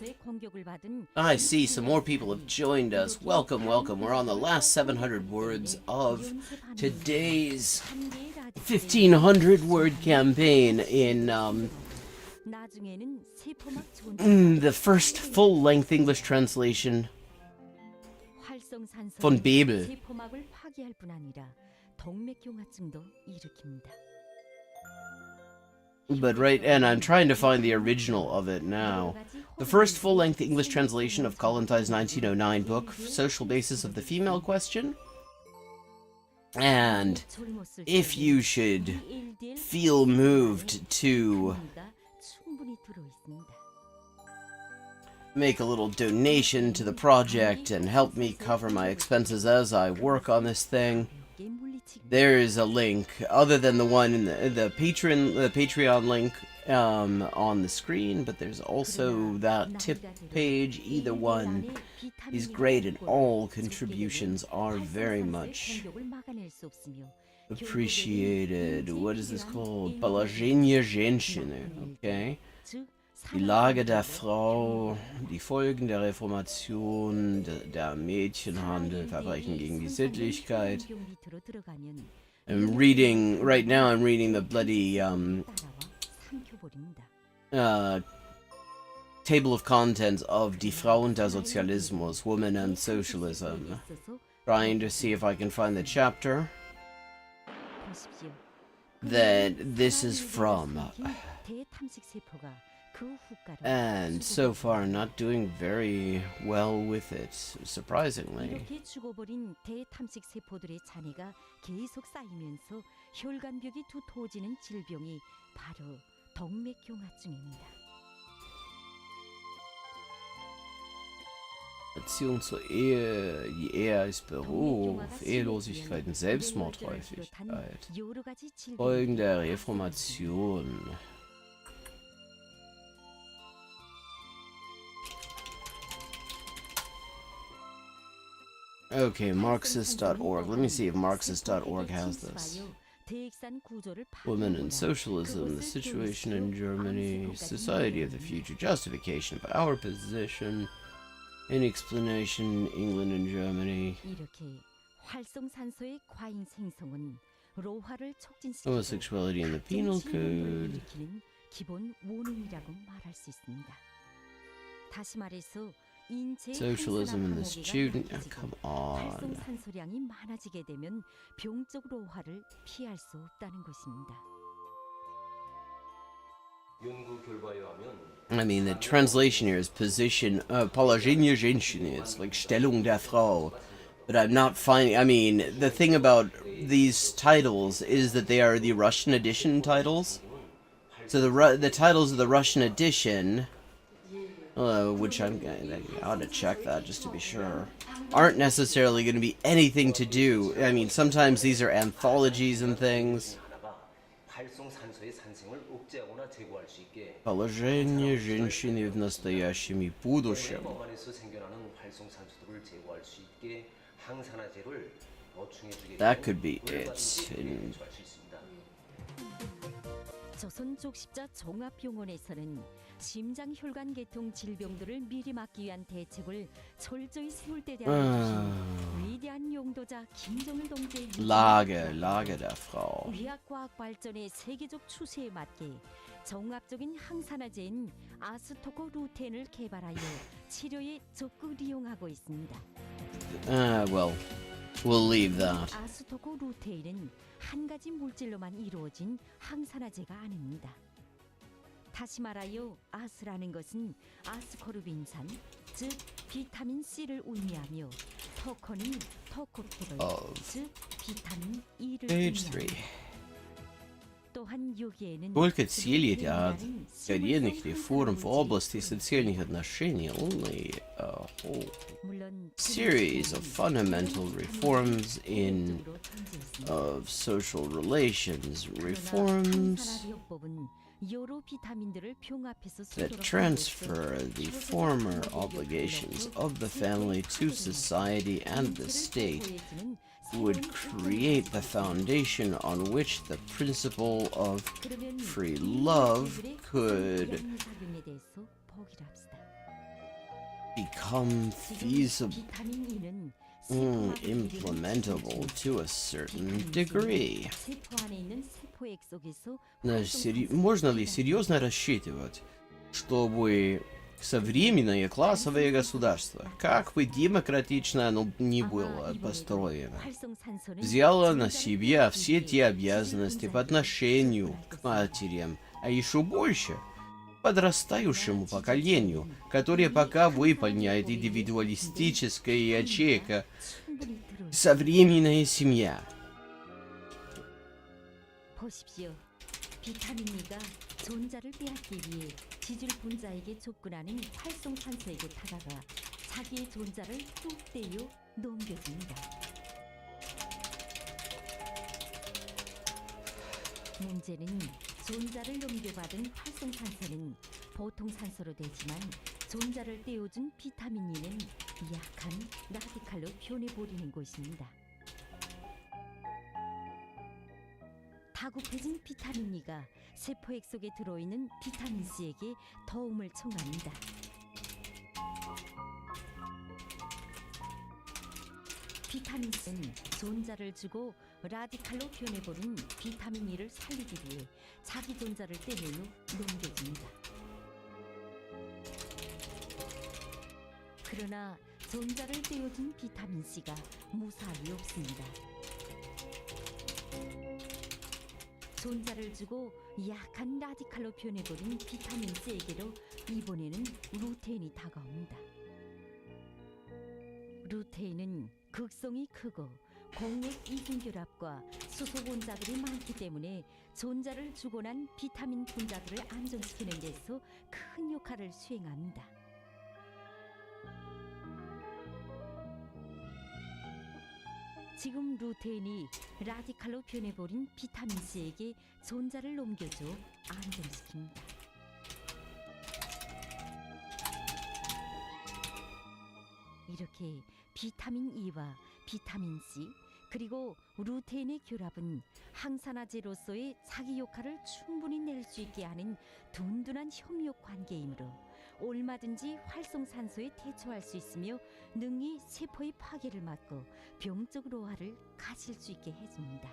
[SPEAKER 1] I see some more people have joined us. Welcome, welcome. We're on the last 700 words of today's 1,500 word campaign in the first full-length English translation von Bebel. But and I'm trying to find the original of it now. The first full-length English translation of Kollontai's 1909 book, Social Basis of the Female Question. And if you should feel moved to make a little donation to the project and help me cover my expenses as I work on this thing, there is a link other than the one in the Patreon link on the screen, but there's also that tip page. Either one is great, and all contributions are very much appreciated. What is this called? Положение женщины. Okay. Die Lage der Frau, die Folgen der Reformation, der Mädchenhandel, Verbrechen gegen die Sittlichkeit. I'm reading, right now I'm reading the bloody table of contents of Die Frau und der Sozialismus, Women and Socialism. Trying to see if I can find the chapter that this is from. And so far not doing very well with it, surprisingly.
[SPEAKER 11] 이렇게 죽어버린 대탐식 세포들의 잔해가 계속 쌓이면서 혈관벽이 두터워지는 질병이 바로 동맥경화증입니다.
[SPEAKER 1] Beziehung zur Ehe, die Ehe als Beruf, Ehelosigkeit und Selbstmordhäufigkeit. Folgen der Reformation. Okay, Marxist.org. Let me see if Marxist.org has this. Women and Socialism, the Situation in Germany, Society of the Future, Justification of our Position, An Explanation, England and Germany. Homosexuality in the Penal Code. Socialism in the student. Oh, come on.
[SPEAKER 11] 활성산소량이 많아지게 되면 병적 로화를 피할 수 없다는 것입니다.
[SPEAKER 1] I mean, the translation here is position, положение женщины. It's like Stellung der Frau. But I'm not finding, I mean, the thing about these titles is that they are the Russian edition titles. So the titles of the Russian edition, which I ought to check that just to be sure, aren't necessarily going to be anything to do. I mean, sometimes these are anthologies and things. Положение женщины в настоящем и будущем. That could be it.
[SPEAKER 11] 조선족십자 종합병원에서는 심장혈관 계통 질병들을 미리 막기 위한 대책을 철저히 세울 때 대한 위대한 용도자 김정일 동지의
[SPEAKER 1] Lage der Frau.
[SPEAKER 11] 의학과학 발전의 세계적 추세에 맞게 종합적인 항산화제인 아스토코 루테인을 개발하여 치료에 적극 이용하고 있습니다.
[SPEAKER 1] Well, we'll leave that.
[SPEAKER 11] 아스토코 루테인은 한 가지 물질로만 이루어진 항산화제가 아닙니다. 다시 말하여 아스라는 것은 아스코르빈산, 즉 비타민 C를 의미하며 토코는 토코페롤, 즉 비타민 E를 의미합니다. 또한 여기에는
[SPEAKER 1] Только цели ряд коренных реформ в области социальных отношений, only a whole series of fundamental reforms in of social relations, reforms that transfer the former obligations of the family to society and the state would create the foundation on which the principle of free love could become feasible, implementable to a certain degree. Можно ли серьезно рассчитывать, чтобы современное классовое государство, как бы демократично оно ни было построено, взяло на себя все те обязанности по отношению к матерям, а еще больше подрастающему поколению, которое пока выполняет индивидуалистическая ячейка современная семья.
[SPEAKER 11] 보십시오. 비타민 E가 존자를 빼앗기 위해 지줄 분자에게 접근하는 활성산소에게 다가가 자기의 존자를 뚝 떼어 넘겨줍니다. 문제는 존자를 넘겨받은 활성산소는 보통 산소로 되지만 존자를 떼어준 비타민 E는 약한 라디칼로 변해버리는 것입니다. 다급해진 비타민 E가 세포액 속에 들어있는 비타민 C에게 도움을 청합니다. 비타민 C는 존자를 주고 라디칼로 변해버린 비타민 E를 살리기 위해 자기 존자를 떼내어 넘겨줍니다. 그러나 존자를 떼어준 비타민 C가 무사히 없습니다. 존자를 주고 약한 라디칼로 변해버린 비타민 C에게로 이번에는 루테인이 다가옵니다. 루테인은 극성이 크고 공맥 이중결합과 수소 원자들이 많기 때문에 존자를 주고 난 비타민 분자들을 안정시키는 데서 큰 역할을 수행합니다. 지금 루테인이 라디칼로 변해버린 비타민 C에게 존자를 넘겨줘 안정시킵니다. 이렇게 비타민 E와 비타민 C 그리고 루테인의 결합은 항산화제로서의 자기 역할을 충분히 낼 수 있게 하는 든든한 협력 관계이므로 얼마든지 활성산소에 대처할 수 있으며 능히 세포의 파괴를 막고 병적 로화를 가질 수 있게 해줍니다.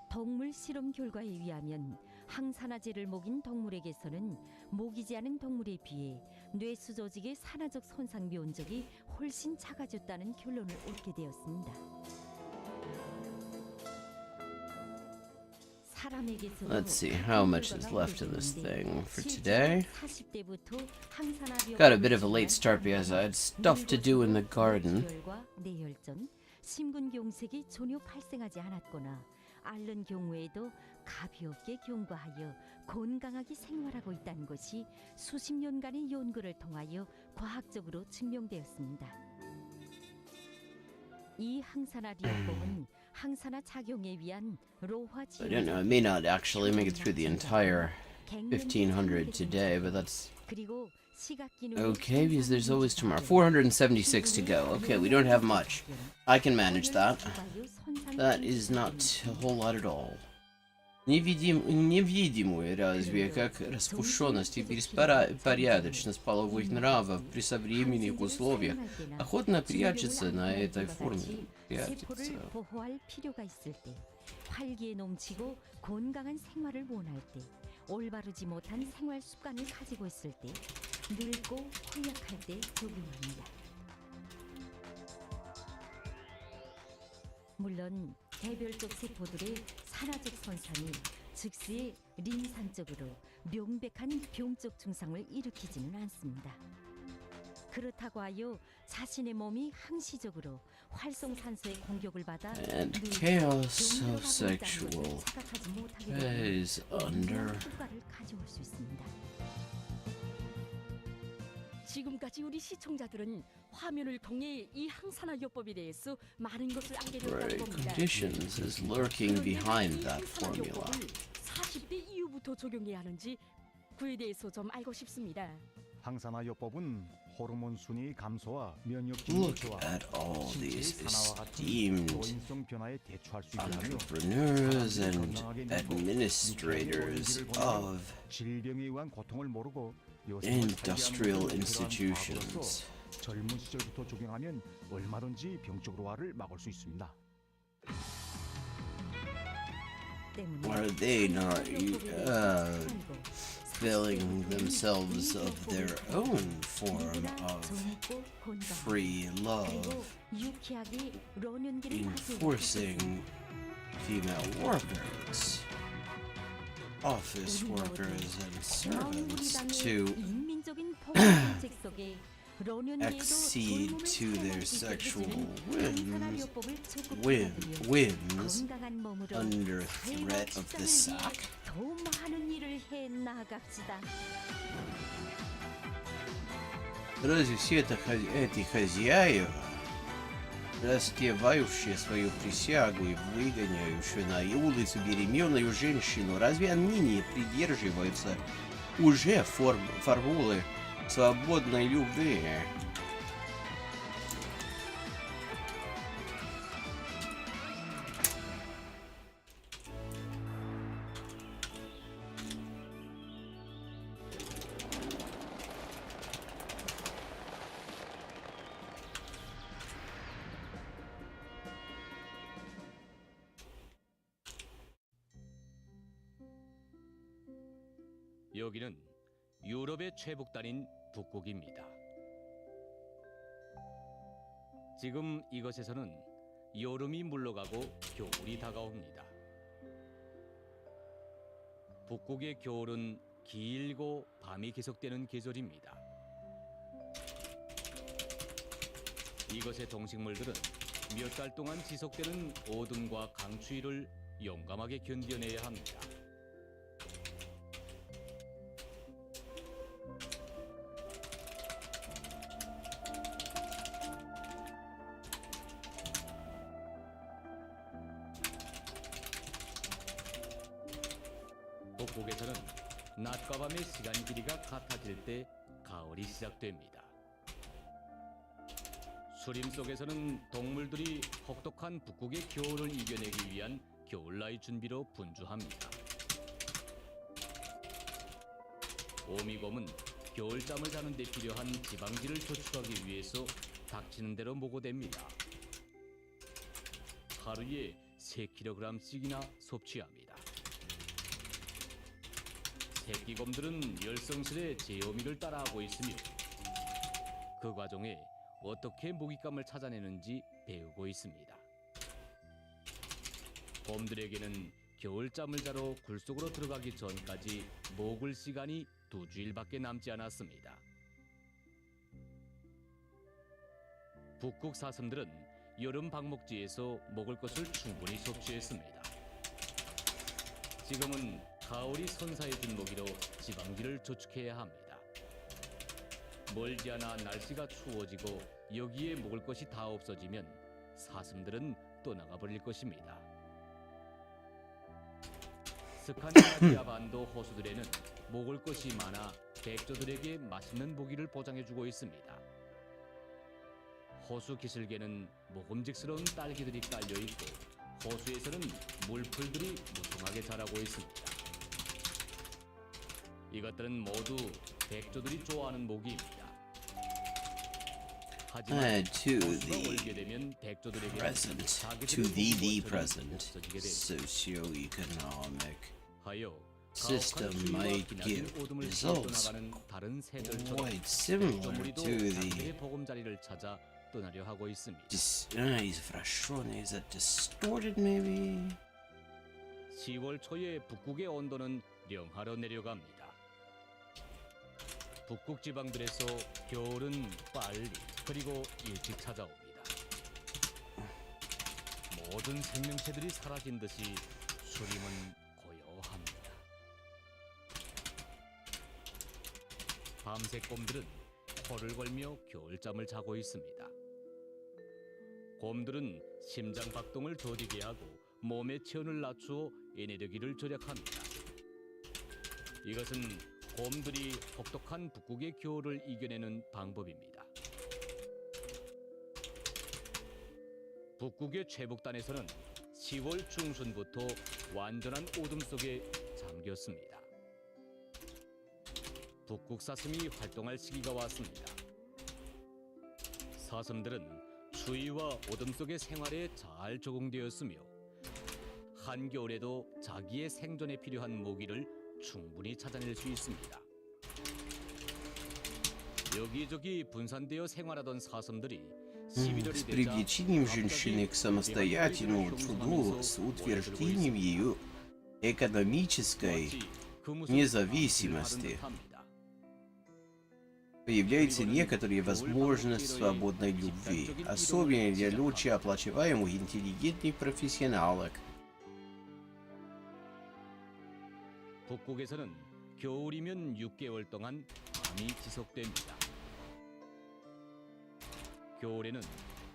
[SPEAKER 11] 동물 실험 결과에 의하면 항산화제를 먹인 동물에게서는 먹이지 않은 동물에 비해 뇌수 조직의 산화적 손상 면적이 훨씬 작아졌다는 결론을 얻게 되었습니다.
[SPEAKER 1] Let's see, how much is left in this thing for today? Got a bit of a late start because I had stuff to do in the garden.
[SPEAKER 11] 뇌혈전, 심근경색이 전혀 발생하지 않았거나 앓는 경우에도 가볍게 경과하여 건강하게 생활하고 있다는 것이 수십 년간의 연구를 통하여 과학적으로 증명되었습니다. 이 항산화리약법은 항산화 작용에 위한 로화
[SPEAKER 1] I don't know, I may not actually make it through the entire 1500 today, but that's okay because there's always tomorrow. 476 to go. Okay, we don't have much. I can manage that. That is not a whole lot at all. Невидимую разве как распушенность и беспорядочность половых нравов при современных условиях охотно прячется на этой форме.
[SPEAKER 11] 세포를 보호할 필요가 있을 때, 활기에 넘치고 건강한 생활을 원할 때, 올바르지 못한 생활 습관을 가지고 있을 때, 늙고 허약할 때 적용합니다. 물론 개별적 세포들의 산화적 손상이 즉시 림산적으로 명백한 병적 증상을 일으키지는 않습니다. 그렇다고 하여 자신의 몸이 항시적으로 활성산소의 공격을 받아
[SPEAKER 1] And chaos of sexual is under.
[SPEAKER 11] 효과를 가져올 수 있습니다.
[SPEAKER 12] 지금까지 우리 시청자들은 화면을 통해 이 항산화요법에 대해서 많은 것을 알게 되었다고
[SPEAKER 1] Right,
[SPEAKER 12] 봅니다.
[SPEAKER 1] conditions is lurking behind that formula.
[SPEAKER 12] 40대 이후부터 적용해야 하는지 그에 대해서 좀 알고 싶습니다.
[SPEAKER 14] 항산화요법은 호르몬 순위 감소와 면역 기능의
[SPEAKER 1] Look
[SPEAKER 14] 저하,
[SPEAKER 1] at all
[SPEAKER 14] 신체
[SPEAKER 1] these
[SPEAKER 14] 산화와 같은
[SPEAKER 1] esteemed
[SPEAKER 14] 노인성 변화에 대처할 수 있게 하며
[SPEAKER 1] entrepreneurs
[SPEAKER 14] 사람들이
[SPEAKER 1] and
[SPEAKER 14] 건강하게 늙고
[SPEAKER 1] administrators
[SPEAKER 14] 육체의 원기를 보내고
[SPEAKER 1] of
[SPEAKER 14] 질병에 의한 고통을 모르고 여성을
[SPEAKER 1] industrial
[SPEAKER 14] 살게 하는 그러한
[SPEAKER 1] institutions.
[SPEAKER 14] 과학으로서 젊은 시절부터 적용하면 얼마든지 병적 로화를 막을 수 있습니다.
[SPEAKER 1] Are they not filling themselves of their own form of free love, enforcing female workers, office workers, and servants to accede to their sexual whims under threat of the sack?
[SPEAKER 11] 더 많은 일을 해 나갑시다.
[SPEAKER 1] Разве все это эти хозяева, распевающие свою присягу и выгоняющие на улицу беременную женщину, разве они не придерживаются уже формулы свободной любви?
[SPEAKER 7] 여기는 유럽의 최북단인 북극입니다. 지금 이것에서는 여름이 물러가고 겨울이 다가옵니다. 북극의 겨울은 길고 밤이 계속되는 계절입니다. 이것의 동식물들은 몇 달 동안 지속되는 어둠과 강추위를 용감하게 견뎌내야 합니다. 북극에서는 낮과 밤의 시간 길이가 같아질 때 가을이 시작됩니다. 수림 속에서는 동물들이 혹독한 북극의 겨울을 이겨내기 위한 겨울나이 준비로 분주합니다. 오미곰은 겨울잠을 자는 데 필요한 지방질을 저축하기 위해서 닥치는 대로 먹어댑니다. 하루에 3kg씩이나 섭취합니다. 새끼곰들은 열성스레 제어미를 따라하고 있으며 그 과정에 어떻게 먹잇감을 찾아내는지 배우고 있습니다. 곰들에게는 겨울잠을 자러 굴 속으로 들어가기 전까지 먹을 시간이 2주일밖에 남지 않았습니다. 북극 사슴들은 여름 방목지에서 먹을 것을 충분히 섭취했습니다. 지금은 가을이 선사해준 먹이로 지방질을 저축해야 합니다. 멀지 않아 날씨가 추워지고 여기에 먹을 것이 다 없어지면 사슴들은 떠나가 버릴 것입니다. 스칸디나비아 반도 호수들에는 먹을 것이 많아 백조들에게 맛있는 고기를 보장해주고 있습니다. 호수 기슭에는 먹음직스러운 딸기들이 깔려있고 호수에서는 물풀들이 무성하게 자라고 있습니다. 이것들은 모두 백조들이 좋아하는 모기입니다. 하지만 호수가 얼게 되면 백조들에게
[SPEAKER 1] to the present socio-economic system might give results quite similar to the
[SPEAKER 7] 보금자리를 찾아 떠나려 하고 있습니다.
[SPEAKER 1] is that distorted maybe?
[SPEAKER 7] 10월 초에 북극의 온도는 영하로 내려갑니다. 북극 지방들에서 겨울은 빨리 그리고 일찍 찾아옵니다. 모든 생명체들이 사라진 듯이 수림은 고요합니다. 밤새 곰들은 코를 걸며 겨울잠을 자고 있습니다. 곰들은 심장 박동을 더디게 하고 몸의 체온을 낮추어 에너지를 절약합니다. 이것은 곰들이 혹독한 북극의 겨울을 이겨내는 방법입니다. 북극의 최북단에서는 10월 중순부터 완전한 어둠 속에 잠겼습니다. 북극 사슴이 활동할 시기가 왔습니다. 사슴들은 추위와 어둠 속의 생활에 잘 적응되었으며 한겨울에도 자기의 생존에 필요한 먹이를 충분히 찾아낼 수 있습니다. 여기저기 분산되어 생활하던 사슴들이
[SPEAKER 1] С привлечением женщины к самостоятельному труду, с утверждением ее экономической независимости. появляются некоторые возможности свободной любви, особенно для лучше оплачиваемых интеллигентных профессионалок.
[SPEAKER 7] 북극에서는 겨울이면 6개월 동안 밤이 지속됩니다. 겨울에는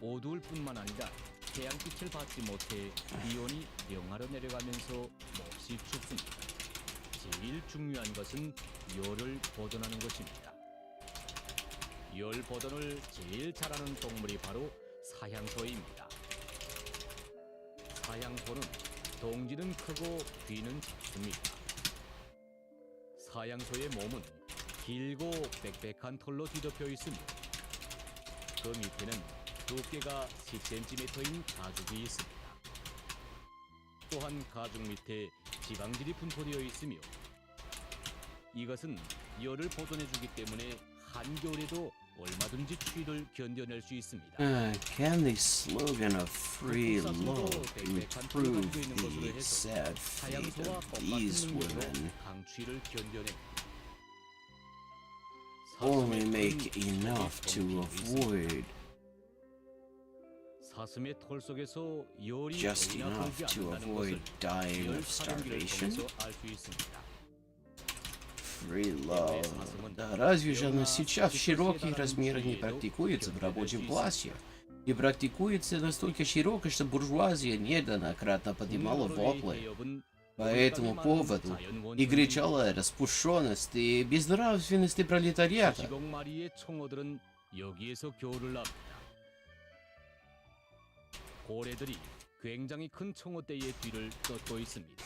[SPEAKER 7] 어두울 뿐만 아니라 태양빛을 받지 못해 기온이 영하로 내려가면서 몹시 춥습니다. 제일 중요한 것은 열을 보존하는 것입니다. 열 보존을 제일 잘하는 동물이 바로 사향소입니다. 사향소는 덩치는 크고 귀는 작습니다. 사향소의 몸은 길고 빽빽한 털로 뒤덮여 있으며 그 밑에는 두께가 10cm인 가죽이 있습니다. 또한 가죽 밑에 지방질이 분포되어 있으며 이것은 열을 보존해주기 때문에 한겨울에도 얼마든지 추위를 견뎌낼 수 있습니다.
[SPEAKER 1] Can the slogan of free love improve the sad fate of these women?
[SPEAKER 7] 강추위를 견뎌냅니다.
[SPEAKER 1] Only make enough to avoid
[SPEAKER 7] 사슴의 털 속에서 열이
[SPEAKER 1] just
[SPEAKER 7] 얼마나
[SPEAKER 1] enough
[SPEAKER 7] 돌지
[SPEAKER 1] to
[SPEAKER 7] 않는다는
[SPEAKER 1] avoid
[SPEAKER 7] 것을
[SPEAKER 1] dying
[SPEAKER 7] 열
[SPEAKER 1] of
[SPEAKER 7] 촬영기를
[SPEAKER 1] starvation?
[SPEAKER 7] 통해서 알 수 있습니다.
[SPEAKER 1] Free love. Да разве же она сейчас в широких размерах не практикуется в рабочем классе? Не практикуется настолько широко, что буржуазия неоднократно поднимала воплы по этому поводу и кричала о распущенности и безнравственности пролетариата.
[SPEAKER 7] 지공마리의 청어들은 여기에서 겨울을 납니다. 고래들이 굉장히 큰 청어떼의 뒤를 쫓고 있습니다.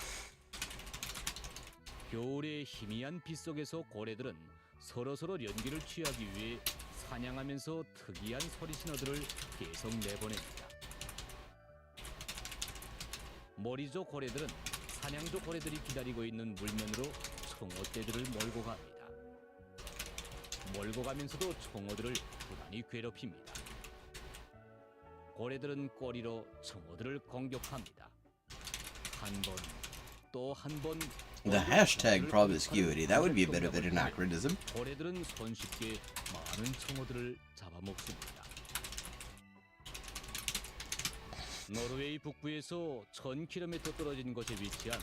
[SPEAKER 7] 겨울의 희미한 빛 속에서 고래들은 서로서로 연기를 취하기 위해 사냥하면서 특이한 소리 신호들을 계속 내보냅니다. 머리조 고래들은 사냥조 고래들이 기다리고 있는 물면으로 청어떼들을 몰고 갑니다. 몰고 가면서도 청어들을 부단히 괴롭힙니다. 고래들은 꼬리로 청어들을 공격합니다. 한 번, 또 한 번.
[SPEAKER 1] The hashtag promiscuity, that would be a bit of an anachronism.
[SPEAKER 7] 고래들은 손쉽게 많은 청어들을 잡아먹습니다. 노르웨이 북부에서 1000km 떨어진 곳에 위치한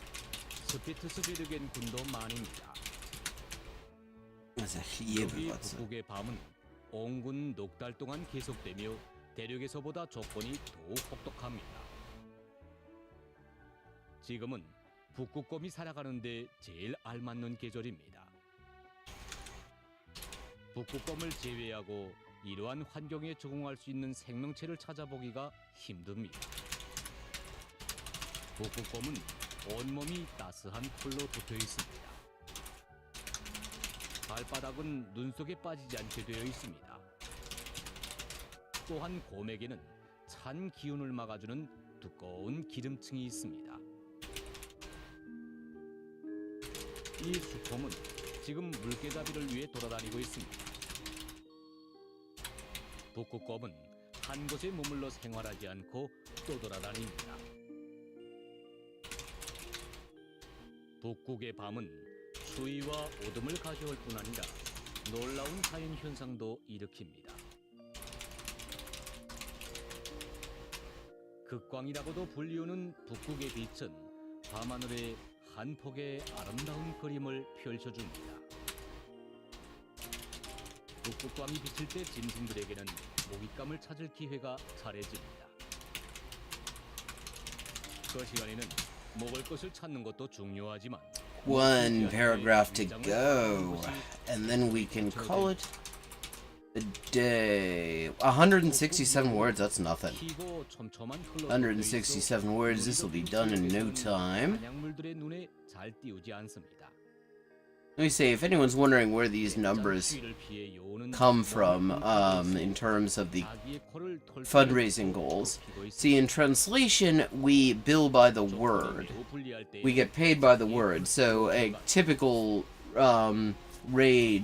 [SPEAKER 7] 스피트스베르겐 군도 만입니다. 여기 북극의 밤은 온군 넉 달 동안 계속되며 대륙에서보다 조건이 더욱 혹독합니다. 지금은 북극곰이 살아가는데 제일 알맞는 계절입니다. 북극곰을 제외하고 이러한 환경에 적응할 수 있는 생명체를 찾아보기가 힘듭니다. 북극곰은 온몸이 따스한 털로 덮여 있습니다. 발바닥은 눈 속에 빠지지 않게 되어 있습니다. 또한 곰에게는 찬 기운을 막아주는 두꺼운 기름층이 있습니다. 이 수콤은 지금 물개잡이를 위해 돌아다니고 있습니다. 북극곰은 한 곳에 머물러 생활하지 않고 떠돌아다닙니다. 북극의 밤은 추위와 어둠을 가져올 뿐 아니라 놀라운 자연 현상도 일으킵니다. 극광이라고도 불리우는 북극의 빛은 밤하늘에 한 폭의 아름다운 그림을 펼쳐줍니다. 북극광이 비칠 때 짐승들에게는 먹잇감을 찾을 기회가 잘해집니다. 그 시간에는 먹을 것을 찾는 것도 중요하지만
[SPEAKER 1] One paragraph to go, and then we can call it a day. 167 words, that's nothing. 167 words, this will be done in no time.
[SPEAKER 7] 사냥물들의 눈에 잘 띄우지 않습니다.
[SPEAKER 1] Let me say, if anyone's wondering where these numbers come from, in terms of the fundraising goals, see, in translation, we bill by the word. We get paid by the word. So a typical rate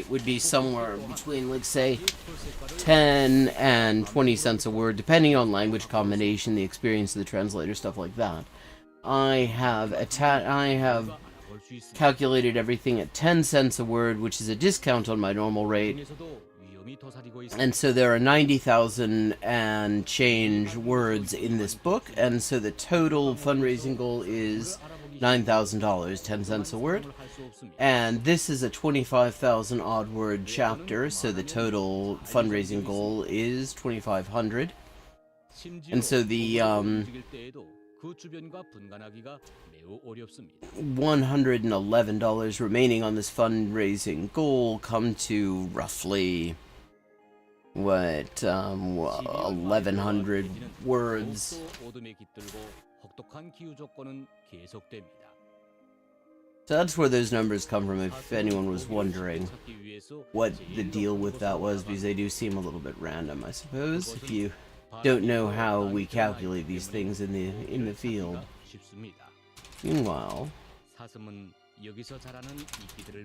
[SPEAKER 1] would be somewhere between, like, say, 10 and 20 cents a word, depending on language combination, the experience of the translator, stuff like that. I have calculated everything at 10 cents a word, which is a discount on my normal rate. And so there are 90,000 and change words in this book, and so the total fundraising goal is $9,000, 10 cents a word. And this is a 25,000 odd word chapter, so the total fundraising goal is 2,500. And so the $111 remaining on this fundraising goal come to roughly 1,100 words. So that's where those numbers come from, if anyone was wondering what the deal with that was, because they do seem a little bit random, I suppose, if you don't know how we calculate these things in the field. Meanwhile,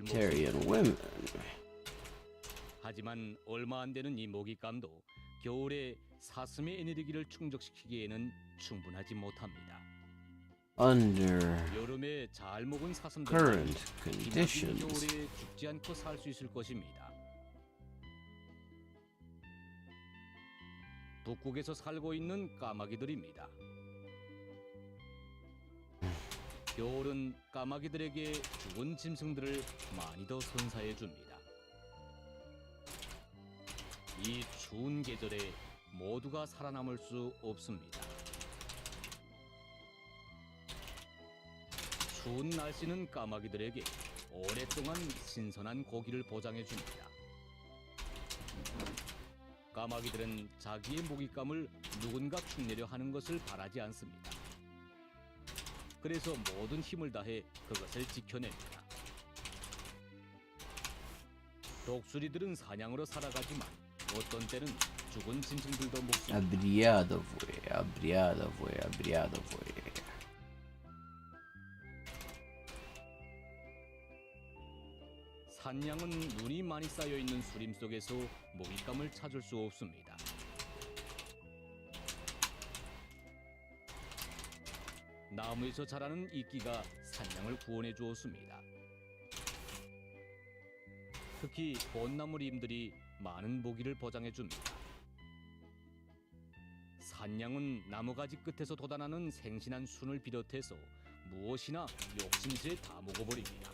[SPEAKER 1] Tarian women.
[SPEAKER 7] 하지만 얼마 안 되는 이 먹잇감도 겨울에 사슴의 에너지를 충족시키기에는 충분하지 못합니다.
[SPEAKER 1] Under
[SPEAKER 7] 여름에 잘 먹은 사슴들은
[SPEAKER 1] current conditions,
[SPEAKER 7] 겨울에 죽지 않고 살 수 있을 것입니다. 북극에서 살고 있는 까마귀들입니다. 겨울은 까마귀들에게 죽은 짐승들을 많이 더 선사해 줍니다. 이 추운 계절에 모두가 살아남을 수 없습니다. 추운 날씨는 까마귀들에게 오랫동안 신선한 고기를 보장해 줍니다. 까마귀들은 자기의 먹잇감을 누군가 축내려 하는 것을 바라지 않습니다. 그래서 모든 힘을 다해 그것을 지켜냅니다. 독수리들은 사냥으로 살아가지만 어떤 때는 죽은 짐승들도 먹습니다.
[SPEAKER 1] Obrigado, voy.
[SPEAKER 7] 산양은 눈이 많이 쌓여 있는 수림 속에서 먹잇감을 찾을 수 없습니다. 나무에서 자라는 이끼가 산양을 구원해 주었습니다. 특히 벚나무림들이 많은 먹이를 보장해 줍니다. 산양은 나무가지 끝에서 돋아나는 생신한 순을 비롯해서 무엇이나 욕심스레 다 먹어버립니다.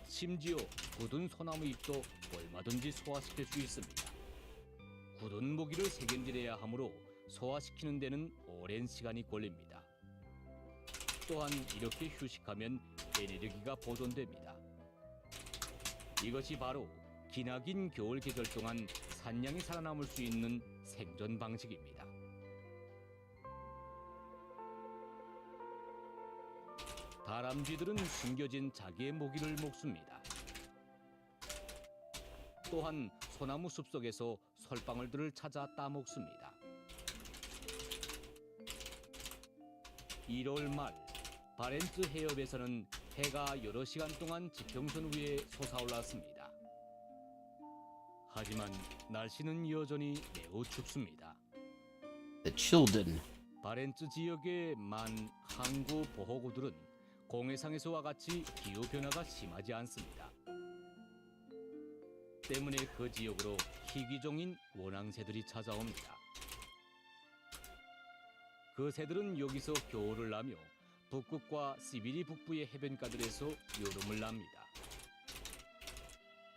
[SPEAKER 7] 심지어 굳은 소나무 잎도 얼마든지 소화시킬 수 있습니다. 굳은 모기를 세균질해야 하므로 소화시키는 데는 오랜 시간이 걸립니다. 또한 이렇게 휴식하면 에너지가 보존됩니다. 이것이 바로 기나긴 겨울 계절 동안 산양이 살아남을 수 있는 생존 방식입니다. 다람쥐들은 숨겨진 자기의 모기를 먹습니다. 또한 소나무 숲속에서 솔방울들을 찾아 따먹습니다. 1월 말 바렌츠 해협에서는 해가 여러 시간 동안 지평선 위에 솟아올랐습니다. 하지만 날씨는 여전히 매우 춥습니다.
[SPEAKER 1] The children.
[SPEAKER 7] 바렌츠 지역의 만 항구 보호구들은 공해상에서와 같이 기후 변화가 심하지 않습니다. 때문에 그 지역으로 희귀종인 원앙새들이 찾아옵니다. 그 새들은 여기서 겨울을 나며 북극과 시베리 북부의 해변가들에서 여름을 납니다.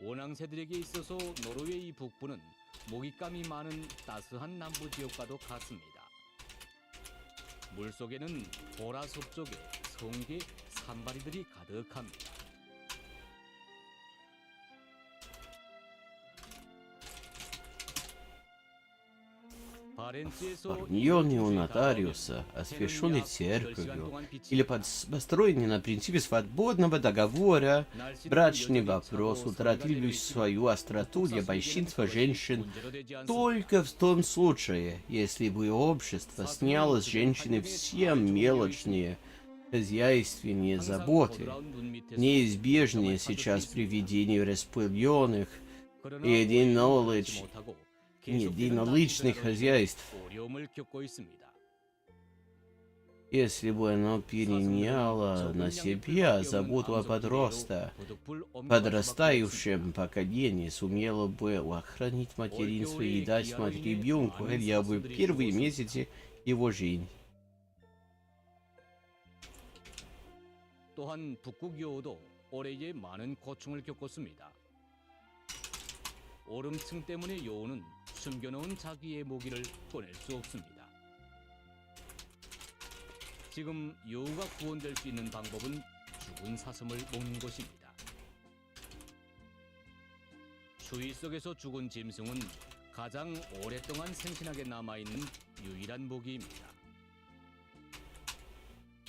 [SPEAKER 7] 원앙새들에게 있어서 노르웨이 북부는 먹잇감이 많은 따스한 남부 지역과도 같습니다. 물속에는 보라숲 쪽에 성게, 산바리들이 가득합니다.
[SPEAKER 1] Парньоны у нотариуса, освященный церковью, или построенный на принципе свободного договора, брачный вопрос утратил лишь свою остроту для большинства женщин только в том случае, если бы общество сняло с женщины все мелочные хозяйственные заботы, неизбежные сейчас при ведении распыленных и единоличных хозяйств. Если бы она переняла на себя заботу о подрастающем поколении, сумела бы охранить материнство и дать мать ребенку хотя бы первые месяцы его жизни.
[SPEAKER 7] 또한 북극 여우도 올해에 많은 고충을 겪었습니다. 얼음층 때문에 여우는 숨겨놓은 자기의 모기를 꺼낼 수 없습니다. 지금 여우가 구원될 수 있는 방법은 죽은 사슴을 먹는 것입니다. 추위 속에서 죽은 짐승은 가장 오랫동안 생신하게 남아있는 유일한 모기입니다.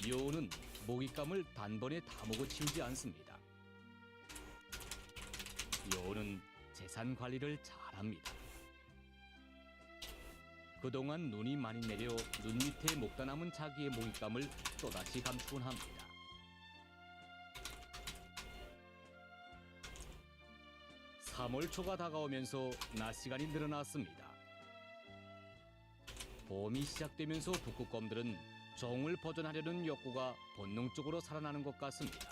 [SPEAKER 7] 여우는 모깃감을 단번에 다 먹어 치우지 않습니다. 여우는 재산 관리를 잘합니다. 그동안 눈이 많이 내려 눈 밑에 먹다 남은 자기의 모깃감을 또다시 감추곤 합니다. (3월) 초가 다가오면서 낮 시간이 늘어났습니다. 봄이 시작되면서 북극곰들은 종을 보존하려는 욕구가 본능적으로 살아나는 것 같습니다.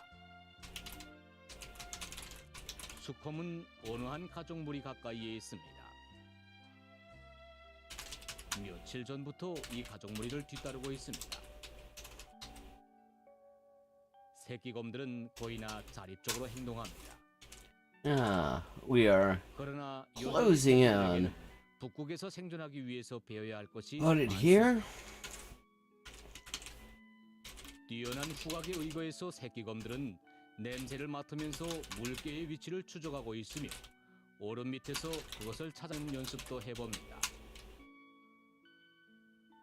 [SPEAKER 7] 수컴은 어느 한 가족물이 가까이에 있습니다. 며칠 전부터 이 가족무리를 뒤따르고 있습니다. 새끼곰들은 거의나 자립적으로 행동합니다.
[SPEAKER 1] We are
[SPEAKER 7] 그러나
[SPEAKER 1] closing in.
[SPEAKER 7] 북극에서 생존하기 위해서 배워야 할 것이
[SPEAKER 1] Put it here.
[SPEAKER 7] 뛰어난 후각에 의거해서 새끼곰들은 냄새를 맡으면서 물개의 위치를 추적하고 있으며 얼음 밑에서 그것을 찾아내는 연습도 해봅니다.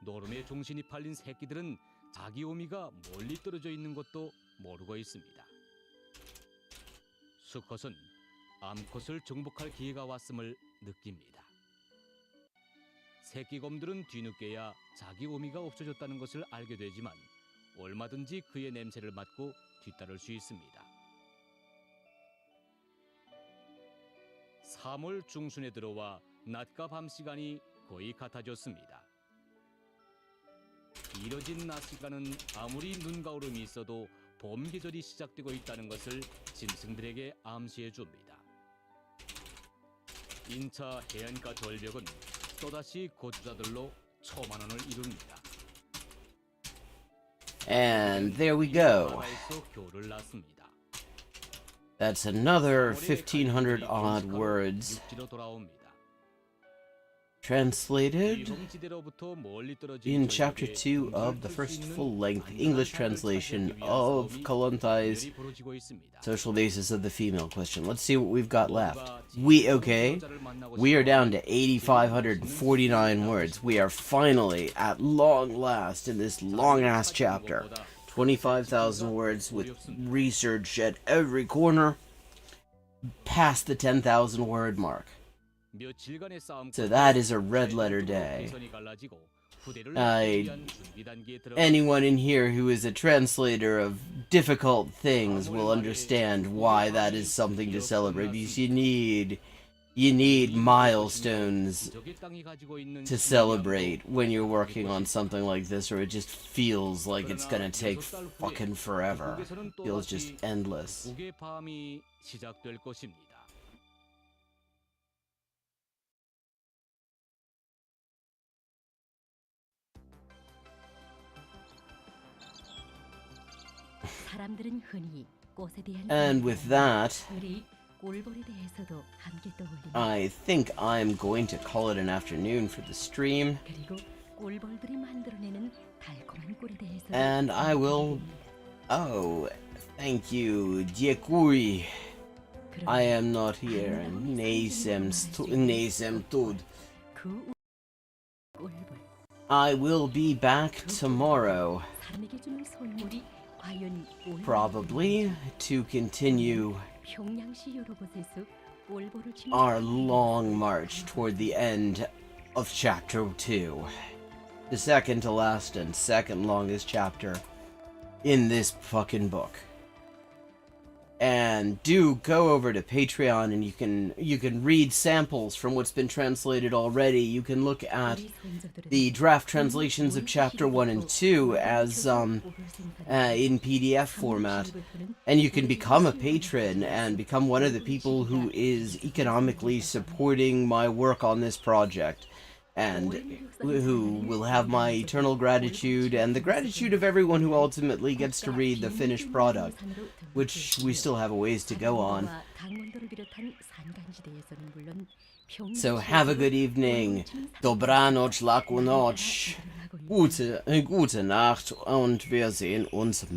[SPEAKER 7] 노름에 정신이 팔린 새끼들은 자기 어미가 멀리 떨어져 있는 것도 모르고 있습니다. 수컷은 암컷을 정복할 기회가 왔음을 느낍니다. 새끼곰들은 뒤늦게야 자기 어미가 없어졌다는 것을 알게 되지만 얼마든지 그의 냄새를 맡고 뒤따를 수 있습니다. 3월 중순에 들어와 낮과 밤 시간이 거의 같아졌습니다. 길어진 낮 시간은 아무리 눈 가오름이 있어도 봄 계절이 시작되고 있다는 것을 짐승들에게 암시해 줍니다. 인차 해안가 절벽은 또다시 거주자들로 초만원을 이룹니다.
[SPEAKER 1] And there we go.
[SPEAKER 7] 교를 낳습니다.
[SPEAKER 1] That's another 1,500 odd words. Translated in chapter 2 of the first full-length English translation of Kollontai's Social Basis of the Female Question. Let's see what we've got left. We are down to 8,549 words. We are finally, at long last, in this long-ass chapter. 25,000 words with research at every corner, past the 10,000 word mark. So that is a red letter day. Anyone in here who is a translator of difficult things will understand why that is something to celebrate, because you need milestones to celebrate when you're working on something like this, or it just feels like it's gonna take fucking forever. It feels just endless.
[SPEAKER 11] 사람들은 흔히 꽃에 대한
[SPEAKER 1] And with that,
[SPEAKER 11] 꼴보에 대해서도 함께 떠올립니다.
[SPEAKER 1] I think I'm going to call it an afternoon for the stream.
[SPEAKER 11] 그리고 꼴벌들이 만들어내는 달콤한 꿀에 대해서
[SPEAKER 1] And I will... Oh, thank you, Diekui. I am not here. Neisem Tud.
[SPEAKER 11] 그 꼴벌
[SPEAKER 1] I will be back tomorrow,
[SPEAKER 11] 사람에게 주는 선물이 과연
[SPEAKER 1] probably, to continue
[SPEAKER 11] 평양시 여러 곳에서 꼴벌을 치는
[SPEAKER 1] our long march toward the end of chapter 2. The second to last and second longest chapter in this fucking book. And do go over to Patreon, and you can read samples from what's been translated already. You can look at the draft translations of chapter 1 and 2 as in PDF format, and you can become a patron and become one of the people who is economically supporting my work on this project, and who will have my eternal gratitude and the gratitude of everyone who ultimately gets to read the finished product, which we still have a ways to go on. So have a good evening. Dobranoc, laku noc. Gute Nacht, und wir sehen uns